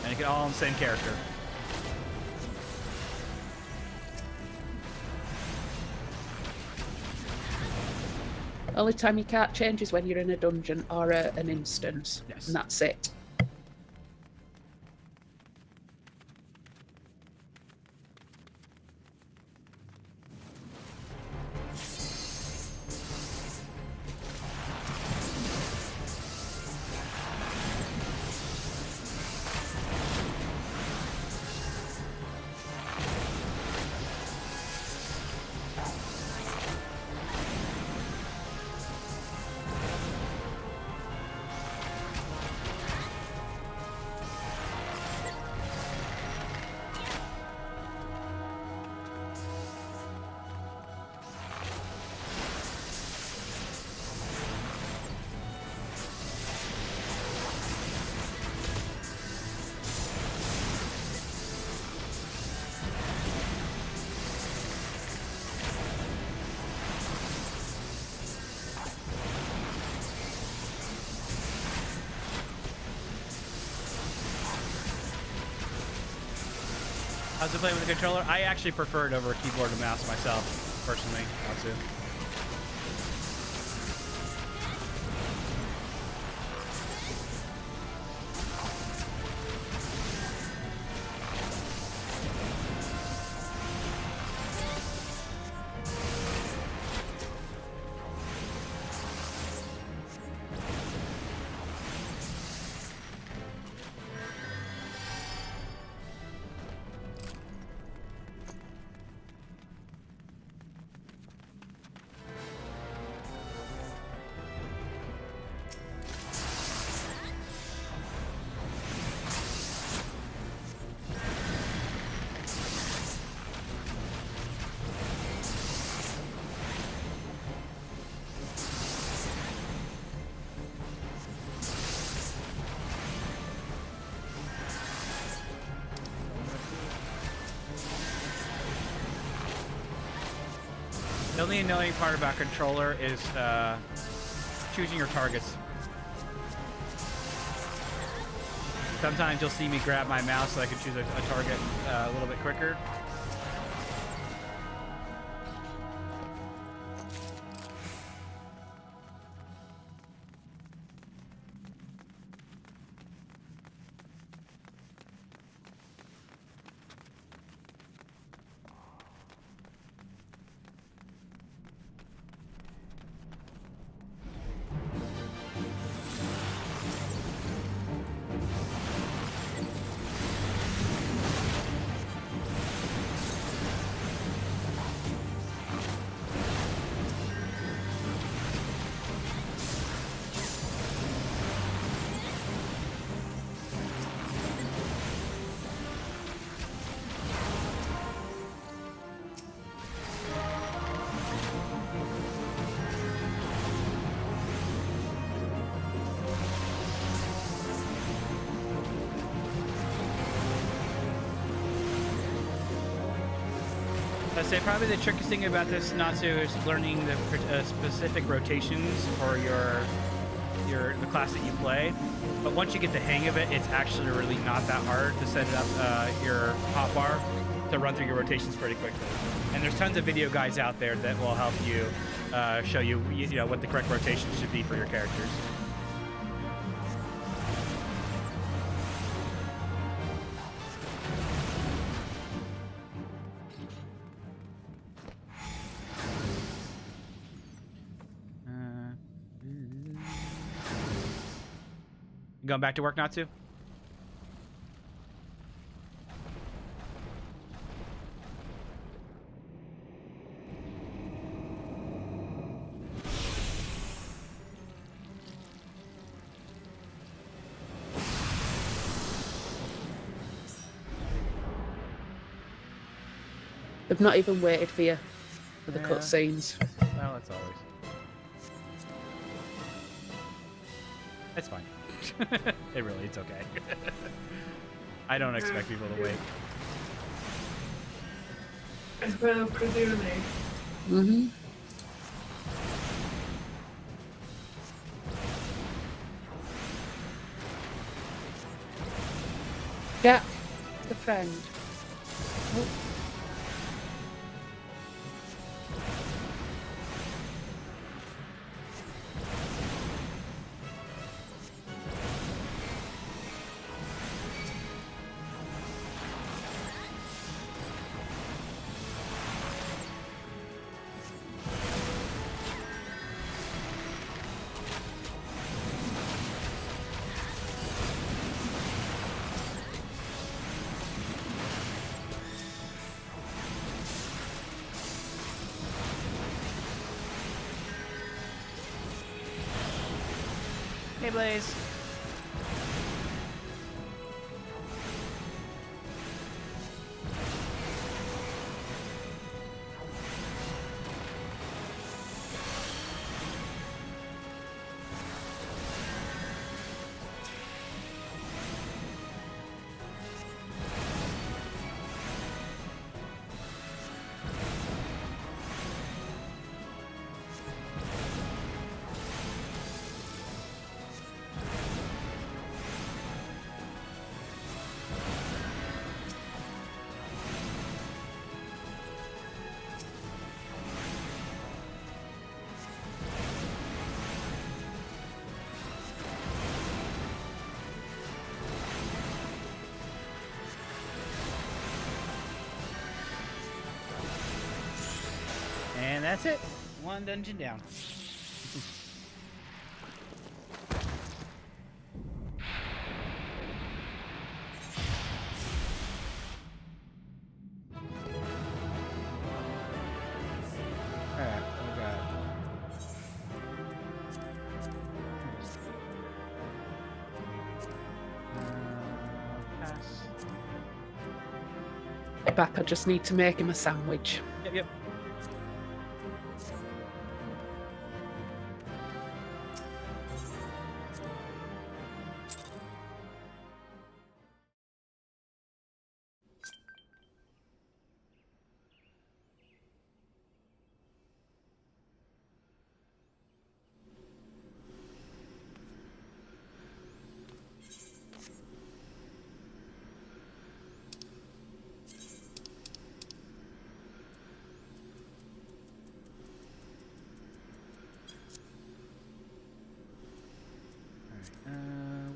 and you get all on the same character. Only time you can't change is when you're in a dungeon or an instance. Yes. And that's it. How's it play with the controller? I actually prefer it over a keyboard and mouse myself, personally. Also. The only annoying part about controller is choosing your targets. Sometimes you'll see me grab my mouse so I can choose a target a little bit quicker. I'd say probably the trickiest thing about this, Natsu, is learning the specific rotations for the class that you play. But once you get the hang of it, it's actually really not that hard to set up your hotbar to run through your rotations pretty quickly. And there's tons of video guides out there that will help you show you, what the correct rotations should be for your characters. Going back to work, Natsu? They've not even waited for you for the cutscenes. Well, that's always. It's fine. It's okay. I don't expect people to wait. As well, clearly. Mm-hmm. Jack, the friend. Oh. Hey, Blaze. And that's it. One dungeon down. Alright, we got pass. Back, I just need to make him a sandwich. Yep.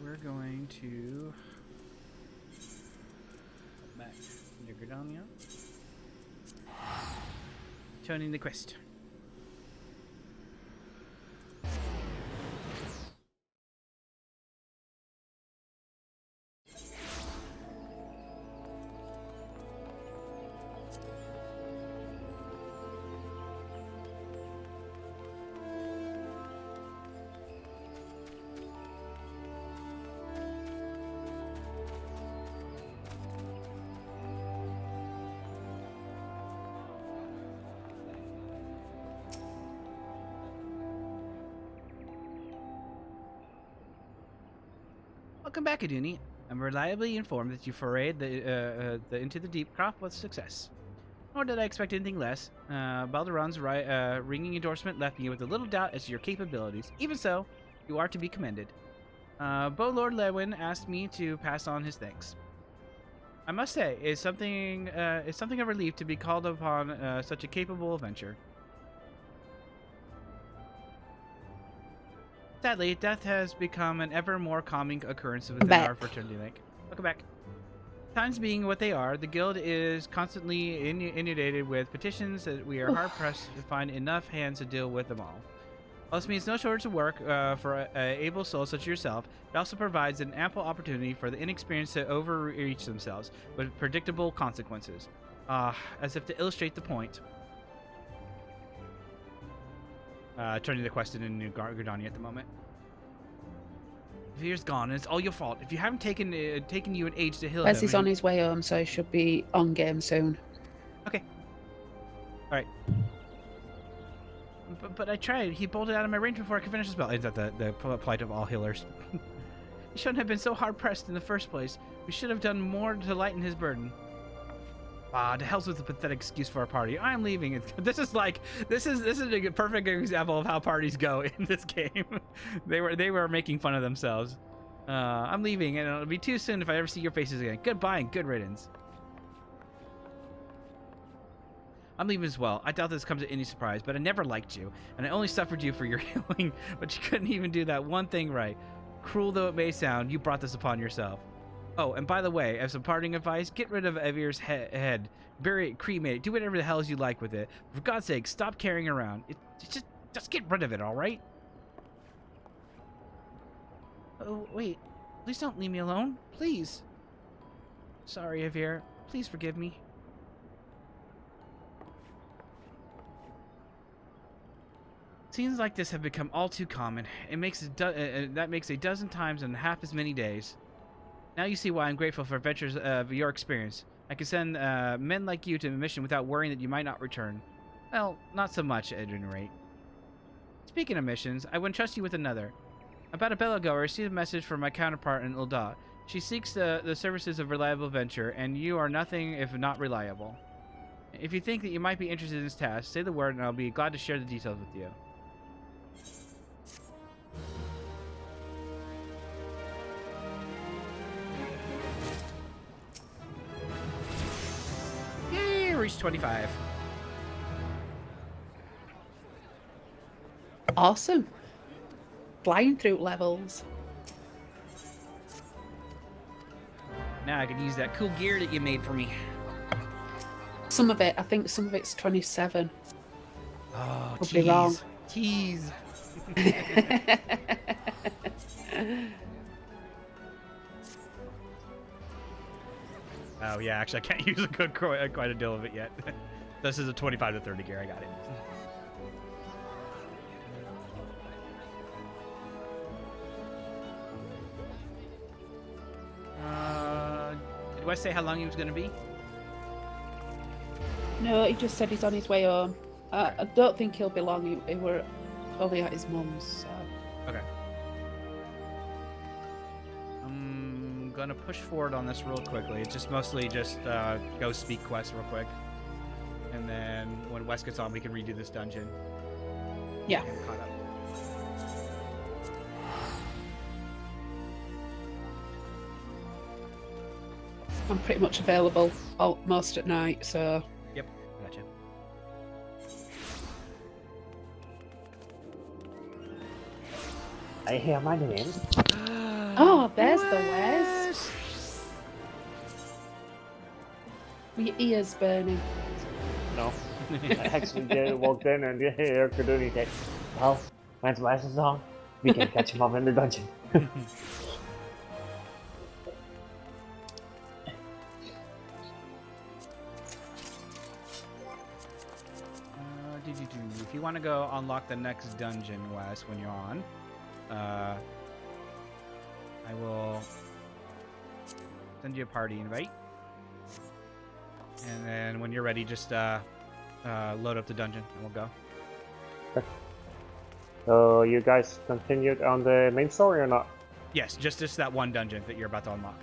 We're going to back to Gridania. Turning the quest. Welcome back, Aduni. I'm reliably informed that you forayed into the deep crop with success. Nor did I expect anything less. Balderon's ringing endorsement left me with a little doubt as to your capabilities. Even so, you are to be commended. Beau Lord Lewin asked me to pass on his thanks. I must say, it's something of a relief to be called upon such a capable venture. Sadly, death has become an ever more common occurrence within our fraternity link. Welcome back. Times being what they are, the guild is constantly inundated with petitions that we are hard-pressed to find enough hands to deal with them all. While this means no shortage of work for able souls such as yourself, it also provides an ample opportunity for the inexperienced to overreach themselves with predictable consequences. As if to illustrate the point. Turning the quest into New Gridania at the moment. Veer's gone, and it's all your fault. If you haven't taken you an age to heal him... He's on his way home, so he should be on game soon. Okay. Alright. But I tried. He bolted out of my range before I could finish the spell. Is that the plight of all healers? You shouldn't have been so hard-pressed in the first place. We should have done more to lighten his burden. To hell's with the pathetic excuse for our party. I'm leaving. This is a perfect example of how parties go in this game. they were making fun of themselves. I'm leaving, and it'll be too soon if I ever see your faces again. Goodbye and good riddance. I'm leaving as well. I doubt this comes as any surprise, but I never liked you, and I only suffered you for your healing, but you couldn't even do that one thing right. Cruel though it may sound, you brought this upon yourself. Oh, and by the way, as some parting advice, get rid of Evir's head. Bury it, cremate it, do whatever the hell you like with it. For God's sake, stop carrying around. Just get rid of it, alright? Oh, wait. Please don't leave me alone. Please. Sorry, Evir. Please forgive me. Scenes like this have become all too common. It makes that makes a dozen times in half as many days. Now you see why I'm grateful for adventures of your experience. I can send men like you to a mission without worrying that you might not return. Well, not so much, at any rate. Speaking of missions, I wouldn't trust you with another. About a bell ago, I received a message from my counterpart in Ul'dah. She seeks the services of Reliable Venture, and you are nothing if not reliable. If you think that you might be interested in this task, say the word and I'll be glad to share the details with you. Reached 25. Awesome. Flying through levels. Now I can use that cool gear that you made for me. Some of it, I think some of it's 27. Oh, Could be wrong. Tease. Oh yeah, actually I can't use quite a deal of it yet. This is a 25 to 30 gear. I got it. Did Wes say how long he was going to be? No, he just said he's on his way home. I don't think he'll be long. He were only at his mum's. So. Okay. I'm gonna push forward on this real quickly. It's just mostly just go speak quest real quick, and then when Wes gets on, we can redo this dungeon. Yeah. Caught up. I'm pretty much available most at night, so. Yep, gotcha. I hear my name. Oh, there's the Wes. Were your ears burning? No. I actually walked in and here Kaduni said, well, when's Wes' song? We can catch him up in the dungeon. If you want to go unlock the next dungeon, Wes, when you're on, I will send you a party invite. And then when you're ready, just load up the dungeon and we'll go. Okay. So you guys continued on the main story or not? Yes, just that one dungeon that you're about to unlock.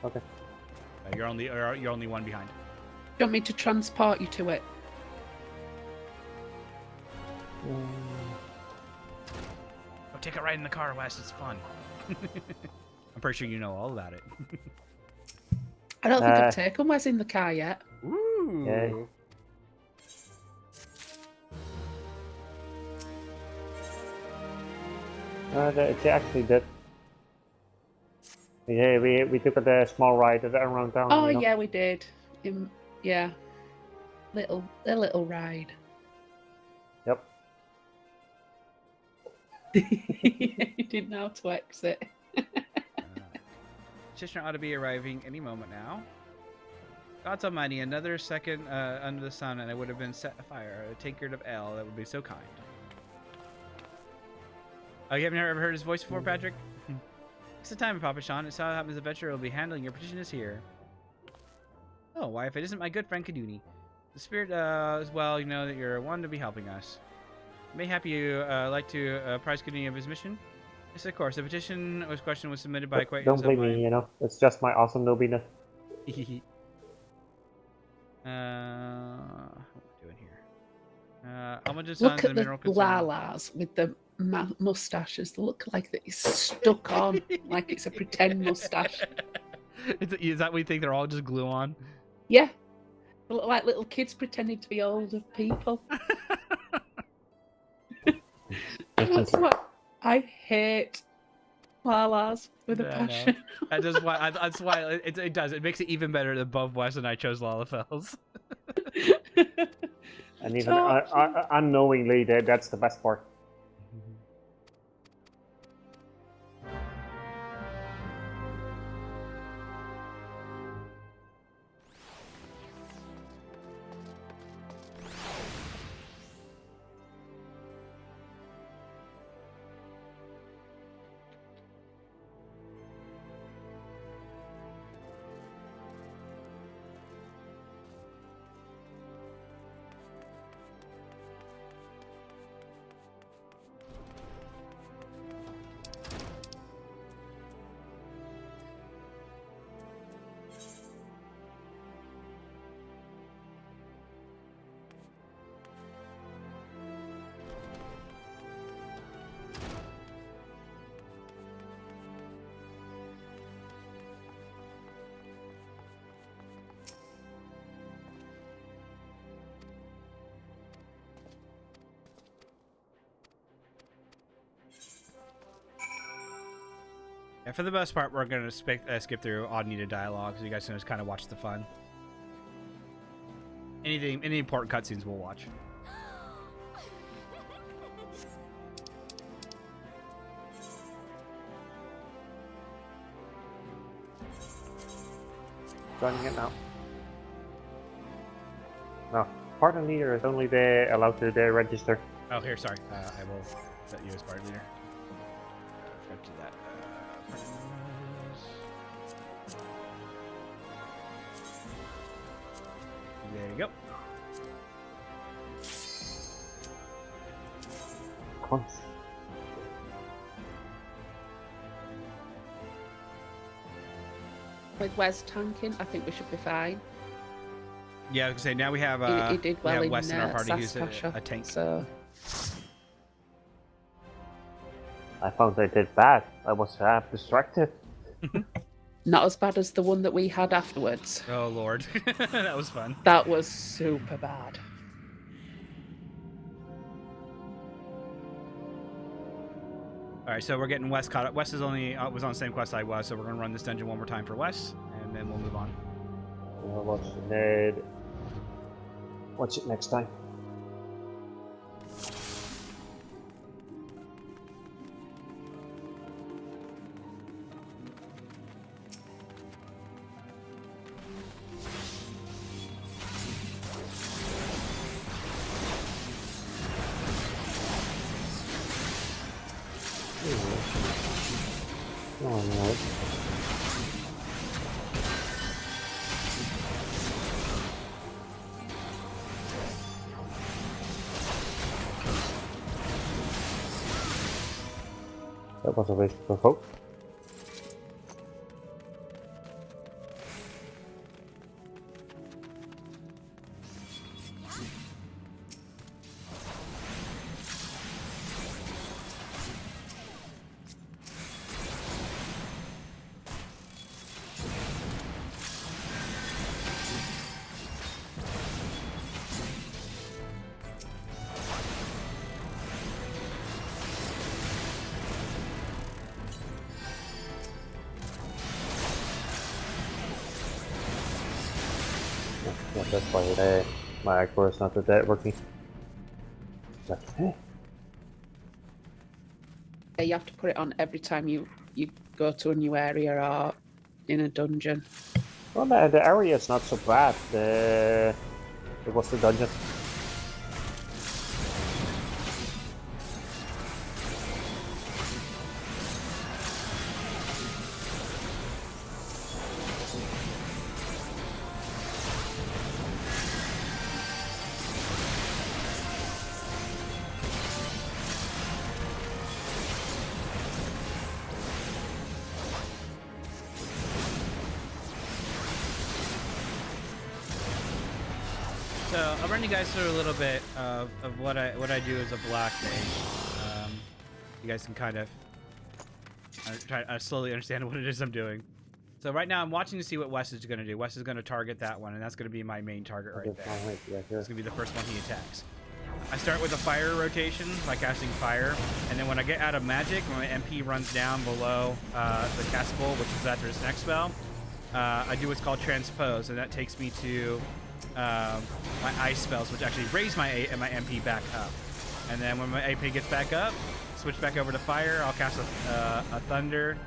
Okay. You're only one behind. Do you want me to transport you to it? Oh, take a ride in the car, Wes. It's fun. I'm pretty sure you know all about it. I don't think I've taken Wes in the car yet. Ooh. Yeah. They actually did. Yeah, we took a small ride around town. Oh you know? yeah, we did. Yeah, a little ride. Yep. You didn't know how to exit. Chishna ought to be arriving any moment now. God's almighty, another second under the sun and I would have been set afire. A tankard of ale, that would be so kind. Oh, you haven't ever heard his voice before, Patrick? It's the time, Papa Sean. It's how it happens. The adventurer will be handling your petition is here. Oh, why, if it isn't my good friend Kaduni. The spirit as well, you know that you're one to be helping us. Mayhap you like to prize Kaduni of his mission? Yes, of course. The petition question was submitted by quite... Don't blame me, you know. It's just my awesome nobiness. What are we doing here? I'm gonna just Look at the mineral concern. Lalas with the mustaches. They look like they're stuck on, like it's a pretend mustache. Is that what you think? They're all just glue on? Yeah, they look like little kids pretending to be older people. That's what I hate. Lalas with a passion. That's why it does. It makes it even better that both Wes and I chose Lalafels. And even unknowingly, that's the best part. Yeah, for the most part, we're going to skip through odd needed dialogue, so you guys can just kind of watch the fun. Any important cutscenes we'll watch. Joining it now. No, partner leader is only allowed to register. Oh, here, sorry. I will set you as partner leader. Forgot to do that. There you go. Cons. With Wes tanking, I think we should be fine. Yeah, I was gonna say now we have he did well we have in Wes in our party who's Saskasha, a tank. So I found I did bad. I was distracted. not as bad as the one that we had afterwards. Oh lord, that was fun. That was super bad. All right, so we're getting Wes caught up. Wes is only was on the same quest I was, so we're gonna run this dungeon one more time for Wes, and then we'll move on. We'll watch Ned. Watch it next time. Oh, no. That was a waste of hope. Yeah, that's why my actor is not that working. Like, hey. Yeah, you have to put it on every time you go to a new area or in a dungeon. Well, the area is not so bad. It was the dungeon. So I'll run you guys through a little bit of what I do as a black mage. You guys can kind of try to slowly understand what it is I'm doing. So right now I'm watching to see what Wes is going to do. Wes is going to target that one, and that's going to be my main target right there. It's going to be the first one he attacks. I start with a fire rotation by casting fire, and then when I get out of magic, when my MP runs down below the cast bowl, which is after his next spell, I do what's called transpose, and that takes me to my ice spells, which actually raise my MP back up. And then when my AP gets back up, switch back over to fire. I'll cast a thunder,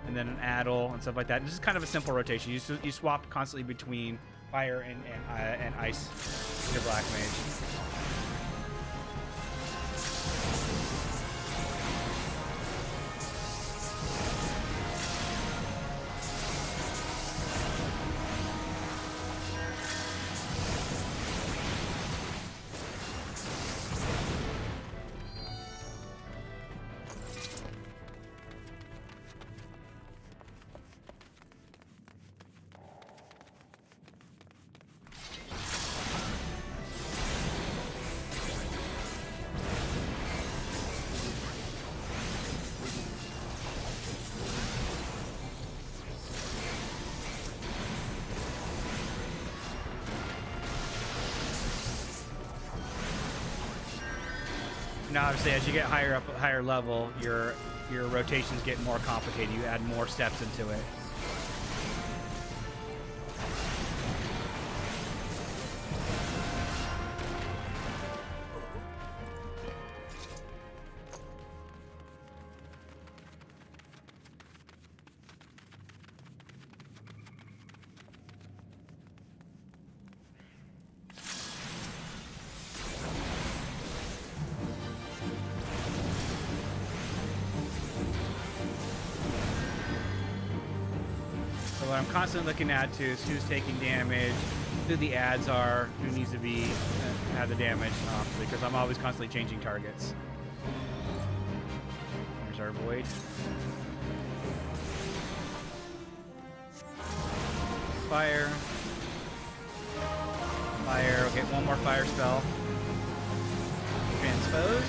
and then an addle and stuff like that. This is kind of a simple rotation. You swap constantly between fire and ice. Your black mage. Now, obviously, as you get higher level, your rotations get more complicated. You add more steps into it. What I'm constantly looking at too is who's taking damage, who the ads are, who needs to be have the damage, because I'm always constantly changing targets. There's our void. Fire. Fire. We'll get one more fire spell. Transpose.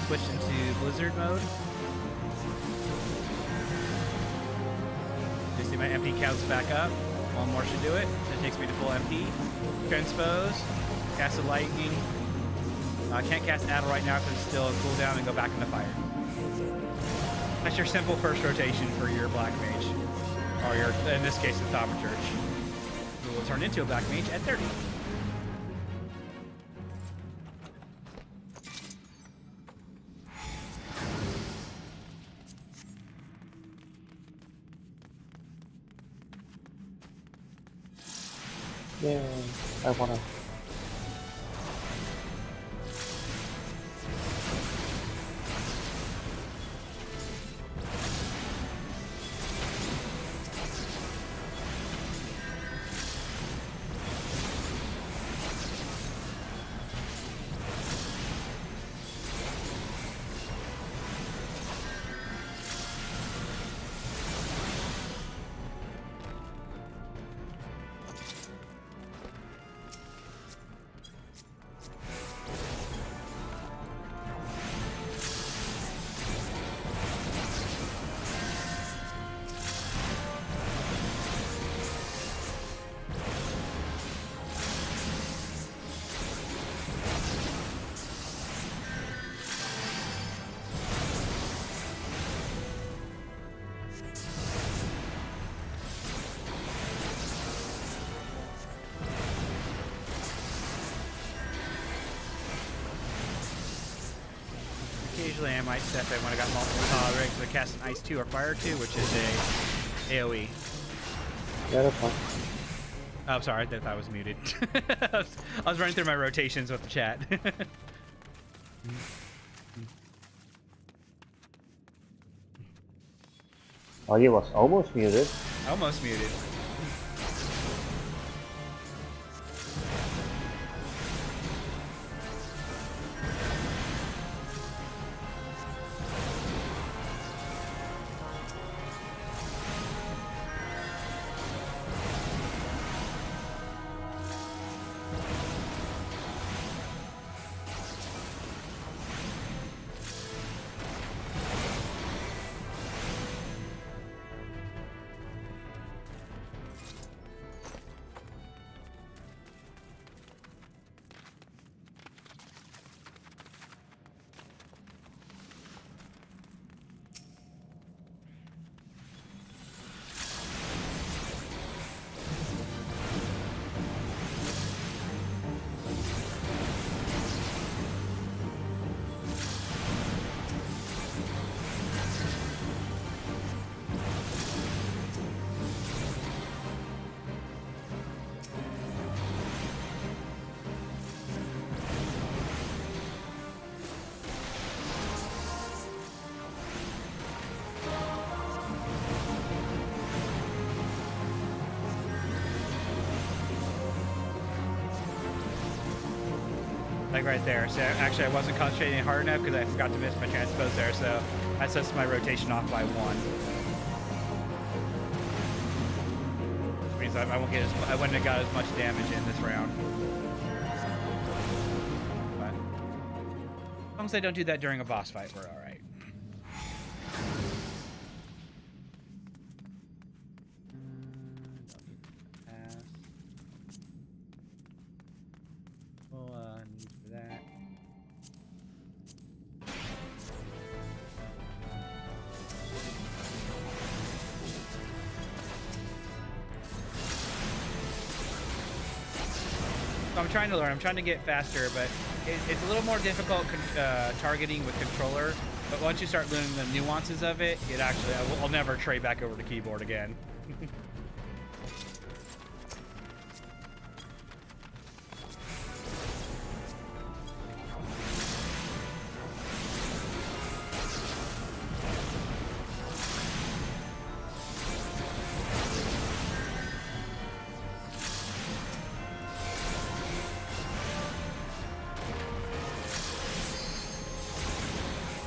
Switch into blizzard mode. See my MP counts back up. One more should do it. That takes me to full MP. Transpose. Cast a lightning. I can't cast Addle right now because it's still a cooldown and go back into fire. That's your simple first rotation for your Black Mage. Or your, in this case, the Thaumaturge. Who will turn into a Black Mage at 30. Yeah, I wanna. Occasionally I might step in when I got multiple rigs to cast an Ice 2 or Fire 2, which is a AoE. Yeah, that's fine. Oh, sorry, I thought I was muted. I was running through my rotations with the chat. Oh, you was almost muted. Almost muted. Like right there. So actually I wasn't concentrating hard enough because I forgot to miss my transpose there, so that sets my rotation off by 1. Which means I won't get I wouldn't have got as much damage in this round. But as long as I don't do that during a boss fight, we're alright. I'm trying to learn. I'm trying to get faster, but it's a little more difficult targeting with controller. But once you start learning the nuances of it, it actually I'll never trade back over to keyboard again.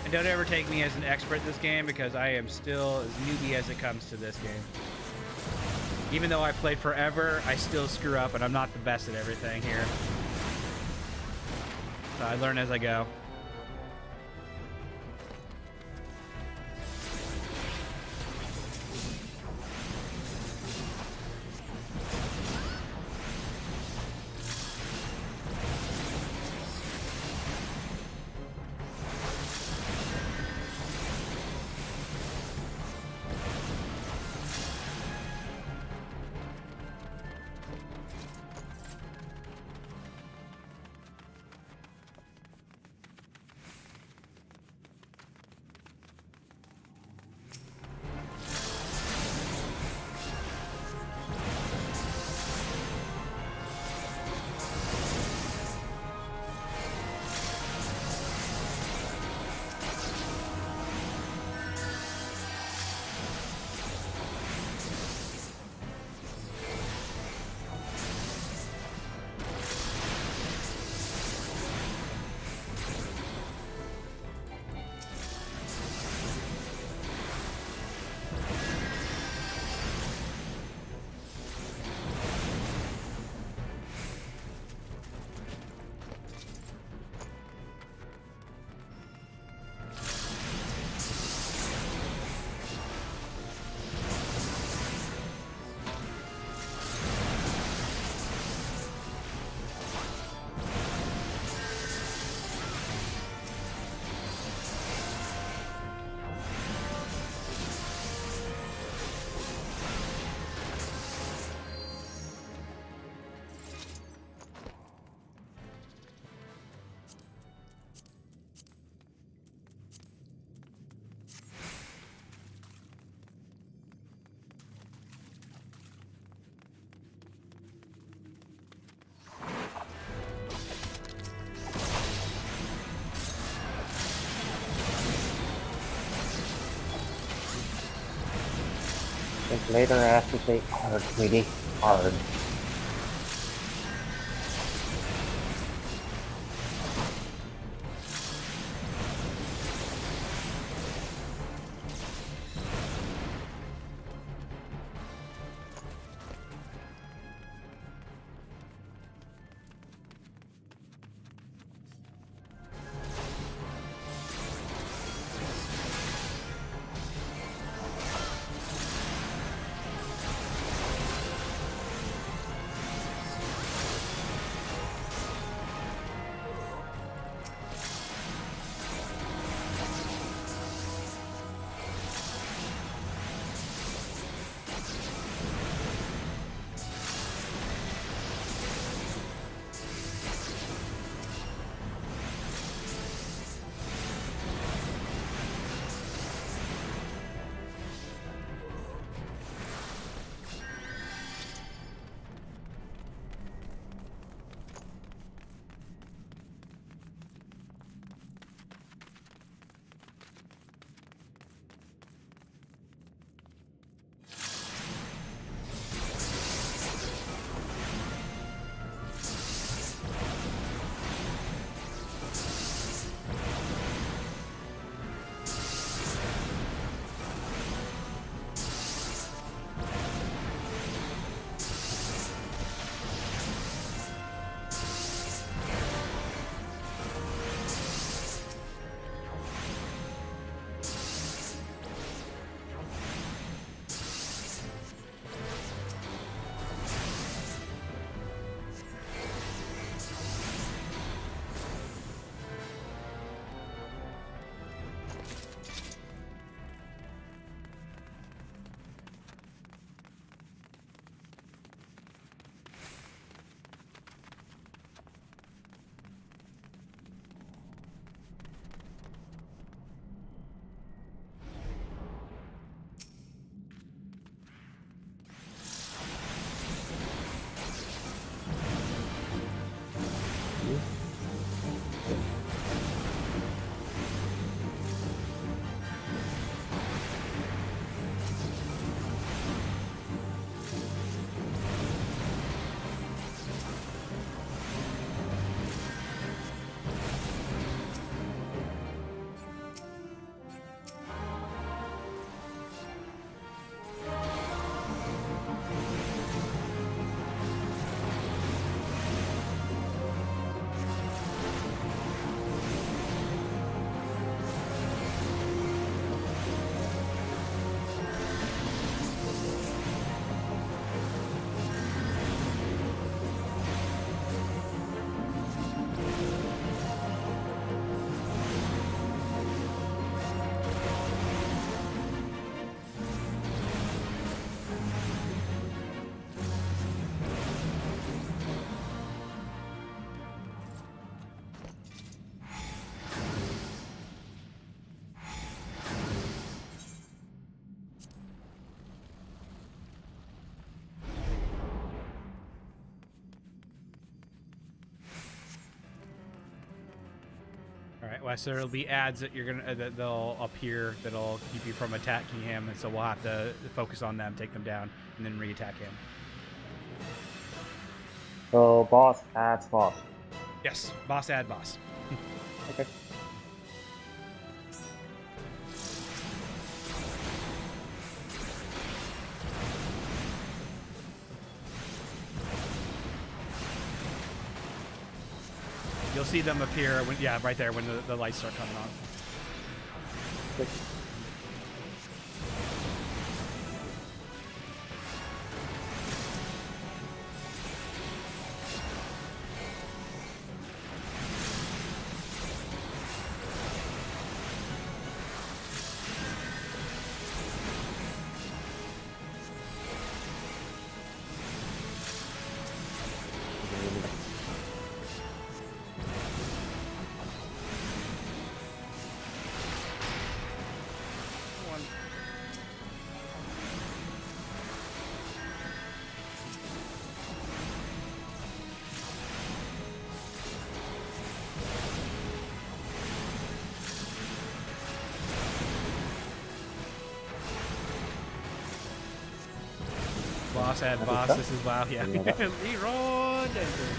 And don't ever take me as an expert at this game because I am still as newbie as it comes to this game. Even though I played forever, I still screw up and I'm not the best at everything here. So I learn as I go. Think later I have to say hard, sweetie. Hard. All right, well, so there'll be ads that you're gonna that they'll appear that'll keep you from attacking him, and so we'll have to focus on them, take them down, and then re-attack him. So boss adds boss. Yes, boss add boss. Okay. You'll see them appear when, yeah, right there when the lights start coming on. Boss and That'd be boss. tough. This is WoW. Yeah. Yeah, that- Leroy Jenkins.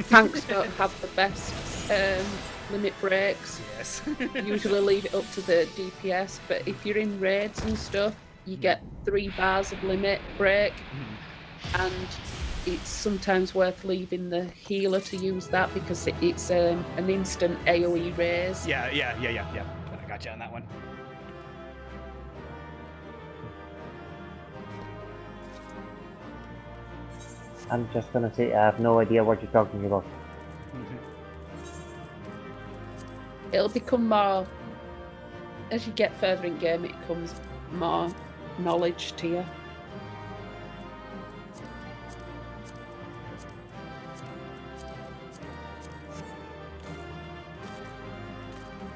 Tanks don't have the best limit breaks. Yes. Usually leave it up to the DPS, but if you're in raids and stuff, you get 3 bars of limit break, and it's sometimes worth leaving the healer to use that because it's an instant AoE raise. Yeah. I got you on that one. I'm just gonna say I have no idea what you're talking about. It'll become more, as you get further in game, it comes more knowledge to you.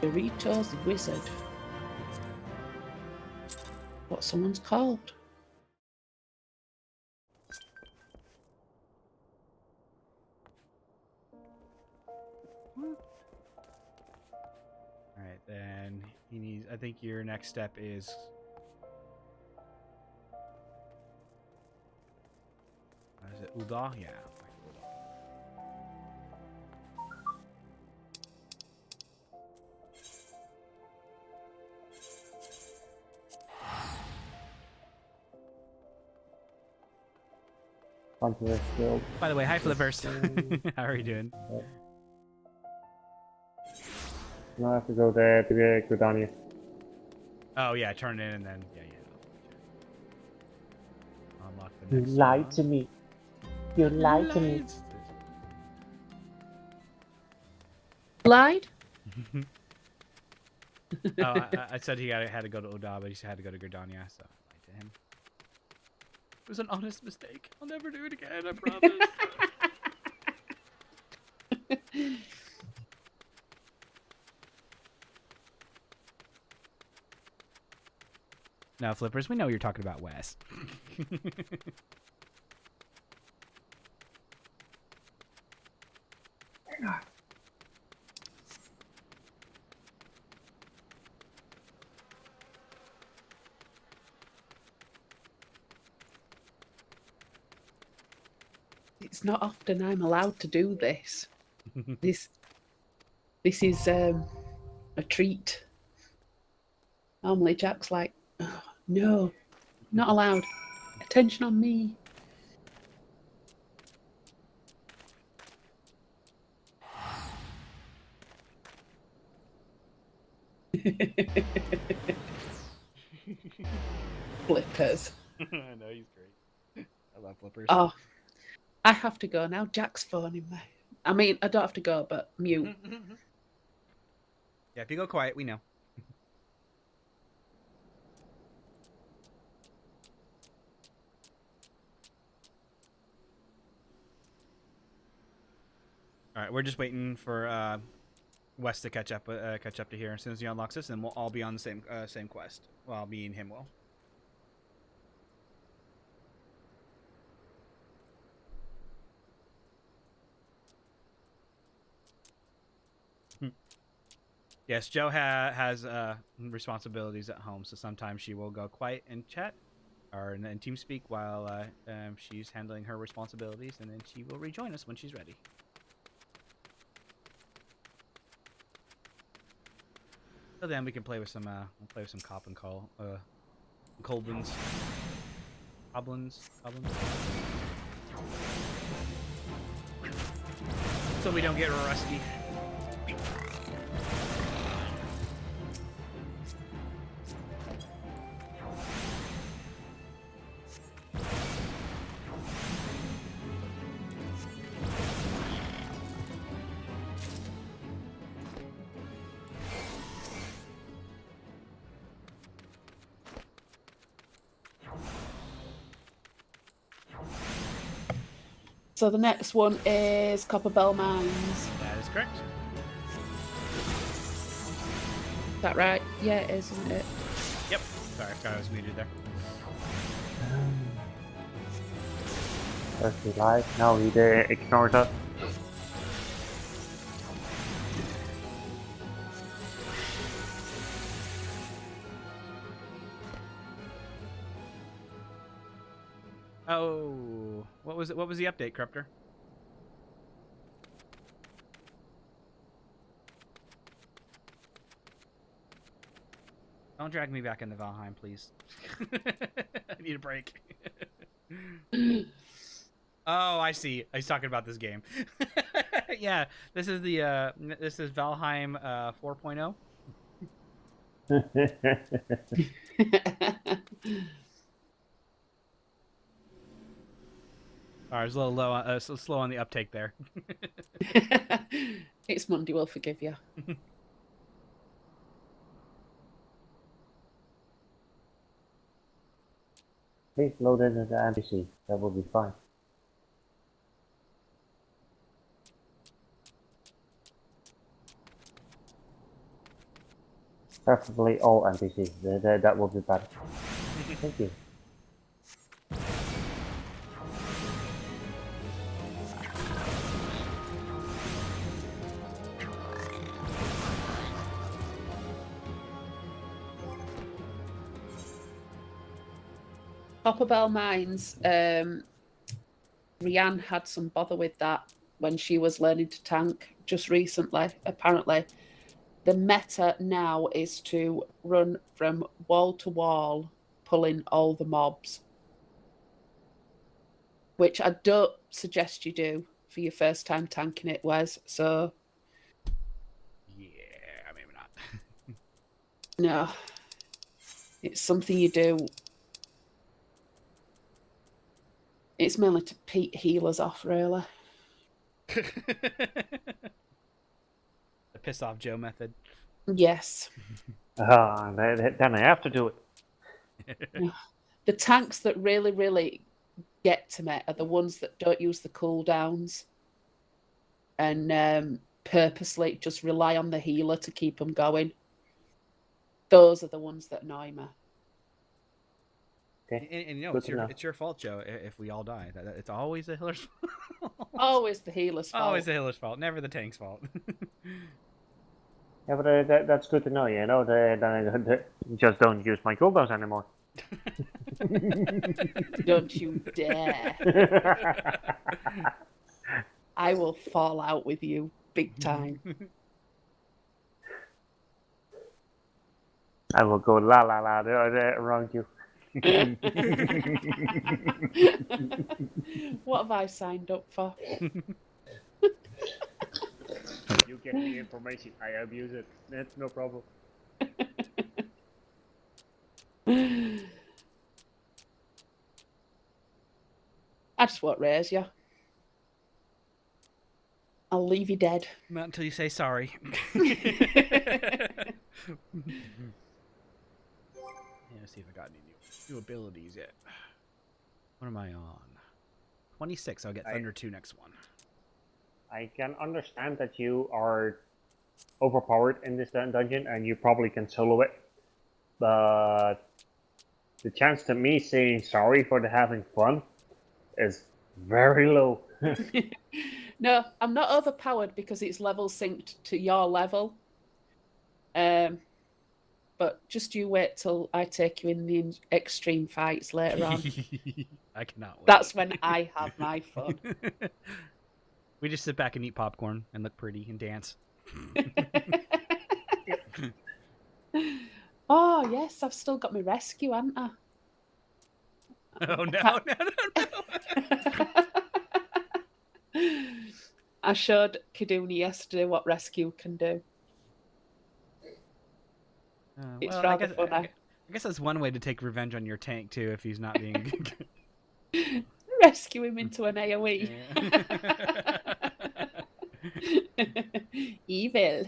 Doritos Wizard. What someone's called. All right, then he needs. I think your next step is. Is it Uda? Yeah. Onto this field. By the way, hi Flippers. How are you doing? No, I have to go there to get Gridania. Oh yeah, turn it in and then yeah. Unlock the You next. lied to me. You lied to me. Lied? Oh, I said he had to go to Oda, but he had to go to Gridania, so I lied to him. It was an honest mistake. I'll never do it again, I promise. Now, Flippers, we know you're talking about Wes. It's not often I'm allowed to do this. This is a treat. Normally Jack's like, oh, no, not allowed. Attention on me. Flippers. I know, he's great. I love Flippers. Oh, I have to go now. Jack's phoning me. I mean, I don't have to go, but mute. Yeah, if you go quiet, we know. All right, we're just waiting for Wes to catch up to here. As soon as he unlocks this, then we'll all be on the same quest. Well, me and him will. Yes, Joe has responsibilities at home, so sometimes she will go quiet and chat, or in TeamSpeak while she's handling her responsibilities, and then she will rejoin us when she's ready. So then we can play with some cop and call Colbins. Goblins. So we don't get rusty. So the next one is Copperbell Mines. That is correct. Is that right? Yeah, it is, isn't it? Yep. Sorry, I forgot I was muted there. Does he lie? No, he ignores us. Oh, what was it? What was the update, Corruptor? Don't drag me back into Valheim, please. I need a break. Oh, I see. He's talking about this game. Yeah, this is the this is Valheim 4.0. I was a little low, so slow on the uptake there. It's Monday, we'll forgive you. Please load it into the NPC. That will be fine. Preferably all NPCs. That will be better. Thank you. Copperbell Mines, Rianne had some bother with that when she was learning to tank just recently, apparently. The meta now is to run from wall to wall, pulling all the mobs. Which I don't suggest you do for your first time tanking it, Wes, so... Yeah, maybe not. No. It's something you do... It's mainly to peak healers off, really. The piss off Joe method. Yes. Then I have to do it. The tanks that really, really get to me are the ones that don't use the cooldowns and purposely just rely on the healer to keep them going. Those are the ones that annoy me. Okay. And you know, it's your fault, Joe, if we all die. It's always the healer's fault. Always the healer's fault. Always the healer's fault, never the tank's fault. Yeah, but that's good to know, you know. Just don't use my cooldowns anymore. Don't you dare. I will fall out with you big time. I will go la la la around you. What have I signed up for? You get the information, I abuse it. That's no problem. I just won't raise you. I'll leave you dead. Not until you say sorry. Let's see if I got any new abilities yet. What am I on? 26. I'll get Thunder 2 next one. I can understand that you are overpowered in this dungeon and you probably can solo it, but the chance to me saying sorry for the having fun is very low. No, I'm not overpowered because it's level synced to your level. But just you wait till I take you in the extreme fights later on. I cannot wait. That's when I have my fun. We just sit back and eat popcorn and look pretty and dance. Oh, yes, I've still got my rescue, haven't I? Oh, no. I showed Kiduni yesterday what rescue can do. It's well, rather funny. I guess that's one way to take revenge on your tank, too, if he's not being... Rescue him into an AoE. Yeah. Evil.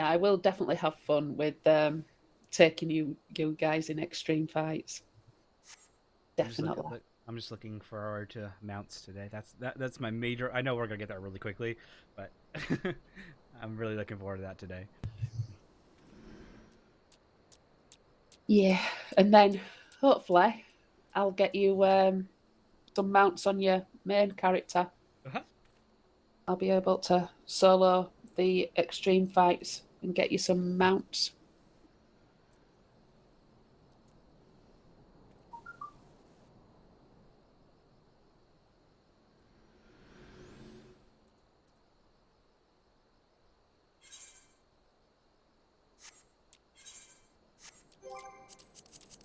Now, I will definitely have fun with taking you guys in extreme fights. Definitely. I'm just looking forward to mounts today. That's my major. I know we're gonna get that really quickly, but I'm really looking forward to that today. Yeah, and then hopefully I'll get you some mounts on your main character. I'll be able to solo the extreme fights and get you some mounts.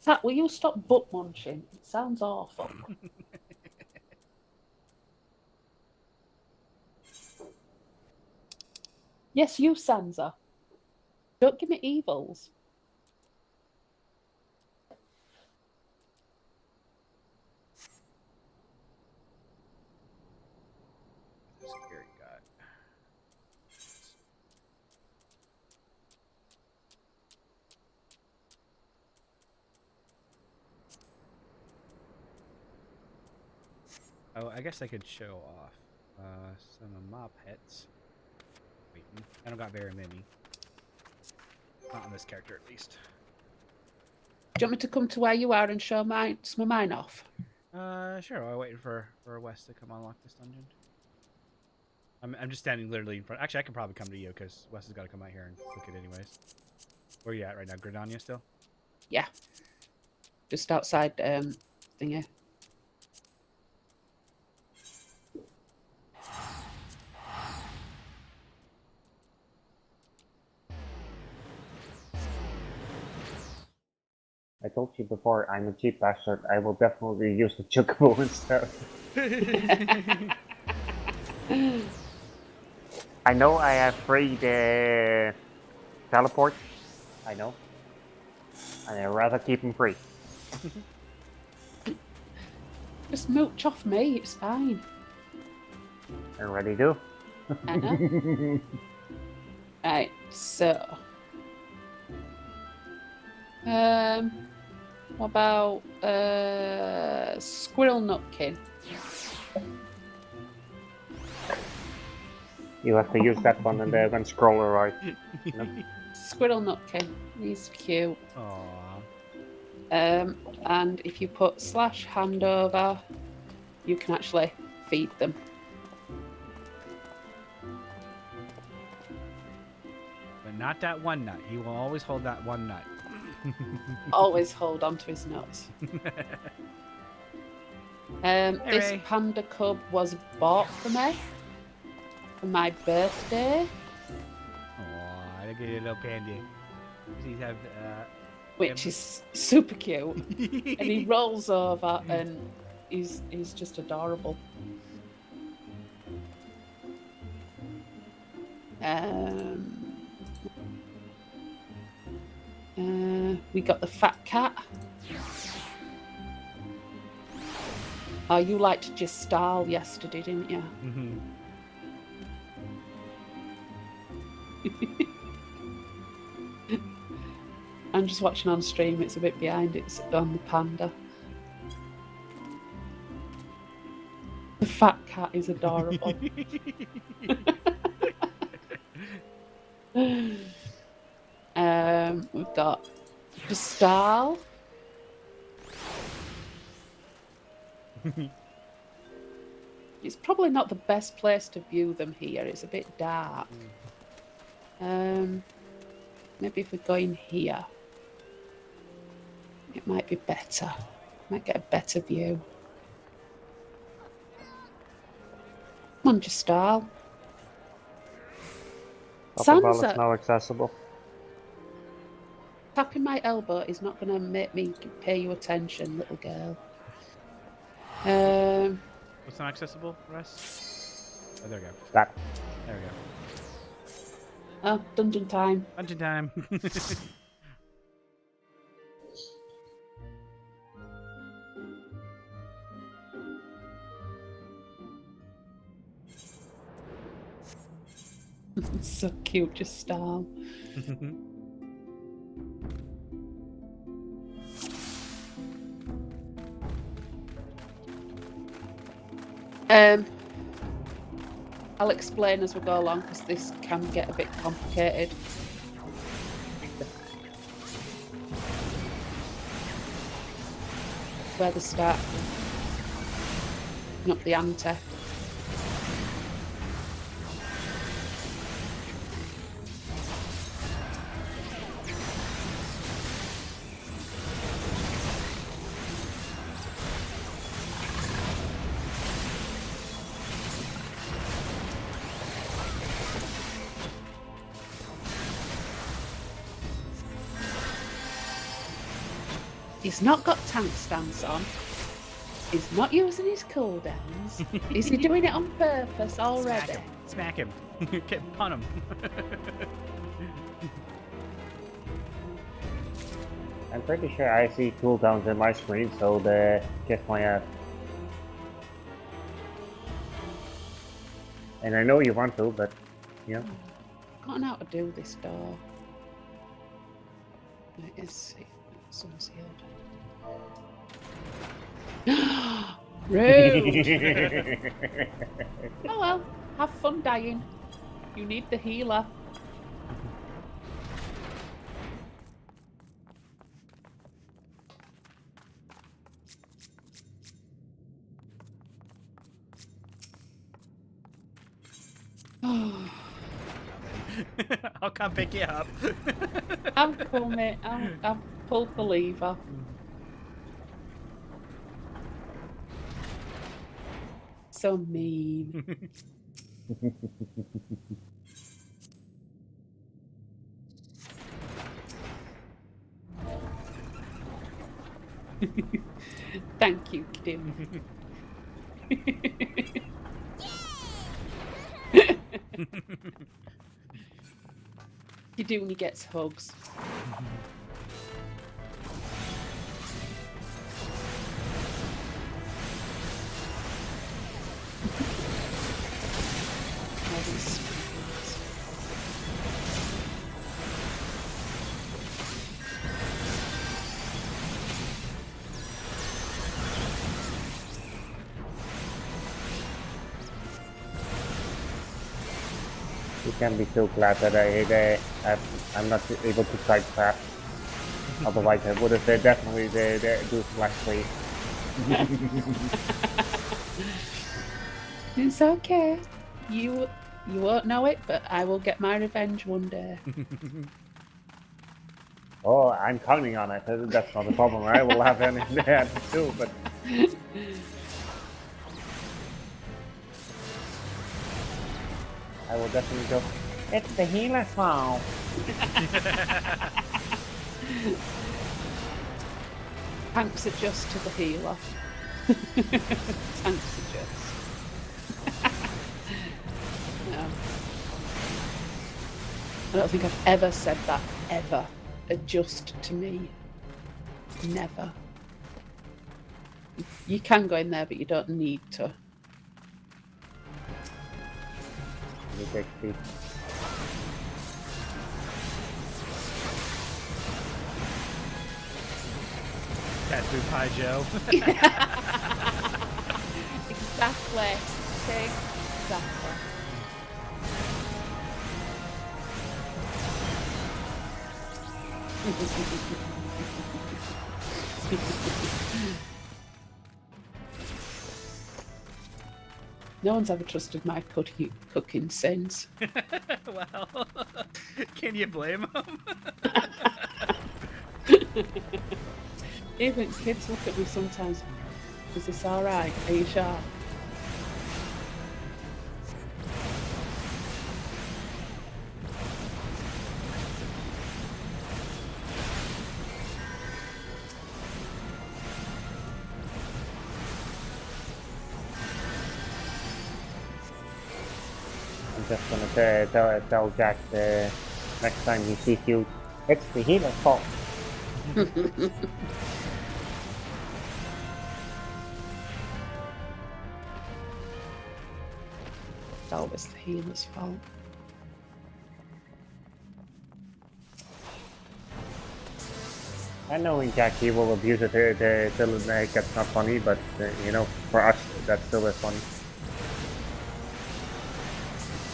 Pat, will you stop butt munching? It sounds awful. Yes, you, Sansa. Don't give me evils. Scary guy. Oh, I guess I could show off some of my pets. Waiting. I don't got very many. Not on this character, at least. Do you want me to come to where you are and show some of mine off? Sure. While I'm waiting for Wes to come unlock this dungeon. I'm just standing literally in front. Actually, I can probably come to you because Wes has got to come out here and look at it anyways. Where are you at right now? Gridania still? Yeah. Just outside thingy. I told you before, I'm a cheap bastard. I will definitely use the chocobo instead. I know I have free teleport. I know. And I'd rather keep them free. Just mooch off me, it's fine. I already do. I know. Right, so. What about Squirrel Nutkin? You have to use that one and then scroller, right? No? Squirrel Nutkin, he's cute. Aww. And if you put /hand over, you can actually feed them. But not that one nut. He will always hold that one nut. Always hold on to his nuts. This Ray. panda cub was bought for me for my birthday. Aww, look at your little pandy. He's have, Which is super cute. And he rolls over and he's just adorable. We got the fat cat. Oh, you liked just style yesterday, didn't you? Mm-hmm. I'm just watching on stream. It's a bit behind. It's on the panda. The fat cat is adorable. We've got the style. It's probably not the best place to view them here. It's a bit dark. Maybe if we go in here, it might be better. Might get a better view. Come on, just style. Upper is Sansa, now accessible. tapping my elbow is not going to make me pay you attention, little girl. What's not accessible, Russ? Oh, there we go. That. There we go. Oh, dungeon time. Dungeon time. It's so cute, just style. I'll explain as we go along because this can get a bit complicated. Where they start, not the ante. He's not got tank stance on. He's not using his cooldowns. Is he doing it on purpose already? Smack him. Pun him. I'm pretty sure I see cooldowns in my screen, so the kiss my ass. And I know you want to, but yeah. I don't know how to do this door. It is sealed. Rude! Oh well, have fun dying. You need the healer. I'll come pick you up. I'm coming. I've pulled the lever. So mean. Thank you, Kim. You do when he gets hugs. You can be so glad that I'm not able to sidestep. Otherwise, I would have definitely do flash play. It's okay. You won't know it, but I will get my revenge one day. Oh, I'm counting on it. That's not a problem. I will have anything to do, but. I will definitely go. It's the healer's fault. Tanks adjust to the healer. Tanks adjust. No. I don't think I've ever said that, ever. Adjust to me. Never. You can go in there, but you don't need to. Cat food pie Joe. Exactly. No one's ever trusted my cooking since. Well, can you blame them? Even kids look at me sometimes. Is this alright? Are you sure? I'm just gonna tell Jack next time he sees you, it's the healer's fault. It's always the healer's fault. I know in Jack he will abuse it till it gets not funny, but you know, for us that still is funny.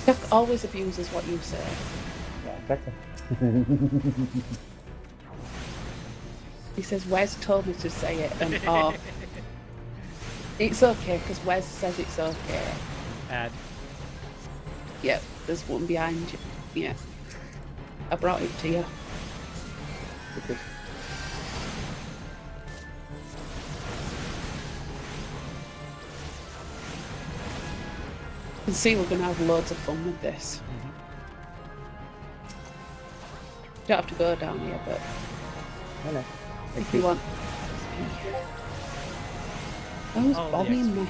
Jack always abuses what you say. Yeah, exactly. He says, Wes told me to say it, and oh, it's okay, because Wes says it's okay. Add. Yep, there's one behind you. Yeah. I brought it to you. Okay. You can see we're going to have loads of fun with this. You don't have to go down here, but Hello. if you want. Who's bombing me?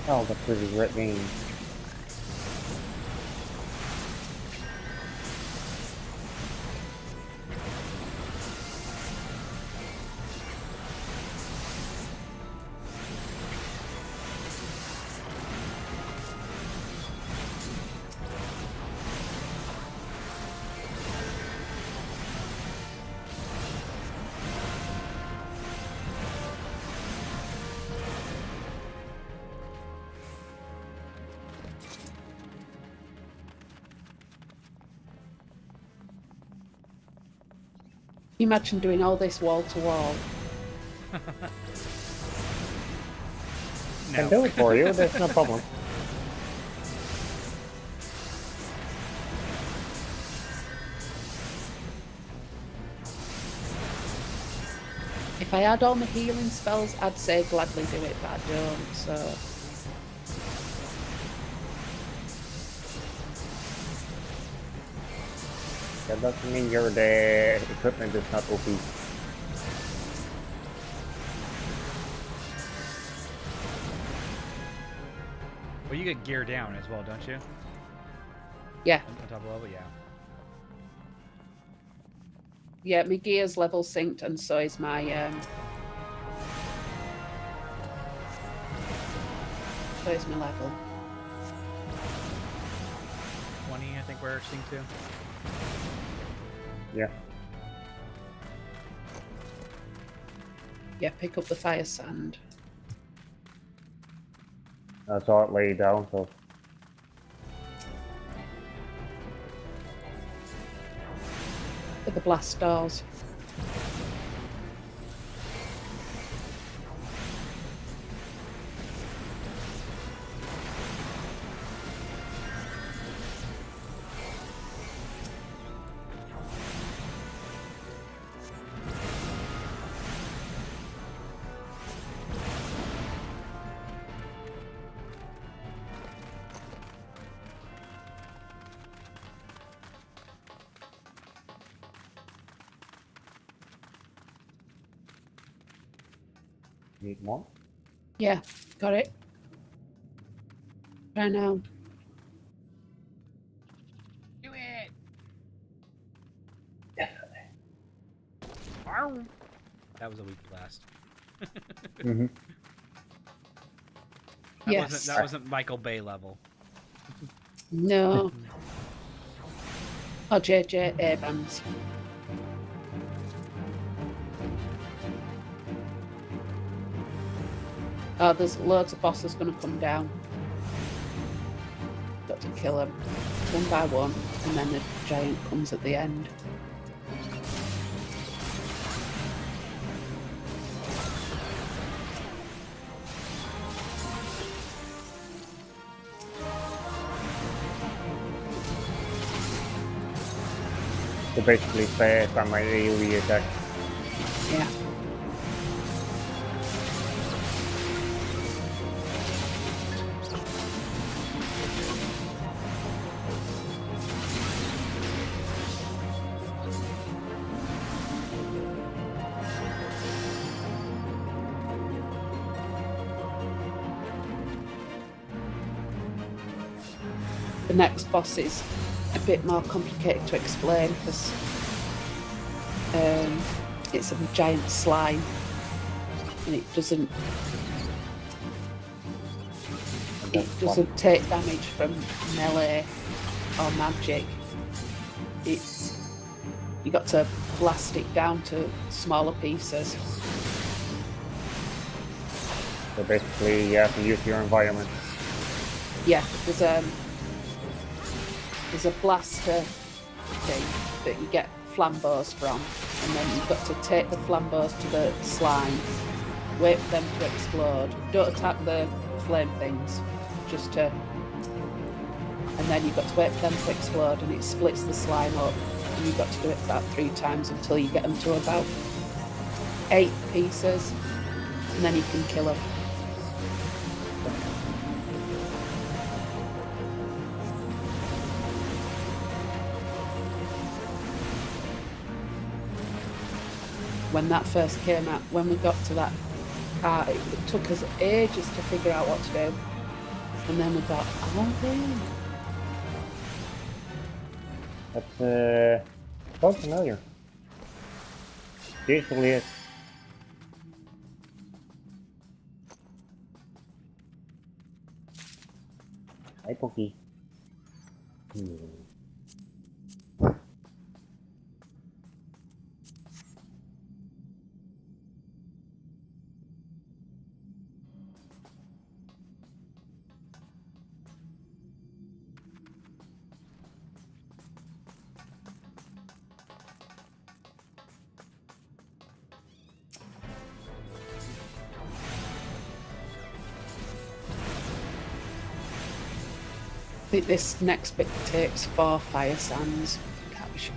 Oh, that's really great game. Can you imagine doing all this wall to wall? Can do it for you, there's no problem. If I had all my healing spells, I'd say gladly do it, but I don't, so... That doesn't mean the equipment is not OP. Well, you get gear down as well, don't you? Yeah. On top of level, yeah. Yeah, my gear's level synced, and so is my, so is my level. 20, I think we're synced to. Yeah. Yeah, pick up the fire sand. That's all it laid down, so. For the blast doors. Need more? Yeah, got it. Right now. Do it! Definitely. That was a weak blast. Mm-hmm. Yes. That wasn't Michael Bay level. No. Oh, JJ Abrams. Oh, there's loads of bosses going to come down. Got to kill them one by one, and then the giant comes at the end. So basically fast on my AoE attack. Yeah. the next boss is a bit more complicated to explain because it's a giant slime and it doesn't take damage from melee or magic. You got to blast it down to smaller pieces. So basically, you have to use your environment. Yeah, there's a blaster thing that you get flambeaus from, and then you've got to take the flambeaus to the slime, wait for them to explode. Don't attack the flame things, and then you've got to wait for them to explode, and it splits the slime up. And you've got to do it about 3 times until you get them to about 8 pieces, and then you can kill them. When that first came out, when we got to that part, it took us ages to figure out what to do. And then we got, oh, really? That's quite familiar. Usually it. Hi, Pokey. I think this next bit takes 4 fire sands. Can't be sure.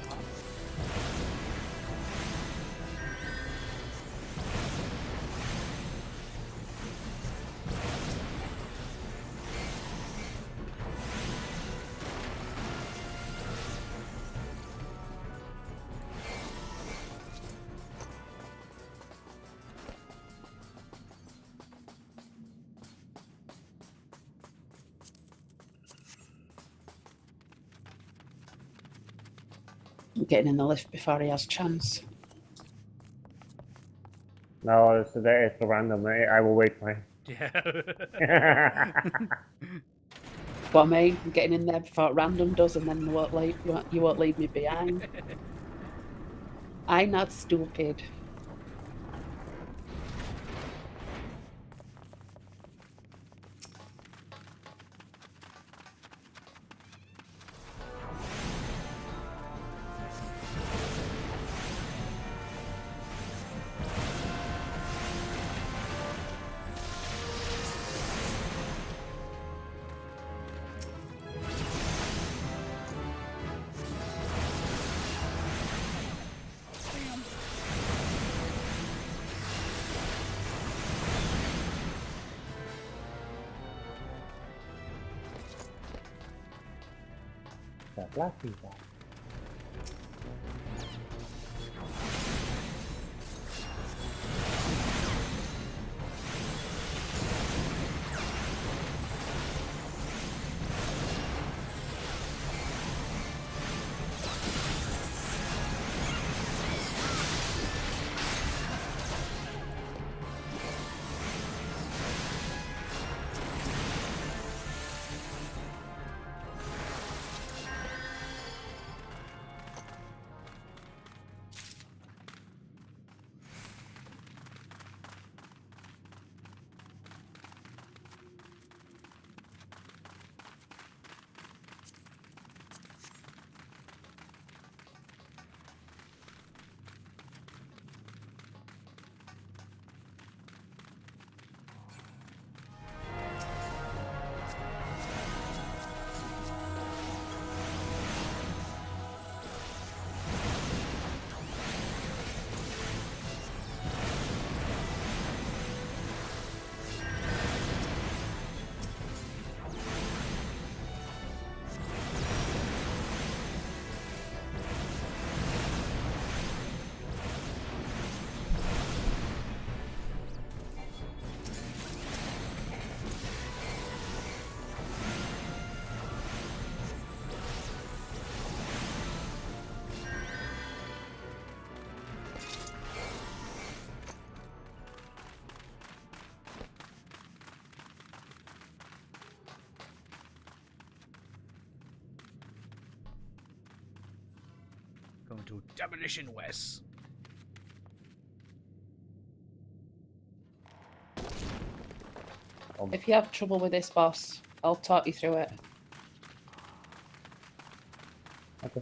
Getting in the lift before he has chance. No, it's the random. I will wait for him. Yeah. What I mean, I'm getting in there before random does, and then you won't leave me behind. I'm not stupid. That last feedback. Welcome to Demolition West. If you have trouble with this boss, I'll talk you through it. Okay.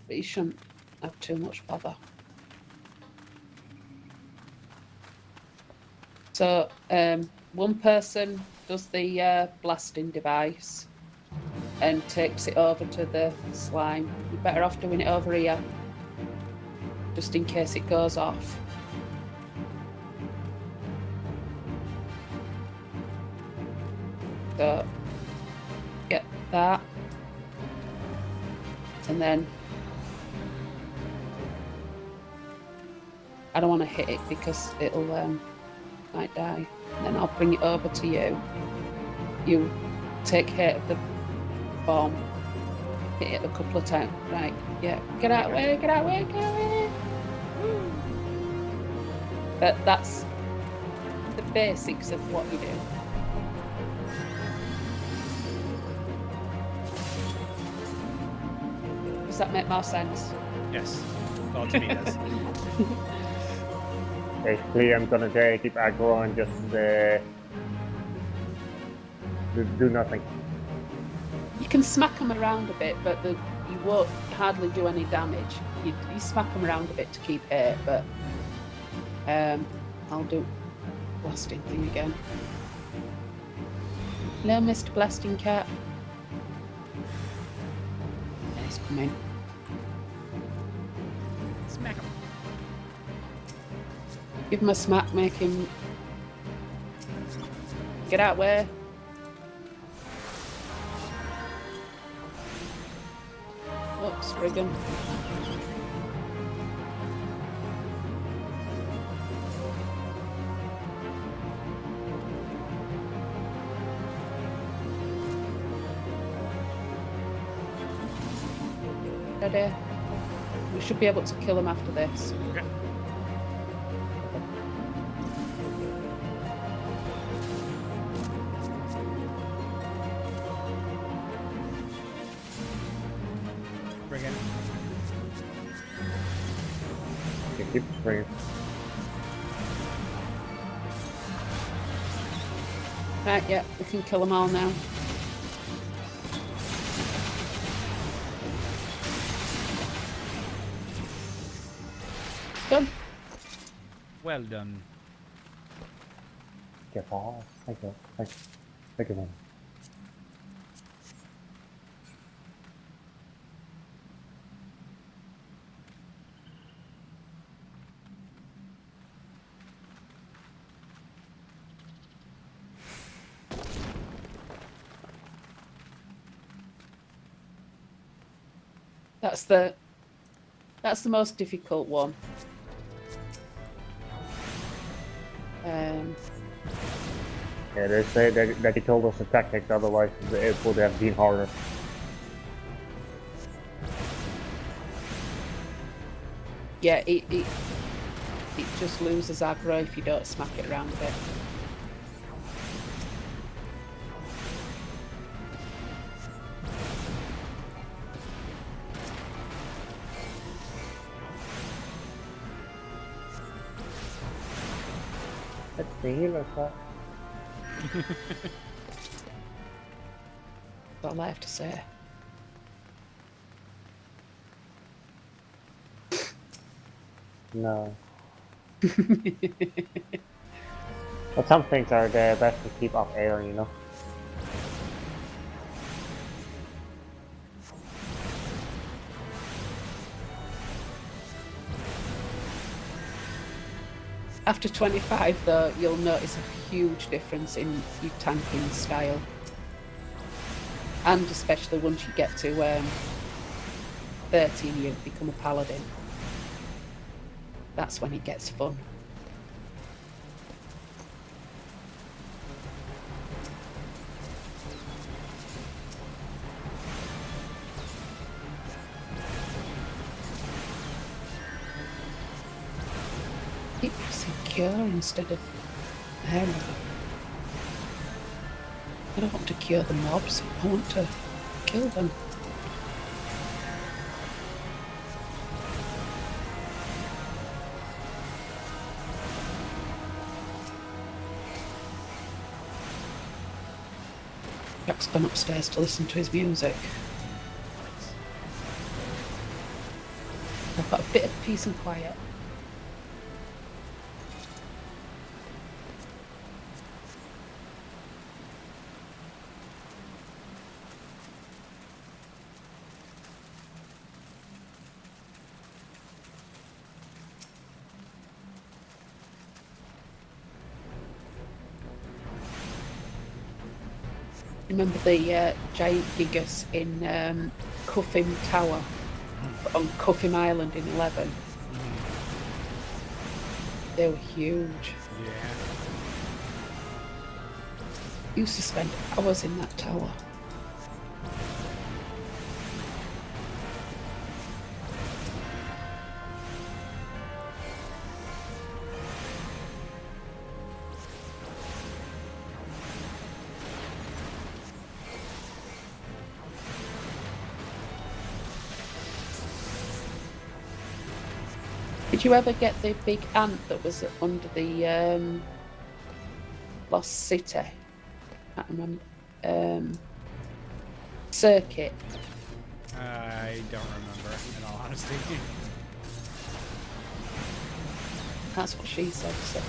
But you shouldn't have too much bother. So, one person does the blasting device and takes it over to the slime. You're better off doing it over here, just in case it goes off. So, get that. And then I don't want to hit it because it'll might die. And then I'll bring it over to you. You take hit of the bomb. Hit it a couple of times. Right, yeah. Get out of the way, get out of the way, get out of the way. But that's the basics of what you do. Does that make more sense? Yes. Well, to me, it does. Basically, I'm gonna keep aggro and just do nothing. You can smack them around a bit, but you won't hardly do any damage. You smack them around a bit to keep hit, but I'll do blasting thing again. Hello, Mr. Blasting Cat. He's coming. Smack him. Give him a smack, make him get out where. Oops, Brigham. Ready? We should be able to kill him after this. Okay. Bring it. Okay, keep spraying. Right, yeah, we can kill them all now. Done. Well done. Get off. Thank you. Thank you, man. That's the most difficult one. Yeah, they say that he told us the tactics, otherwise it would have been harder. Yeah, it just loses aggro if you don't smack it around a bit. That's the healer spot. That's all I have to say. No. But some things are the best to keep up air, you know. After 25 though, you'll notice a huge difference in your tanking style. And especially once you get to 13, you become a paladin. That's when it gets fun. Keep pressing cure instead of arrow. I don't want to cure the mobs, I want to kill them. Jack's gone upstairs to listen to his music. I've got a bit of peace and quiet. Remember the giant gigas in Cuffin Tower on Cuffin Island in 11? They were huge. Yeah. Used to spend hours in that tower. Did you ever get the big ant that was under the Lost City? I can't remember. Circuit. I don't remember, in all honesty. That's what she said. So.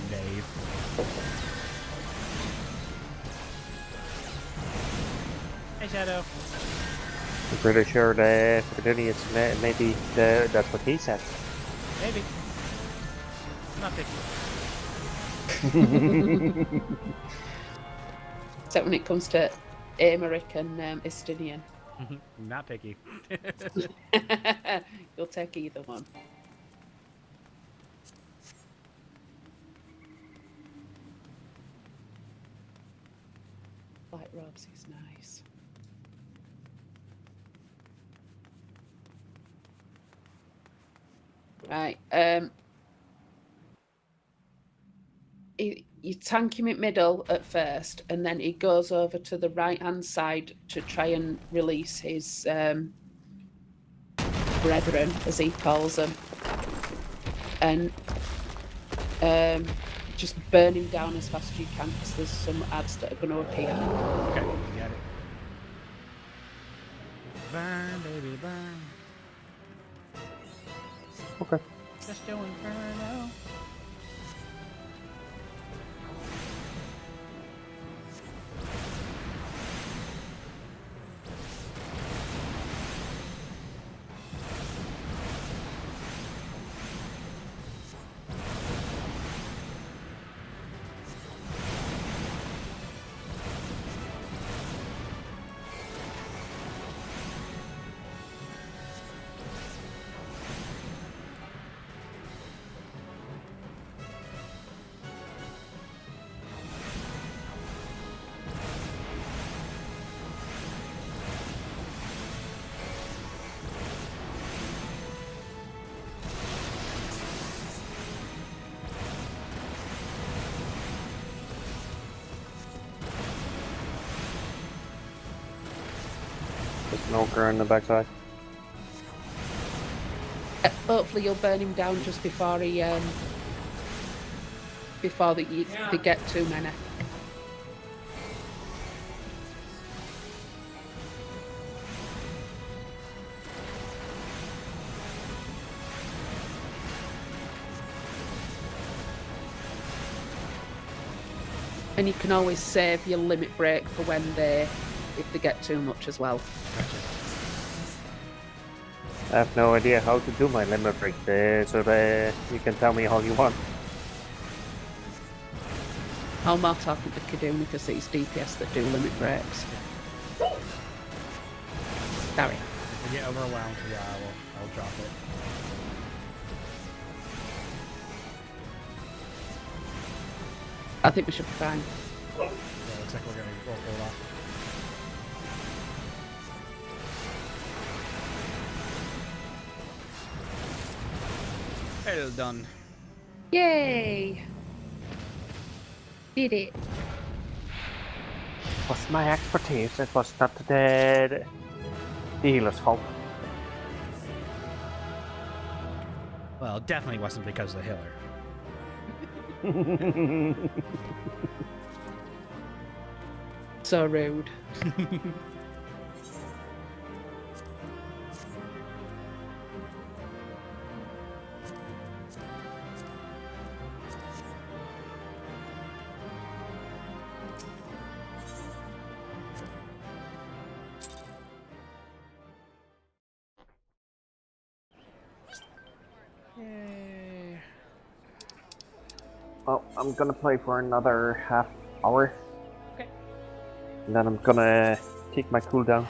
Dave. Hey, Shadow. I'm pretty sure the Fredunians maybe that's what he said. Maybe. Not picky. Except when it comes to Améric and Estinian. Not picky. You'll take either one. Light robes is nice. Right. You tank him in middle at first, and then he goes over to the right-hand side to try and release his brethren, as he calls them, and just burn him down as fast as you can, because there's some ads that are going to appear. Okay, got it. Burn, baby, burn. Okay. Just doing burn. Smoker on the backside. Hopefully you'll burn him down just before he they get too many. And you can always save your limit break for when if they get too much as well. Gotcha. I have no idea how to do my limit break there, so you can tell me all you want. I'm not talking to Kaduna because it's DPS that do limit breaks. Sorry. If I get overwhelmed, yeah, I'll drop it. I think we should be fine. Yeah, looks like we're gonna roll off. Well done. Yay! Did it. Was my expertise, it was not the healer's fault. Well, it definitely wasn't because of the healer. So rude. Yay. Well, I'm gonna play for another half hour. Okay. And then I'm gonna take my cooldown.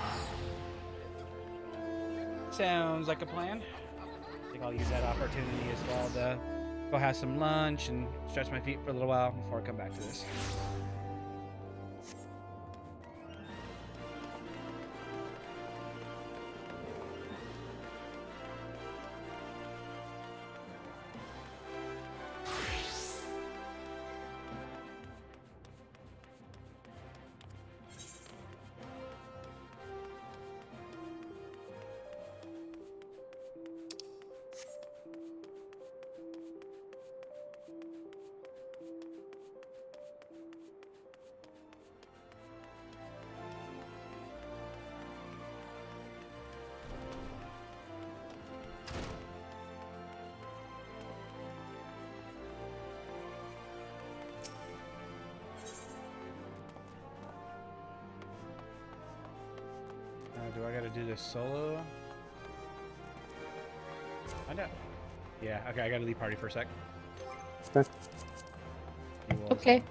Sounds like a plan. I think I'll use that opportunity as well to go have some lunch and stretch my feet for a little while before I come back to this. Do I gotta do this solo? I know. Yeah, okay, I gotta leave party for a sec. Okay.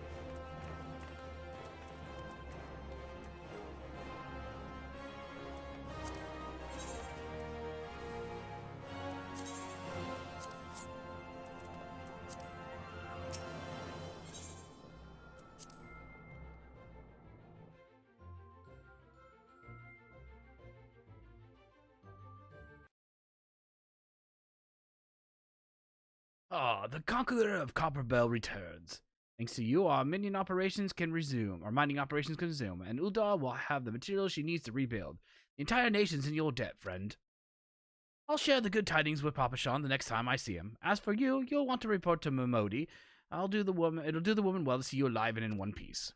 Ah, the Conqueror of Copperbell returns. Thanks to you, our mining operations can resume, and Uldar will have the materials she needs to rebuild. The entire nation's in your debt, friend. I'll share the good tidings with Papa Sean the next time I see him. As for you, you'll want to report to Momodi. It'll do the woman well to see you alive and in one piece.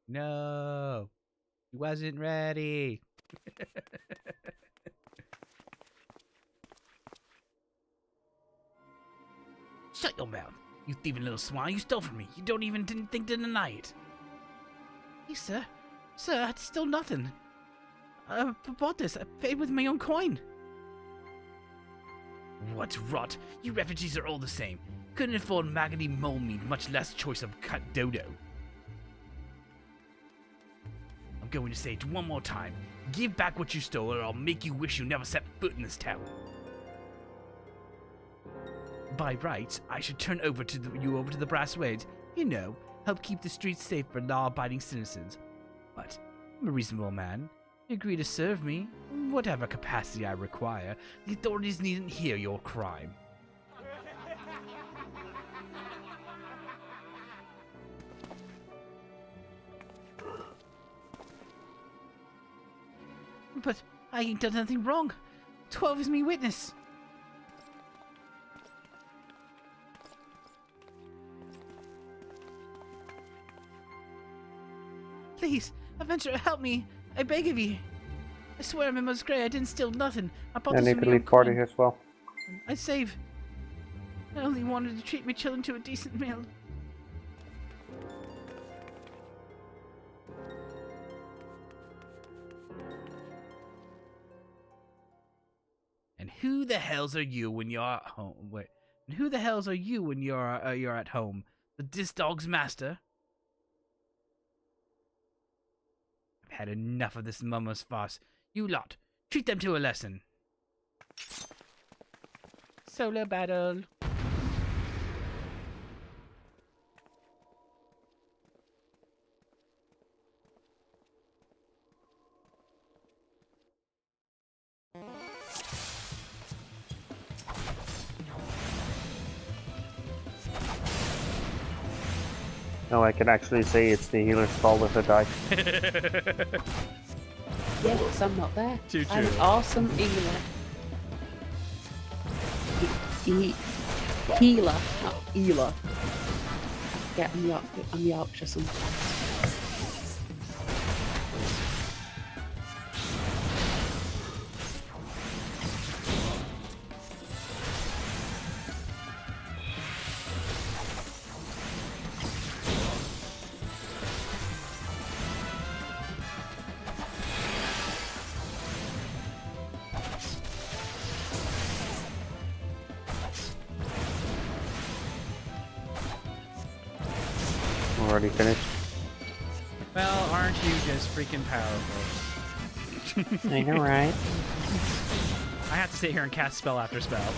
No, he wasn't ready. Shut your mouth, you thieving little swine. You stole from me. You didn't think to deny it. Hey, sir. Sir, I stole nothing. I bought this. I paid with my own coin. What rot. You refugees are all the same. Couldn't afford maggoty mole meat, much less choice of cut dodo. I'm going to say it one more time. Give back what you stole, or I'll make you wish you never set foot in this town. By rights, I should turn you over to the brass ways. You know, help keep the streets safe for law-abiding citizens. But I'm a reasonable man. You agree to serve me, whatever capacity I require. The authorities needn't hear your crime. But I ain't done nothing wrong. 12 is me witness. Please, Adventurer, help me. I beg of you. I swear I'm in Mother's Grey. I didn't steal nothing. I bought this And you from could my own leave party coin. as well. I save. I only wanted to treat my children to a decent meal. And who the hells are you when you're at home? Wait. And who the hells are you when you're at home? This dog's master? I've had enough of this mummer's farce. You lot, treat them to a lesson. Solo battle. No, I can actually say it's the healer's fault if I die. Yeah, because I'm not there. True, I'm true. awesome healer. Healer, not healer. Yeah, I'm Yorkshire sometimes. Already finished. Well, aren't you just freaking powerful? I know, right? I have to sit here and cast spell after spell.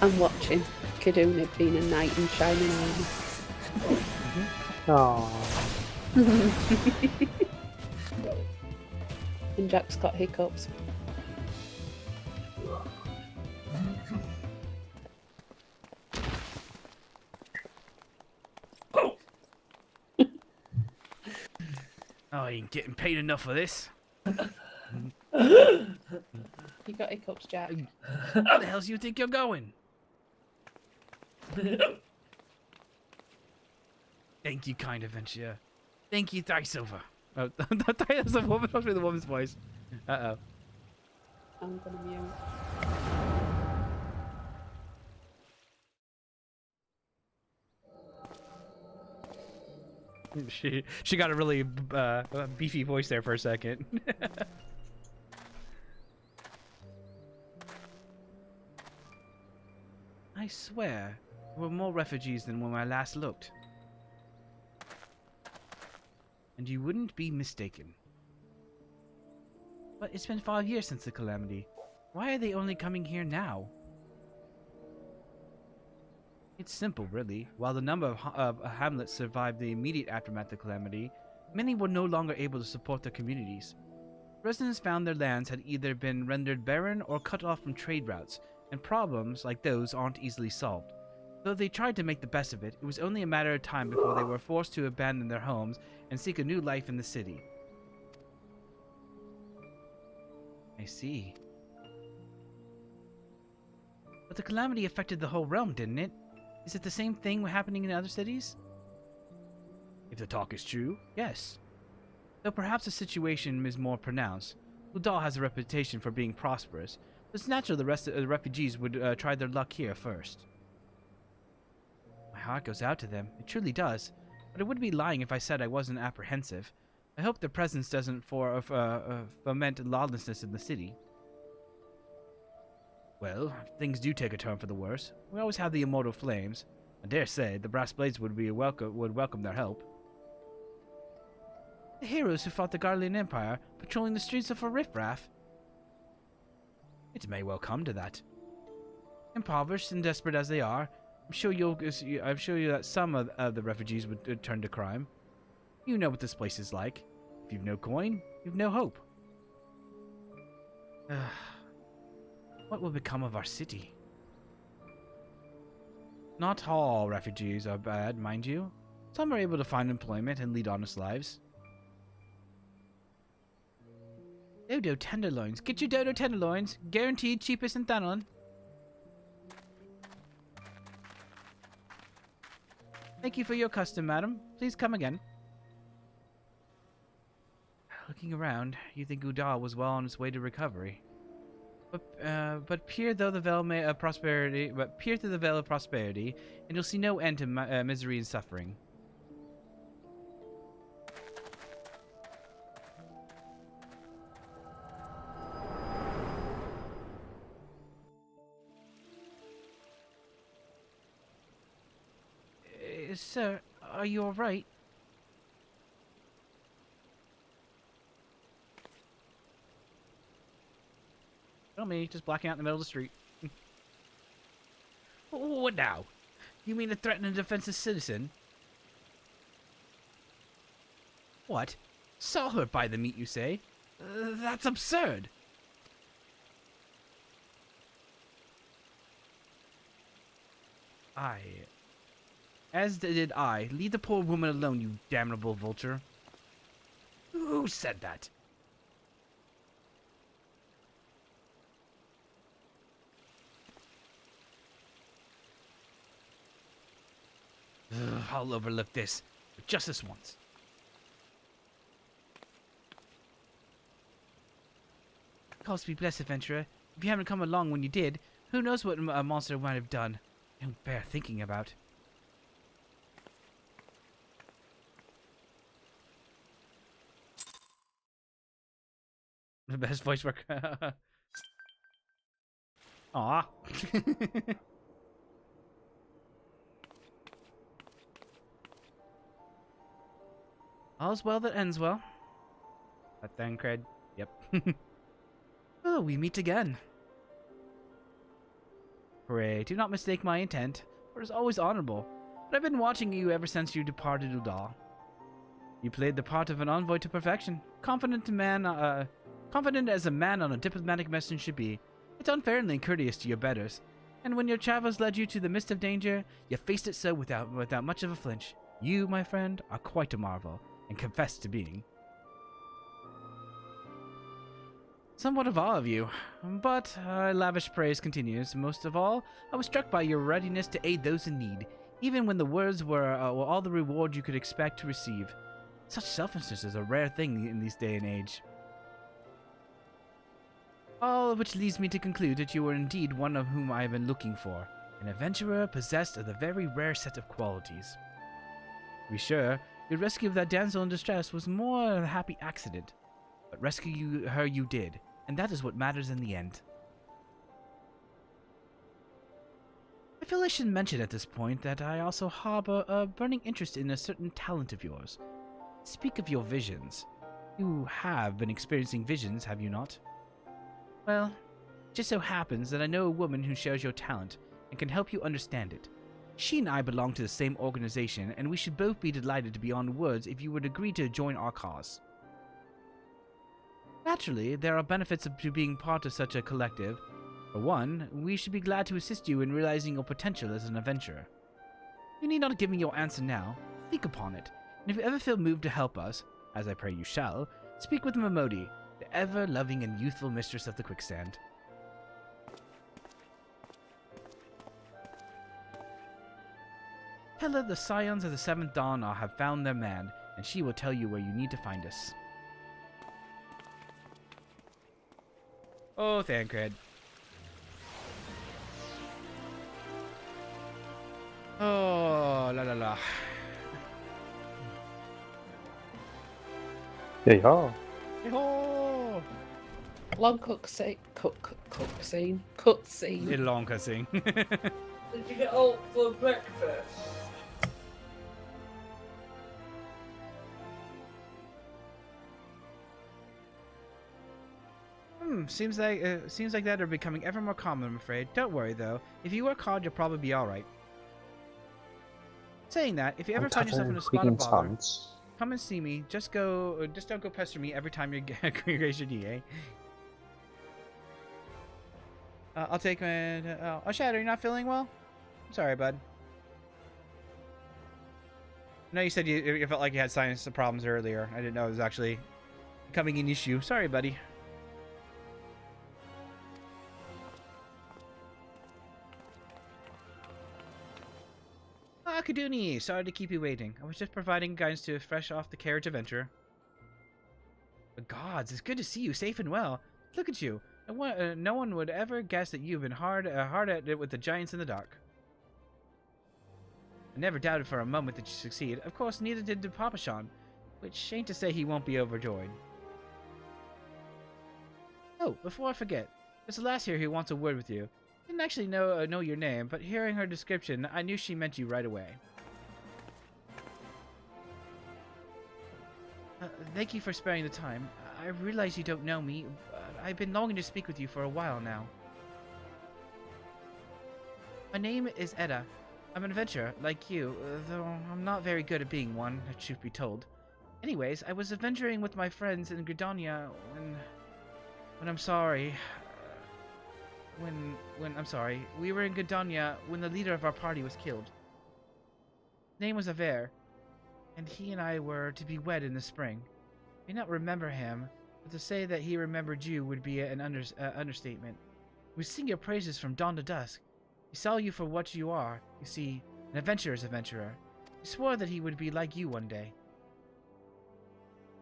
I'm watching Kaduna being a knight in shining armor. Oh. And Jack's got hiccups. Oh, you ain't getting paid enough for this. You got hiccups, Jack. Where the hell do you think you're going? Thank you, kind adventurer. Thank you, thrice over. Oh, that's a woman. Must be the woman's voice. Uh-oh. I'm gonna mute. She got a really beefy voice there for a second. I swear, there were more refugees than when I last looked. And you wouldn't be mistaken. But it's been 5 years since the calamity. Why are they only coming here now? It's simple, really. While the number of hamlets survived the immediate aftermath of the calamity, many were no longer able to support their communities. Residents found their lands had either been rendered barren or cut off from trade routes, and problems like those aren't easily solved. Though they tried to make the best of it, it was only a matter of time before they were forced to abandon their homes and seek a new life in the city. I see. But the calamity affected the whole realm, didn't it? Is it the same thing happening in other cities? If the talk is true, yes. Though perhaps the situation is more pronounced. Udal has a reputation for being prosperous. It's natural the rest of the refugees would try their luck here first. My heart goes out to them. It truly does. But I would be lying if I said I wasn't apprehensive. I hope their presence doesn't foment lawlessness in the city. Well, if things do take a turn for the worse, we always have the immortal flames. I dare say the brass blades would welcome their help. The heroes who fought the Guardian Empire, patrolling the streets of a riffraff. It may well come to that. Impoverished and desperate as they are, I'm sure that some of the refugees would turn to crime. You know what this place is like. If you've no coin, you've no hope. What will become of our city? Not all refugees are bad, mind you. Some are able to find employment and lead honest lives. Dodo tenderloins. Get your dodo tenderloins. Guaranteed cheapest in Thanon. Thank you for your custom, madam. Please come again. Looking around, you think Udal was well on its way to recovery. But peer through the veil of prosperity, and you'll see no end to misery and suffering. Sir, are you all right? Not me, just blacking out in the middle of the street. What now? You mean to threaten a defenseless citizen? What? Saw her by the meat, you say? That's absurd. As did I. Leave the poor woman alone, you damnable vulture. Who said that? I'll overlook this, but just this once. Gods be blessed, adventurer. If you hadn't come along when you did, who knows what a monster might have done. I don't bear thinking about. The best voice work. Aw. All's well that ends well. But then, cred. Yep. Oh, we meet again. Pray, do not mistake my intent, for it is always honorable. But I've been watching you ever since you departed Udal. You played the part of an envoy to perfection, confident as a man on a diplomatic mission should be. It's unfair and courteous to your betters. And when your travels led you to the midst of danger, you faced it so without much of a flinch. You, my friend, are quite a marvel, and confess to being. Somewhat of awe of you, but lavish praise continues. Most of all, I was struck by your readiness to aid those in need, even when the words were all the reward you could expect to receive. Such selfishness is a rare thing in this day and age. All of which leads me to conclude that you are indeed one of whom I have been looking for, an adventurer possessed of the very rare set of qualities. To be sure, your rescue of that damsel in distress was more a happy accident, but rescue her you did, and that is what matters in the end. I feel I should mention at this point that I also harbor a burning interest in a certain talent of yours. Speak of your visions. You have been experiencing visions, have you not? Well, it just so happens that I know a woman who shares your talent and can help you understand it. She and I belong to the same organization, and we should both be delighted to beyond words if you would agree to join our cause. Naturally, there are benefits to being part of such a collective. For one, we should be glad to assist you in realizing your potential as an adventurer. You need not give me your answer now. Think upon it, and if you ever feel moved to help us, as I pray you shall, speak with Momodi, the ever-loving and youthful mistress of the quicksand. Tell her the scions of the Seventh Dawn have found their man, and she will tell you where you need to find us. Oh, Thancred. Oh, la la la. Hey-ho. Hey-ho. Long cutscene. Cutscene. A long cutscene. Did you get out for breakfast? Seems like that are becoming ever more common, I'm afraid. Don't worry though. If you work hard, you'll probably be all right. Saying that, if you ever find yourself in a spot of bother, come and see me. Just don't go pester me every time you raise your DA. I'll take my. Oh, Shadow, you're not feeling well? I'm sorry, bud. I know you said you felt like you had sinus problems earlier. I didn't know it was actually becoming an issue. Sorry, buddy. Kaduni, sorry to keep you waiting. I was just providing guidance to a fresh off the carriage adventurer. The gods, it's good to see you safe and well. Look at you. No one would ever guess that you've been hard at it with the giants in the dark. I never doubted for a moment that you'd succeed. Of course, neither did Papashan, which ain't to say he won't be overjoyed. Oh, before I forget, there's a lass here who wants a word with you. Didn't actually know your name, but hearing her description, I knew she meant you right away. Thank you for sparing the time. I realize you don't know me, but I've been longing to speak with you for a while now. My name is Edda. I'm an adventurer, like you, though I'm not very good at being one, truth be told. Anyways, I was adventuring with my friends in Gridania when I'm sorry. I'm sorry. We were in Gridania when the leader of our party was killed. His name was Aver, and he and I were to be wed in the spring. I may not remember him, but to say that he remembered you would be an understatement. We sing your praises from dawn to dusk. He saw you for what you are. You see, an adventurer's adventurer. He swore that he would be like you one day.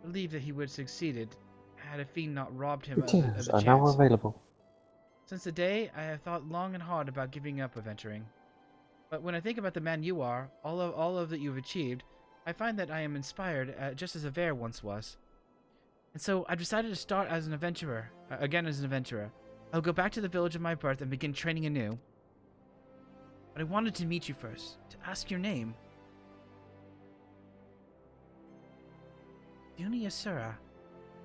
Believed that he would have succeeded had a fiend not robbed him of the Materials are chance. now available. Since the day, I have thought long and hard about giving up adventuring. But when I think about the man you are, all of that you've achieved, I find that I am inspired, just as Aver once was. And so I decided to start as an adventurer, again as an adventurer. I'll go back to the village of my birth and begin training anew. But I wanted to meet you first, to ask your name. Kaduni Asura.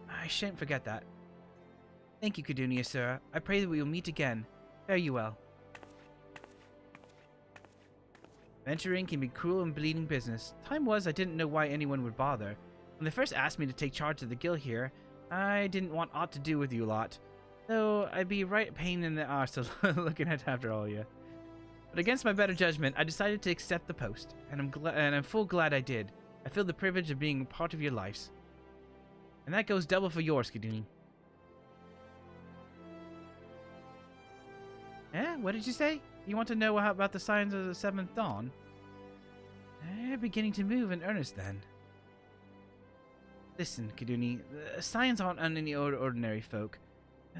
I shan't forget that. Thank you, Kaduni Asura. I pray that we will meet again. Fare you well. Venturing can be cruel and bleeding business. Time was I didn't know why anyone would bother. When they first asked me to take charge of the guild here, I didn't want aught to do with you lot. Though I'd be right pain in the arse to looking at after all you. But against my better judgment, I decided to accept the post, and I'm full glad I did. I feel the privilege of being part of your lives. And that goes double for yours, Kaduni. Eh? What did you say? You want to know about the signs of the seventh dawn? They're beginning to move in earnest then. Listen, Kaduni, the signs aren't any ordinary folk.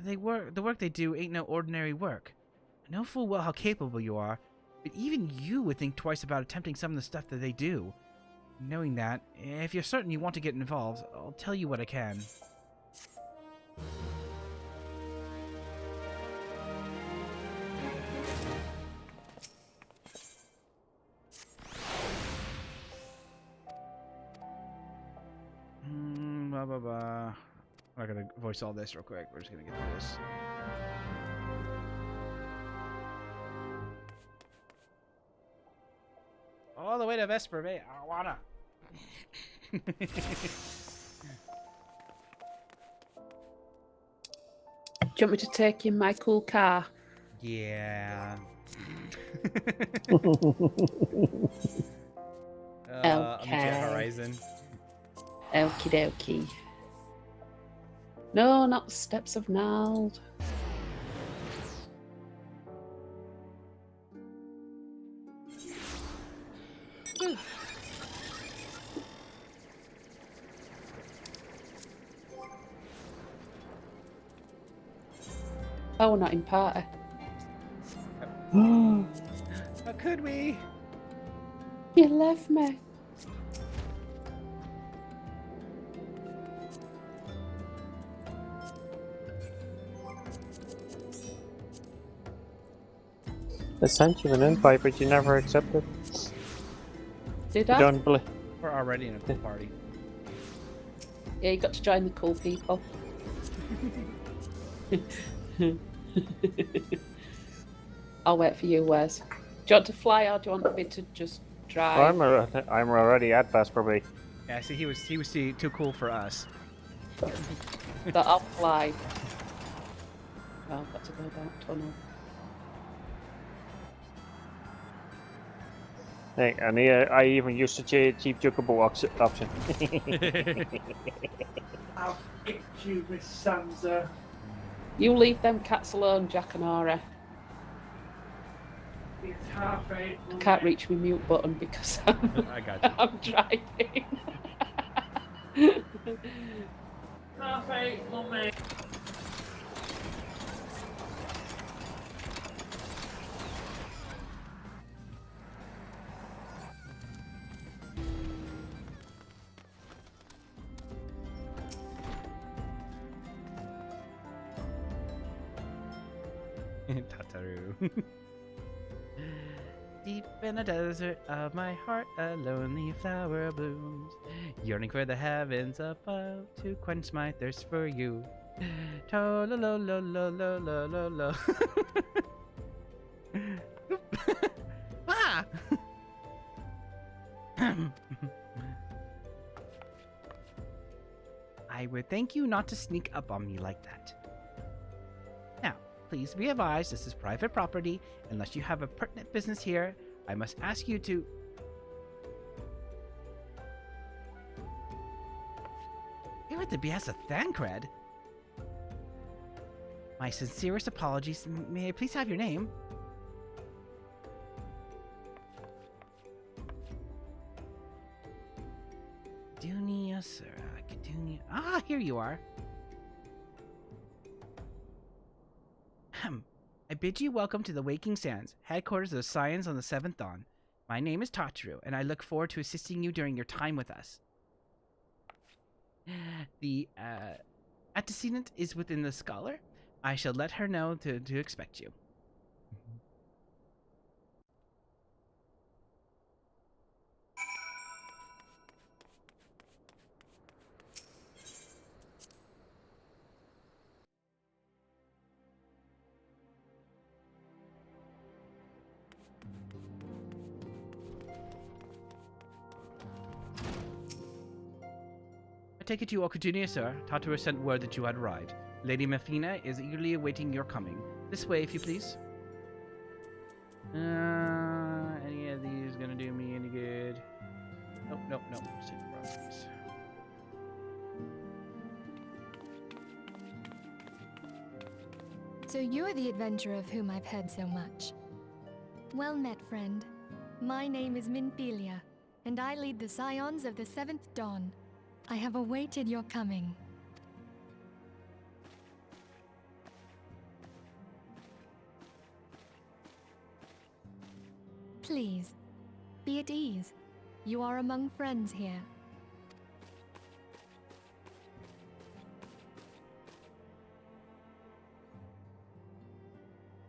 The work they do ain't no ordinary work. I know full well how capable you are, but even you would think twice about attempting some of the stuff that they do. Knowing that, if you're certain you want to get involved, I'll tell you what I can. I'm not gonna voice all this real quick. We're just gonna get through this. All the way to Vesper, mate. I wanna. Do you want me to take you in my cool car? Yeah. Okay. Horizon. Okie dokie. No, not the Steps of Nald. Oh, we're not in party. How could we? You left me. I sent you an invite, but you never accepted. Did I? I? Don't believe. We're already in a cool party. Yeah, you got to join the cool people. I'll wait for you, Wes. Do you want to fly or do you want me to just drive? I'm already at Vesper Bay. Yeah, see, he was too cool for us. But I'll fly. Oh, I've got to go down tunnel. Hey, and I even used the cheap Juggabo option. I'll get you, Miss Sansa. You leave them cats alone, Jackanory. It's 8:30. I can't reach my mute button because I got you. I'm driving. 8:30, mummy. Tataru. Deep in the desert of my heart, a lonely flower blooms, yearning for the heavens above to quench my thirst for you. To lo lo lo lo lo lo lo lo. Ah! I would thank you not to sneak up on me like that. Now, please be advised this is private property. Unless you have a pertinent business here, I must ask you to... Here with the BS of Thancred. My sincerest apologies. May I please have your name? Cadunia, sir. Cadunia. Ah, here you are. I bid you welcome to the Waking Sands, headquarters of the Scions on the 7th Dawn. My name is Tataru, and I look forward to assisting you during your time with us. The antecedent is within the scholar. I shall let her know to expect you. I take it you are Cadunia, sir. Tataru sent word that you had arrived. Lady Mefina is eagerly awaiting your coming. This way, if you please. Any of these gonna do me any good? Nope, nope, nope. Just take the wrong ones. So you're the adventurer of whom I've heard so much. Well met, friend. My name is Minfilia, and I lead the Scions of the 7th Dawn. I have awaited your coming. Please, be at ease. You are among friends here.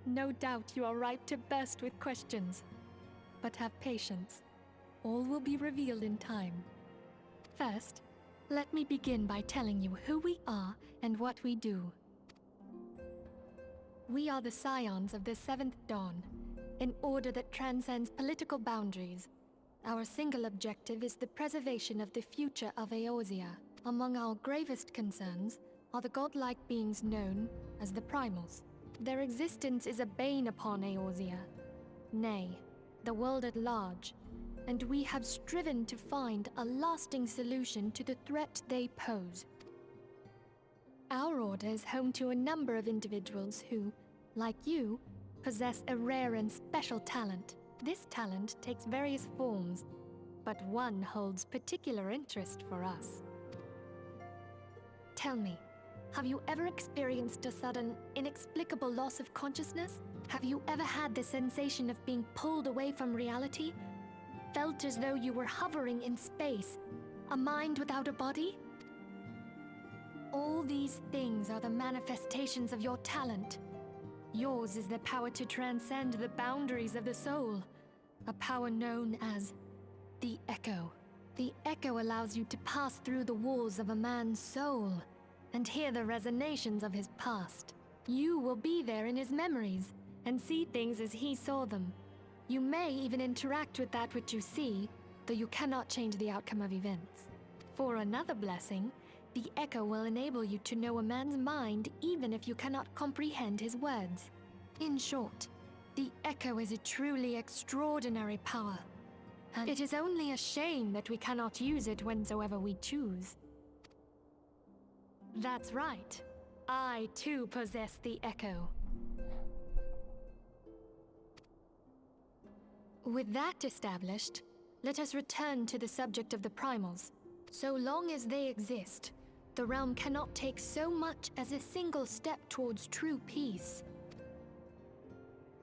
No doubt you are ripe to burst with questions. But have patience. All will be revealed in time. First, let me begin by telling you who we are and what we do. We are the Scions of the 7th Dawn, an order that transcends political boundaries. Our single objective is the preservation of the future of Eorzea. Among our gravest concerns are the godlike beings known as the Primals. Their existence is a bane upon Eorzea, nay, the world at large, and we have striven to find a lasting solution to the threat they pose. Our order is home to a number of individuals who, like you, possess a rare and special talent. This talent takes various forms, but one holds particular interest for us. Tell me, have you ever experienced a sudden, inexplicable loss of consciousness? Have you ever had the sensation of being pulled away from reality? Felt as though you were hovering in space, a mind without a body? All these things are the manifestations of your talent. Yours is the power to transcend the boundaries of the soul, a power known as the Echo. The Echo allows you to pass through the walls of a man's soul and hear the resonations of his past. You will be there in his memories and see things as he saw them. You may even interact with that which you see, though you cannot change the outcome of events. For another blessing, the Echo will enable you to know a man's mind even if you cannot comprehend his words. In short, the Echo is a truly extraordinary power, and it is only a shame that we cannot use it whensoever we choose. That's right. I too possess the Echo. With that established, let us return to the subject of the Primals. So long as they exist, the realm cannot take so much as a single step towards true peace.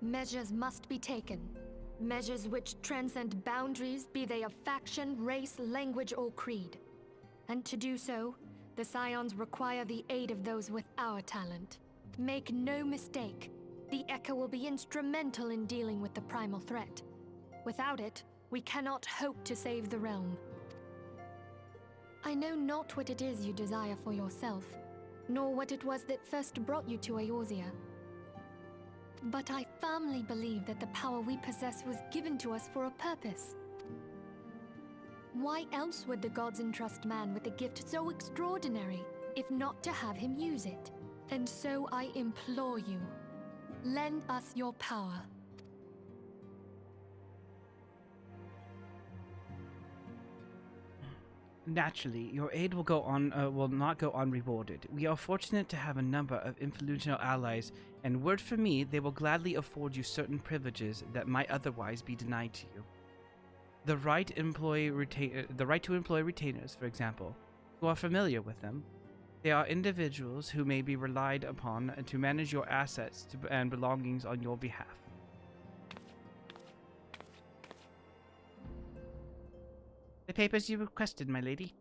Measures must be taken. Measures which transcend boundaries, be they of faction, race, language, or creed. And to do so, the Scions require the aid of those with our talent. Make no mistake, the Echo will be instrumental in dealing with the primal threat. Without it, we cannot hope to save the realm. I know not what it is you desire for yourself, nor what it was that first brought you to Eorzea. But I firmly believe that the power we possess was given to us for a purpose. Why else would the gods entrust man with a gift so extraordinary? if not to have him use it. And so I implore you, lend us your power. Naturally, your aid will not go unrewarded. We are fortunate to have a number of influential allies, and word for me, they will gladly afford you certain privileges that might otherwise be denied to you. The right to employ retainers, for example. You are familiar with them. They are individuals who may be relied upon to manage your assets and belongings on your behalf. The papers you requested, my lady.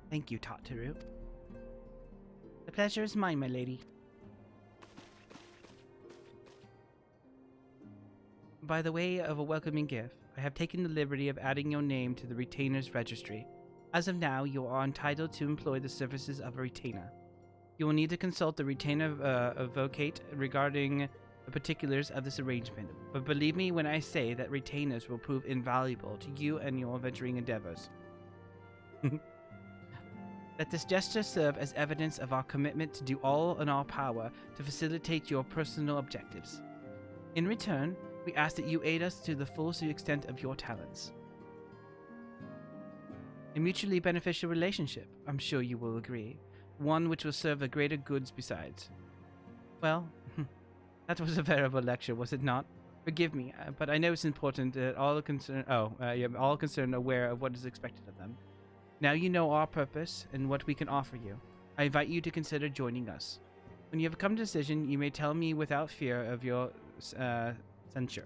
Thank you, Tataru. The pleasure is mine, my lady. By the way of a welcoming gift, I have taken the liberty of adding your name to the Retainer's Registry. As of now, you are entitled to employ the services of a retainer. You will need to consult the Retainer Advocate regarding the particulars of this arrangement, but believe me when I say that retainers will prove invaluable to you and your venturing endeavors. Let this gesture serve as evidence of our commitment to do all in our power to facilitate your personal objectives. In return, we ask that you aid us to the fullest extent of your talents. A mutually beneficial relationship, I'm sure you will agree. One which will serve the greater goods besides. Well, that was a veritable lecture, was it not? Forgive me, but I know it's important that all concerned aware of what is expected of them. Now you know our purpose and what we can offer you. I invite you to consider joining us. When you have come to a decision, you may tell me without fear of your censure.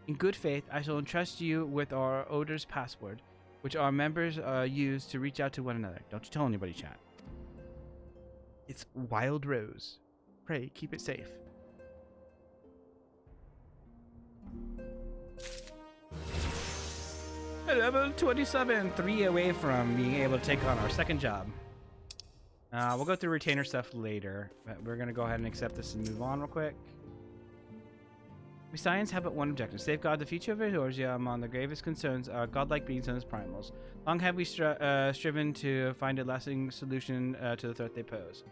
In good faith, I shall entrust you with our Order's password, which our members use to reach out to one another. Don't you tell anybody, chat. It's Wild Rose. Pray, keep it safe. Level 27, 3 away from being able to take on our second job. We'll go through retainer stuff later, but we're going to go ahead and accept this and move on real quick. We science have but one objective: safeguard the future of Eorzea among the gravest concerns are godlike beings and its primals. Long have we striven to find a lasting solution to the threat they pose.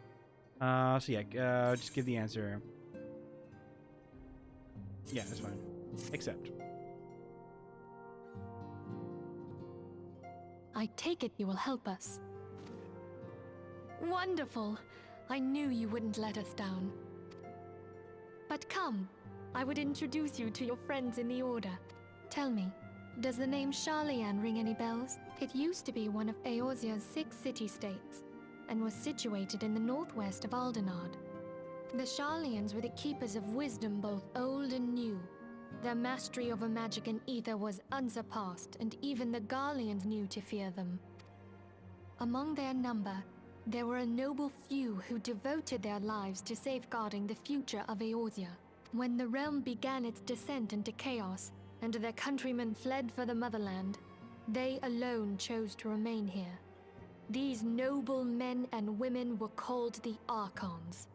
So yeah, just give the answer. Yeah, that's fine. Accept. I take it you will help us. Wonderful! I knew you wouldn't let us down. But come, I would introduce you to your friends in the Order. Tell me, does the name Sharlayan ring any bells? It used to be one of Eorzea's 6 city-states, and was situated in the northwest of Aldenard. The Sharlayans were the keepers of wisdom both old and new. Their mastery over magic and ether was unsurpassed, and even the Garleans knew to fear them. Among their number, there were a noble few who devoted their lives to safeguarding the future of Eorzea. When the realm began its descent into chaos, and their countrymen fled for the motherland, they alone chose to remain here. These noble men and women were called the Archons.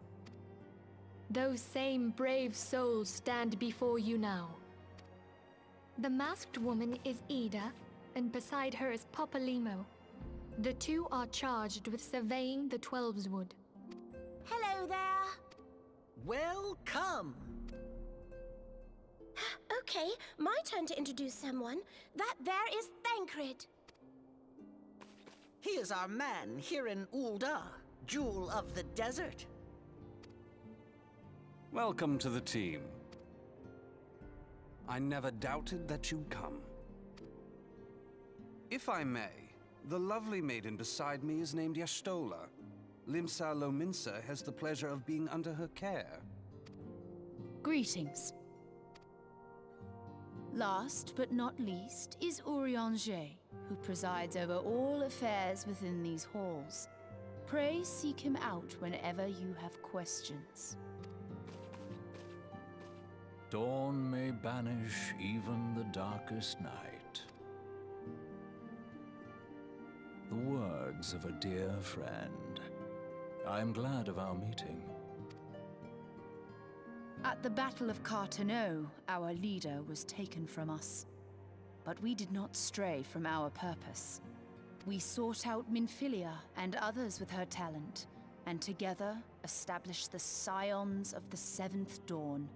Those same brave souls stand before you now. The masked woman is Ida, and beside her is Popalimo. The two are charged with surveying the Twelveswood. Hello there. Welcome. Okay, my turn to introduce someone. That there is Thancred. He is our man here in Ul'dah, Jewel of the Desert. Welcome to the team. I never doubted that you'd come. If I may, the lovely maiden beside me is named Y'shtola. Limsa Lominsa has the pleasure of being under her care. Greetings. Last but not least is Eorzea, who presides over all affairs within these halls. Pray seek him out whenever you have questions. Dawn may banish even the darkest night. The words of a dear friend. I am glad of our meeting. At the Battle of Carteneau, our leader was taken from us. But we did not stray from our purpose. We sought out Minfilia and others with her talent, and together established the Scions of the Seventh Dawn.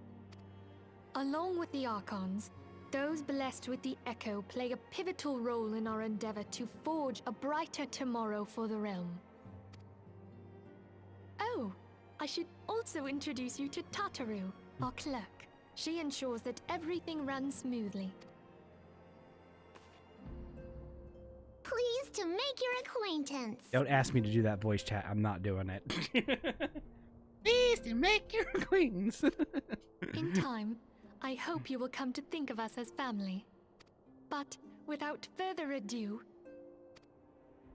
Along with the Archons, those blessed with the Echo play a pivotal role in our endeavor to forge a brighter tomorrow for the realm. Oh, I should also introduce you to Tataru, our clerk. She ensures that everything runs smoothly. Pleased to make your acquaintance. Don't ask me to do that voice chat. I'm not doing it. Pleased to make your acquaintance. In time, I hope you will come to think of us as family. But without further ado,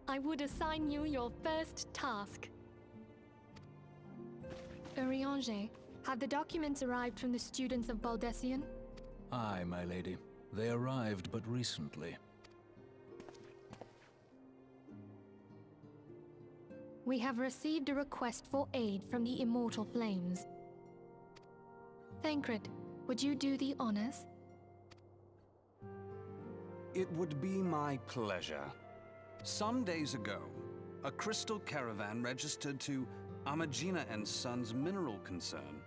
I would assign you your first task. Eorzea, have the documents arrived from the students of Baldessian? Aye, my lady. They arrived but recently. We have received a request for aid from the Immortal Flames. Thancred, would you do the honors? It would be my pleasure. Some days ago, a crystal caravan registered to Amagina & Sons mineral concern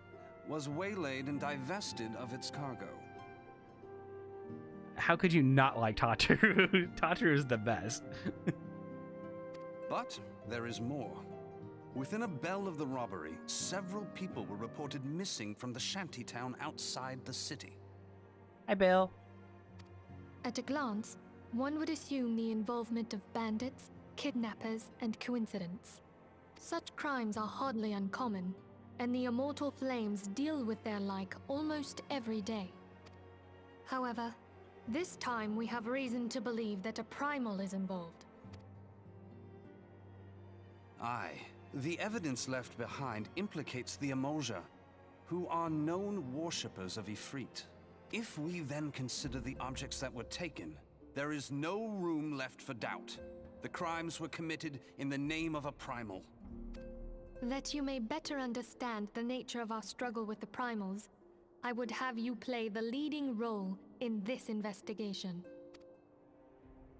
was waylaid and divested of its cargo. How could you not like Tataru? Tataru is the best. But there is more. Within a bell of the robbery, several people were reported missing from the shantytown outside the city. Hi, Bill. At a glance, one would assume the involvement of bandits, kidnappers, and coincidence. Such crimes are hardly uncommon, and the Immortal Flames deal with their like almost every day. However, this time we have reason to believe that a primal is involved. Aye, the evidence left behind implicates the Eorzea, who are known worshippers of Ifrit. If we then consider the objects that were taken, there is no room left for doubt. The crimes were committed in the name of a primal. That you may better understand the nature of our struggle with the primals, I would have you play the leading role in this investigation.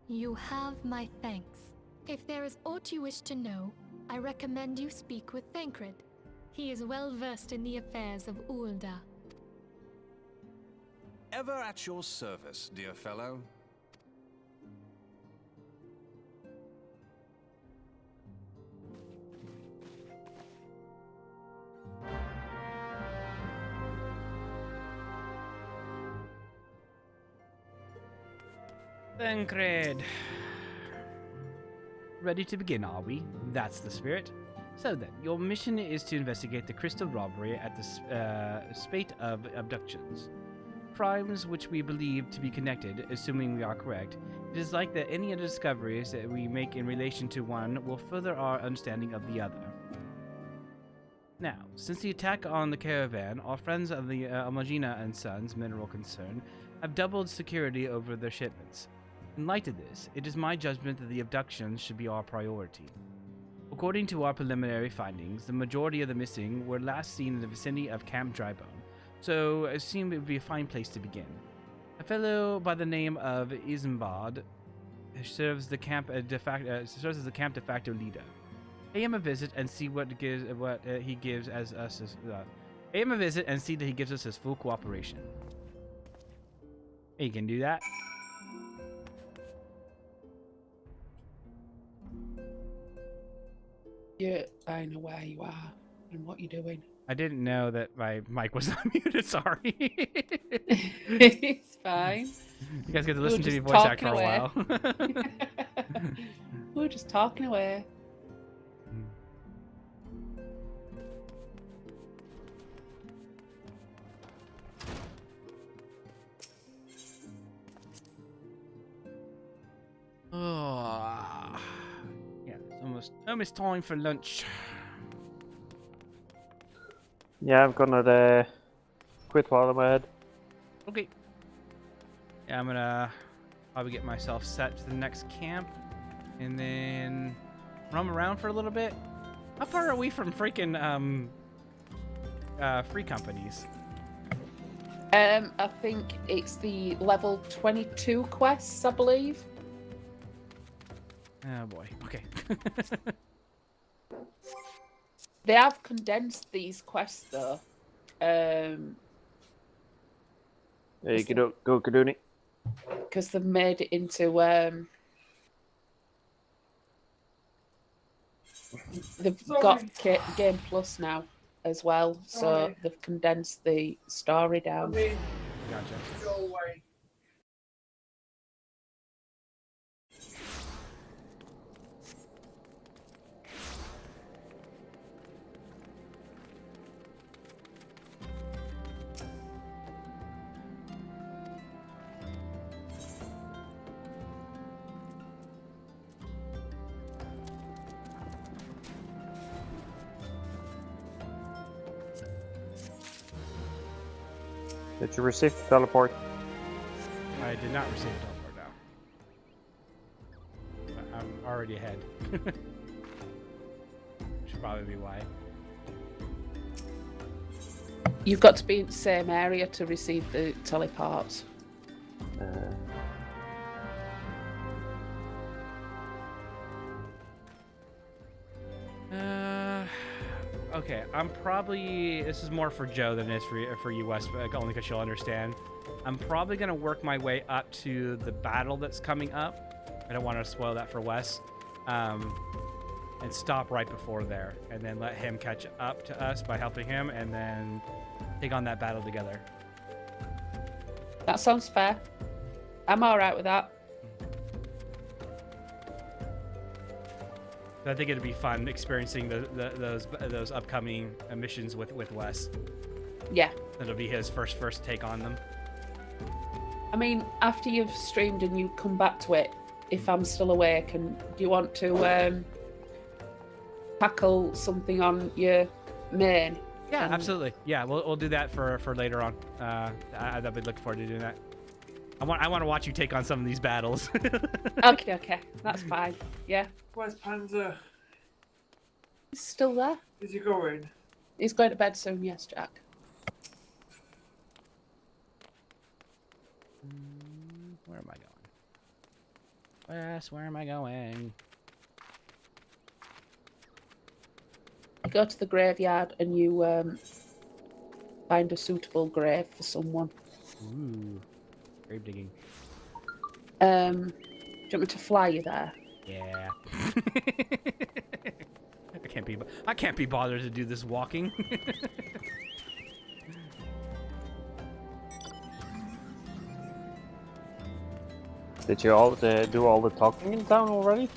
You have my thanks. If there is aught you wish to know, I recommend you speak with Thancred. He is well versed in the affairs of Ulda. Ever at your service, dear fellow. Thancred. Ready to begin, are we? That's the spirit. So then, your mission is to investigate the crystal robbery at the spate of abductions. Crimes which we believe to be connected, assuming we are correct. It is like that any other discoveries that we make in relation to one will further our understanding of the other. Now, since the attack on the caravan, our friends of the Amagina & Sons mineral concern have doubled security over their shipments. In light of this, it is my judgment that the abductions should be our priority. According to our preliminary findings, the majority of the missing were last seen in the vicinity of Camp Drybone, so it seemed it would be a fine place to begin. A fellow by the name of Isambard serves as the camp de facto leader. Pay him a visit and see he gives as us. Pay him a visit and see that he gives us his full cooperation. He can do that. Yeah, I know where you are and what you're doing. I didn't know that my mic was unmuted, sorry. It's fine. You guys get to listen to me voice act for a while. We were just talking away. Oh, yeah, it's almost time for lunch. Yeah, I'm gonna quit while I'm ahead. Okay. Yeah, I'm gonna probably get myself set to the next camp, and then roam around for a little bit. How far are we from freaking free companies? I think it's the level 22 quests, I believe. Oh boy. Okay. They have condensed these quests though. There you go, Kaduni. Because they've made it into they've got Game Plus now as well, so they've condensed the story down. Gotcha. Go away. Did you receive the teleport? I did not receive a teleport now. I'm already ahead. Should probably be why. You've got to be in the same area to receive the teleports. Okay, I'm probably... This is more for Joe than it is for you, Wes, only because you'll understand. I'm probably going to work my way up to the battle that's coming up. I don't want to spoil that for Wes. And stop right before there. And then let him catch up to us by helping him, and then take on that battle together. That sounds fair. I'm alright with that. I think it'd be fun experiencing those upcoming missions with Wes. Yeah. It'll be his first take on them. I mean, after you've streamed and you come back to it, if I'm still awake, and do you want to tackle something on your main? Yeah, absolutely. Yeah, we'll do that for later on. I'll be looking forward to doing that. I want to watch you take on some of these battles. Okay, that's fine. Yeah. Where's Panzer? He's still there. Is he going? He's going to bed soon, yes, Jack. Where am I going? Wes, where am I going? You go to the graveyard and you find a suitable grave for someone. Ooh, grave digging. Do you want me to fly you there? Yeah. I can't be bothered to do this walking. Did you all do all the talking in town already?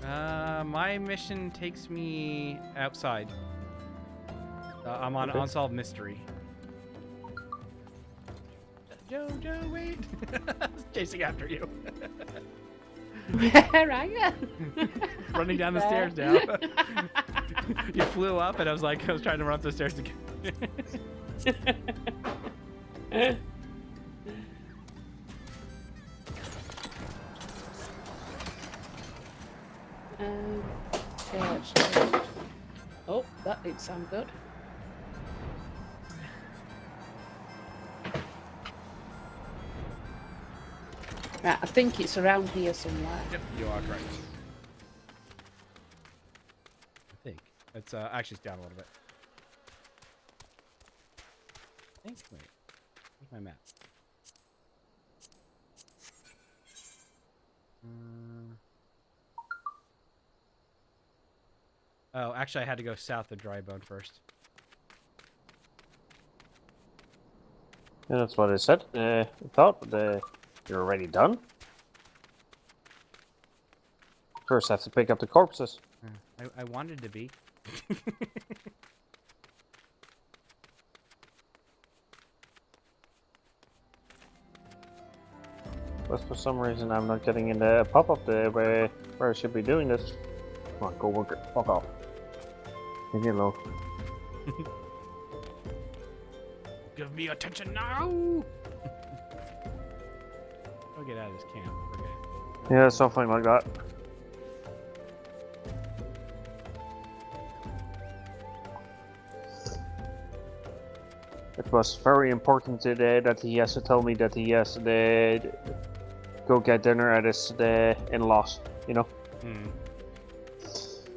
My mission takes me outside. I'm on Okay. Unsolved Mystery. Joe, wait! I was chasing after you. Where are you? Running down the stairs now. You flew up, and I was trying to run up the stairs again. Oh, that didn't sound good. Right, I think it's around here somewhere. Yep, you are correct. I think. It's actually it's down a little bit. I think. Wait. Where's my map? Oh, actually, I had to go south of Drybone first. Yeah, that's what I said. I thought you're already done. First, I have to pick up the corpses. I wanted to be. But for some reason, I'm not getting in the pop-up there where I should be doing this. Come on, go work it. Fuck off. Leave me alone. Give me attention now! I'll get out of this camp. Forget it. Yeah, something like that. It was very important today that he has to tell me that he has to go get dinner at his in-laws, you know? Hmm.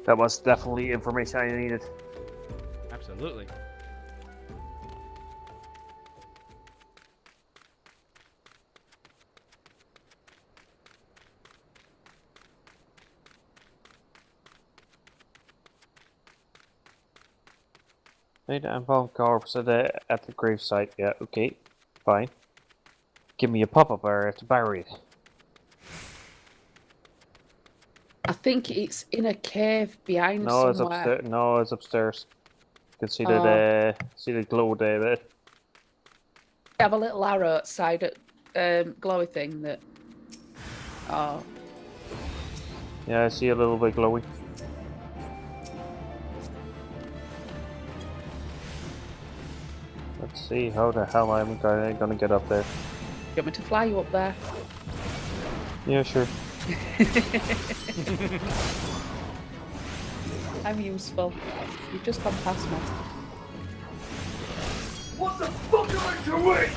That was definitely information I needed. Absolutely. Made an embalmed corpse at the gravesite. Yeah, okay. Fine. Give me a pop-up area to bury it. I think it's in a cave behind No, it's somewhere. upstairs. No, it's upstairs. You can see Oh. see the glow there. I have a little arrow outside at glowy thing that. Oh. Yeah, I see a little bit glowy. Let's see how the hell I'm gonna get up there. You want me to fly you up there? Yeah, sure. I'm useful. You've just gone past me. What the fuck am I doing?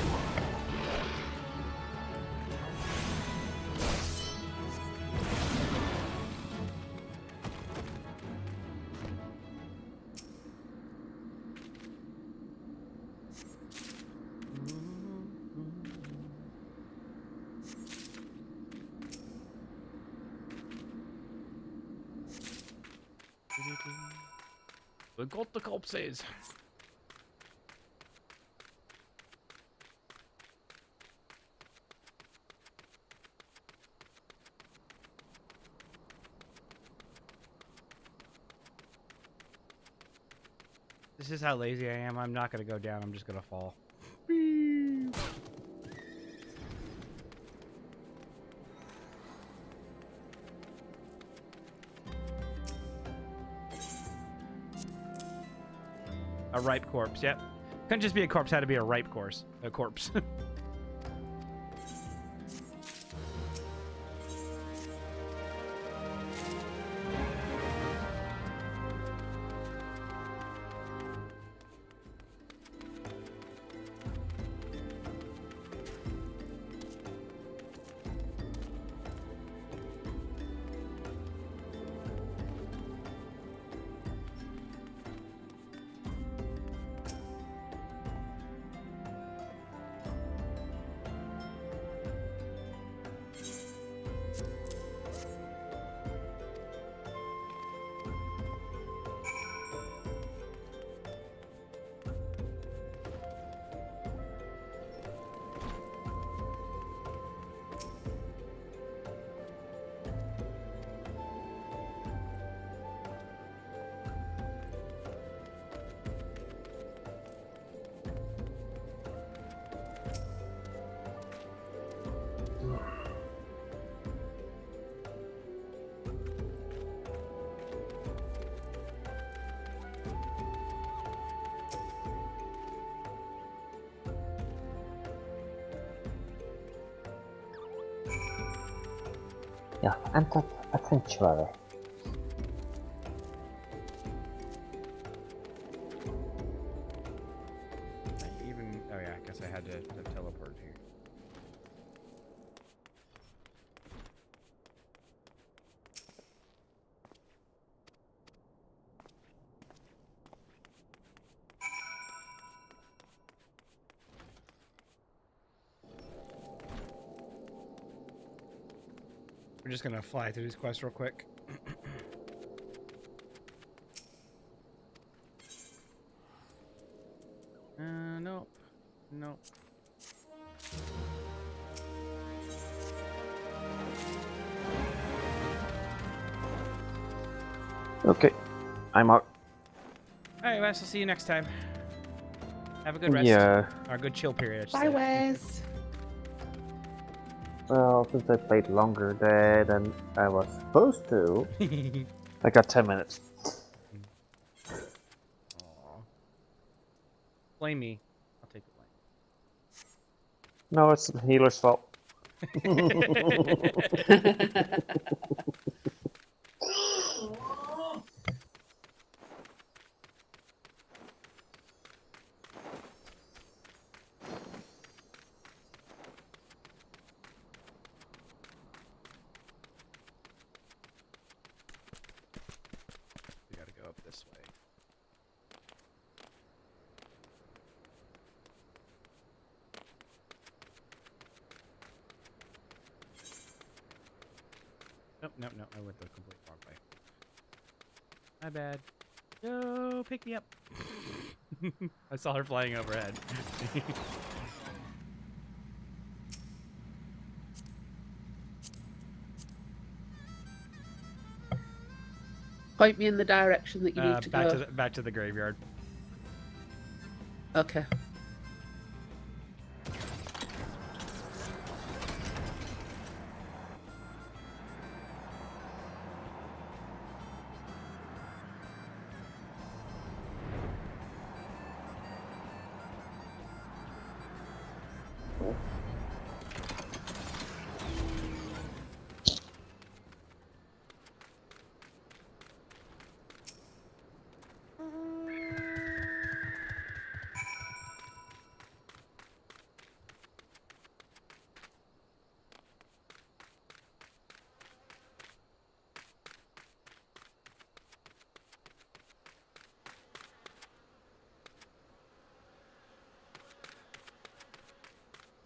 We got the corpses. This is how lazy I am. I'm not gonna go down. I'm just gonna fall. A ripe corpse, yep. Couldn't just be a corpse, had to be a ripe corpse. A corpse. Ja, en tot eventually. Oh yeah, I guess I had to teleport here. We're just gonna fly through these quests real quick. Nope. Nope. Okay, I'm out. Alright, Wes, I'll see you next time. Have a good rest. Yeah. Or a good chill period, I should Bye, say. Wes. Well, since I played longer there than I was supposed to, I got 10 minutes. Blame me. I'll take the blame. No, it's the healer's fault. We gotta go up this way. Nope, nope, nope. I went the complete wrong way. My bad. Yo, pick me up. I saw her flying overhead. Point me in the direction that you need to go. Back to the graveyard. Okay.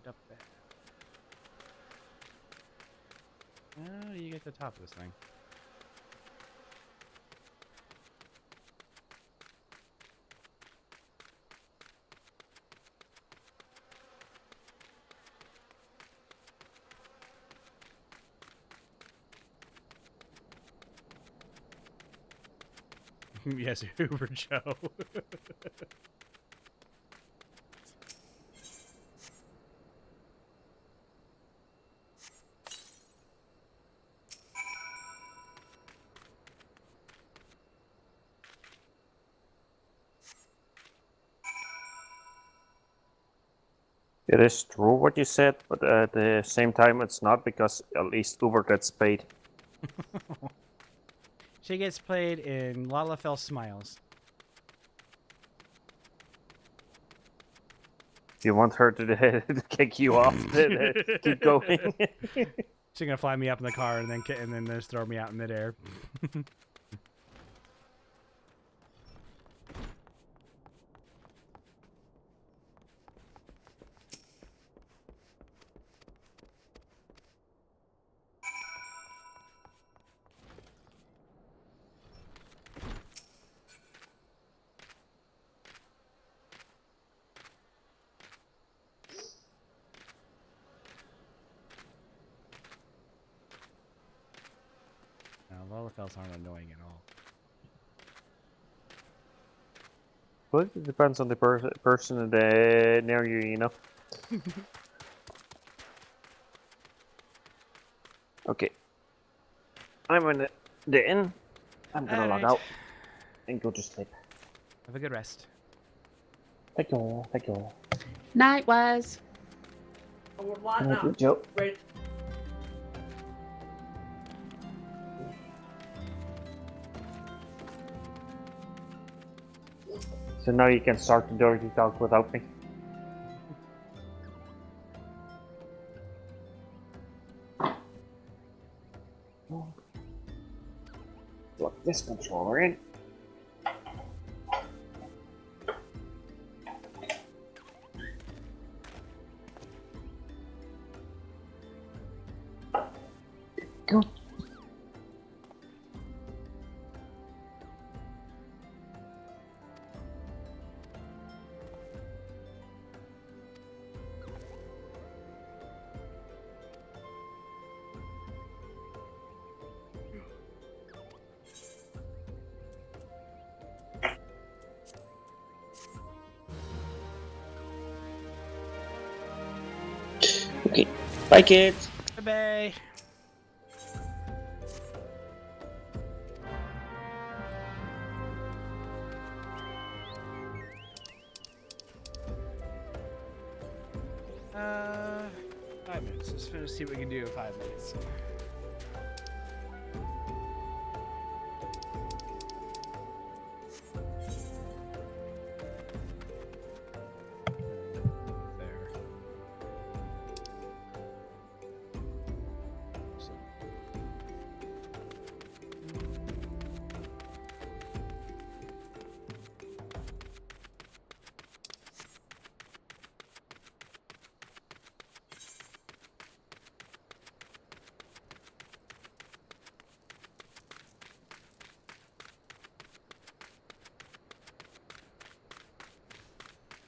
Up there. Oh, you get to the top of this thing. Yes, Uber Joe. It is true what you said, but at the same time it's not, because at least Uber gets paid. She gets played in Lalafell Smiles. You want her to kick you off? Keep going. She's gonna fly me up in the car and then just throw me out in midair. Lalafells aren't annoying at all. But it depends on the person near you, you know. Okay. I'm in the inn. I'm gonna log out and go to sleep. Have a good rest. Thank you all. Thank you all. Night, Wes. Thank you, Joe. Wait. So now you can start the dirty talk without me. Plug this controller in. Go. Okay. Bye, kids. Bye-bye. 5 minutes. Let's finish, see what we can do in 5 minutes.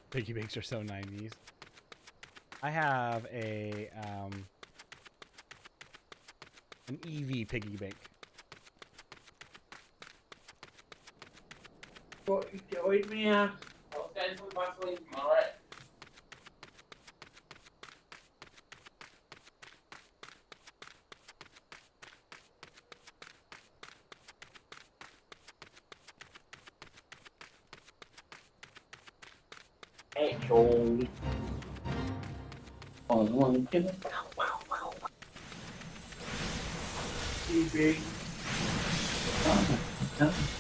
Piggy banks are so 90s. I have a an EV piggy bank. What you doing, man? I was getting some Vaseline tomorrow. Actually, on one TV.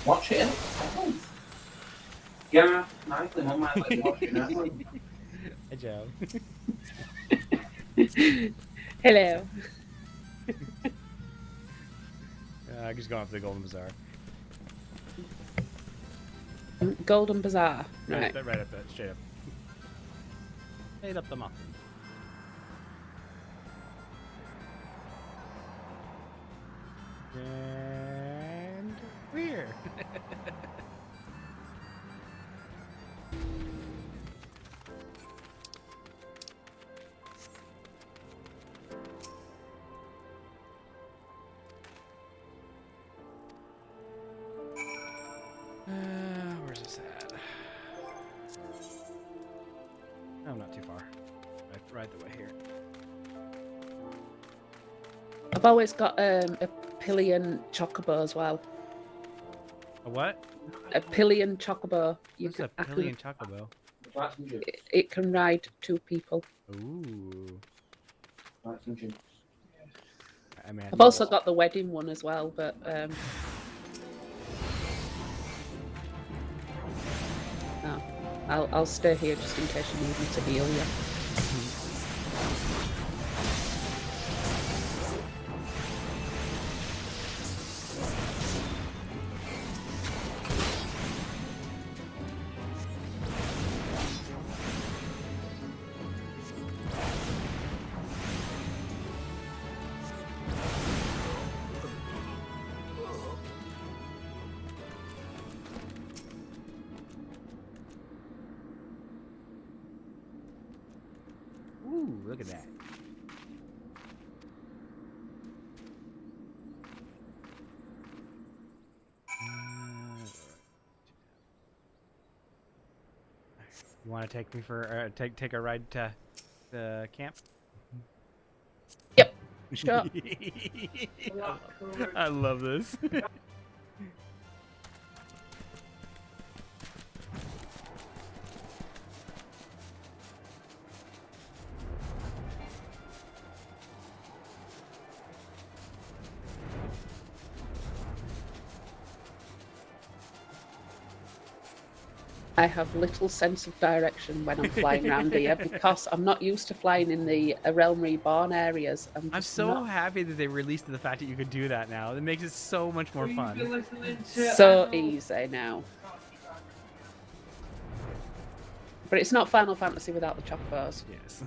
Watch it. Yeah, nicely. I might like watching it. Hey, Joe. Hello. I just going off the Golden Bazaar. Golden Bazaar. Right. Right up it, straight up. Straight up the mountain. And we're where's this at? Oh, not too far. Right the way here. I've always got a pillion chocobo as well. A what? A pillion chocobo. What's a pillion chocobo? It can ride 2 people. Ooh. I mean, I've also got the wedding one as well, but no, I'll stay here just in case you need me to heal you. Ooh, look at that. You want to take me for take a ride to the camp? Yep. Sure. I love this. I have little sense of direction when I'm flying around here because I'm not used to flying in the Realm Reborn areas. I'm so happy that they released the fact that you could do that now. It makes it so much more fun. So easy now. But it's not Final Fantasy without the chocobos. Yes.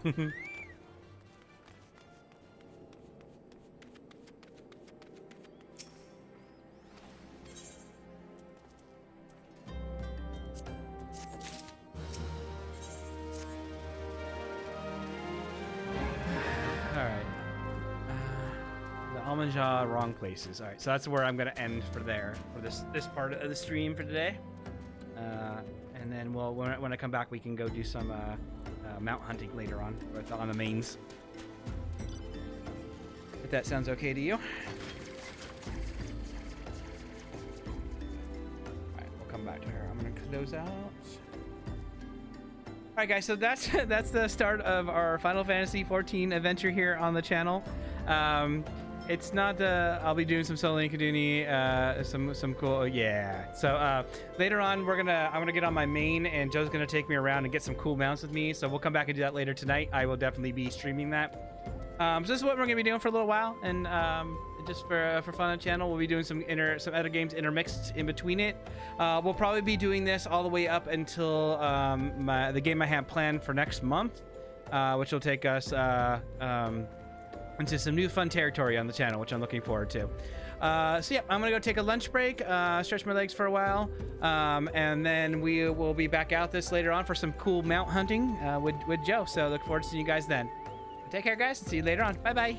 Almond Jaw, wrong places. All right, so that's where I'm gonna end for this part of the stream for today. And then when I come back, we can go do some mount hunting later on the mains. If that sounds okay to you. All right, we'll come back to her. I'm gonna close out. All All right, guys. So that's the start of our Final Fantasy 14 adventure here on the channel. It's not I'll be doing some solo Kaduni, some cool, yeah. So later on, I'm gonna get on my main, and Joe's gonna take me around and get some cool mounts with me. So we'll come back and do that later tonight. I will definitely be streaming that. So this is what we're gonna be doing for a little while, and just for fun on the channel, we'll be doing some other games intermixed in between it. We'll probably be doing this all the way up until the game I have planned for next month, which will take us into some new fun territory on the channel, which I'm looking forward to. So yeah, I'm gonna go take a lunch break, stretch my legs for a while, and then we will be back out this later on for some cool mount hunting with Joe. So look forward to seeing you guys then. Take care, guys. See you later on. Bye bye.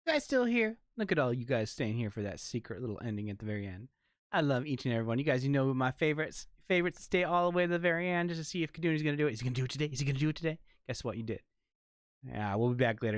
You guys still here? Look at all you guys staying here for that secret little ending at the very end. I love each and every one. You guys, you know my favorites stay all the way to the very end just to see if Kaduni's gonna do it. Is he gonna do it today? Is he gonna do it today? Guess what? You did. Yeah, we'll be back later.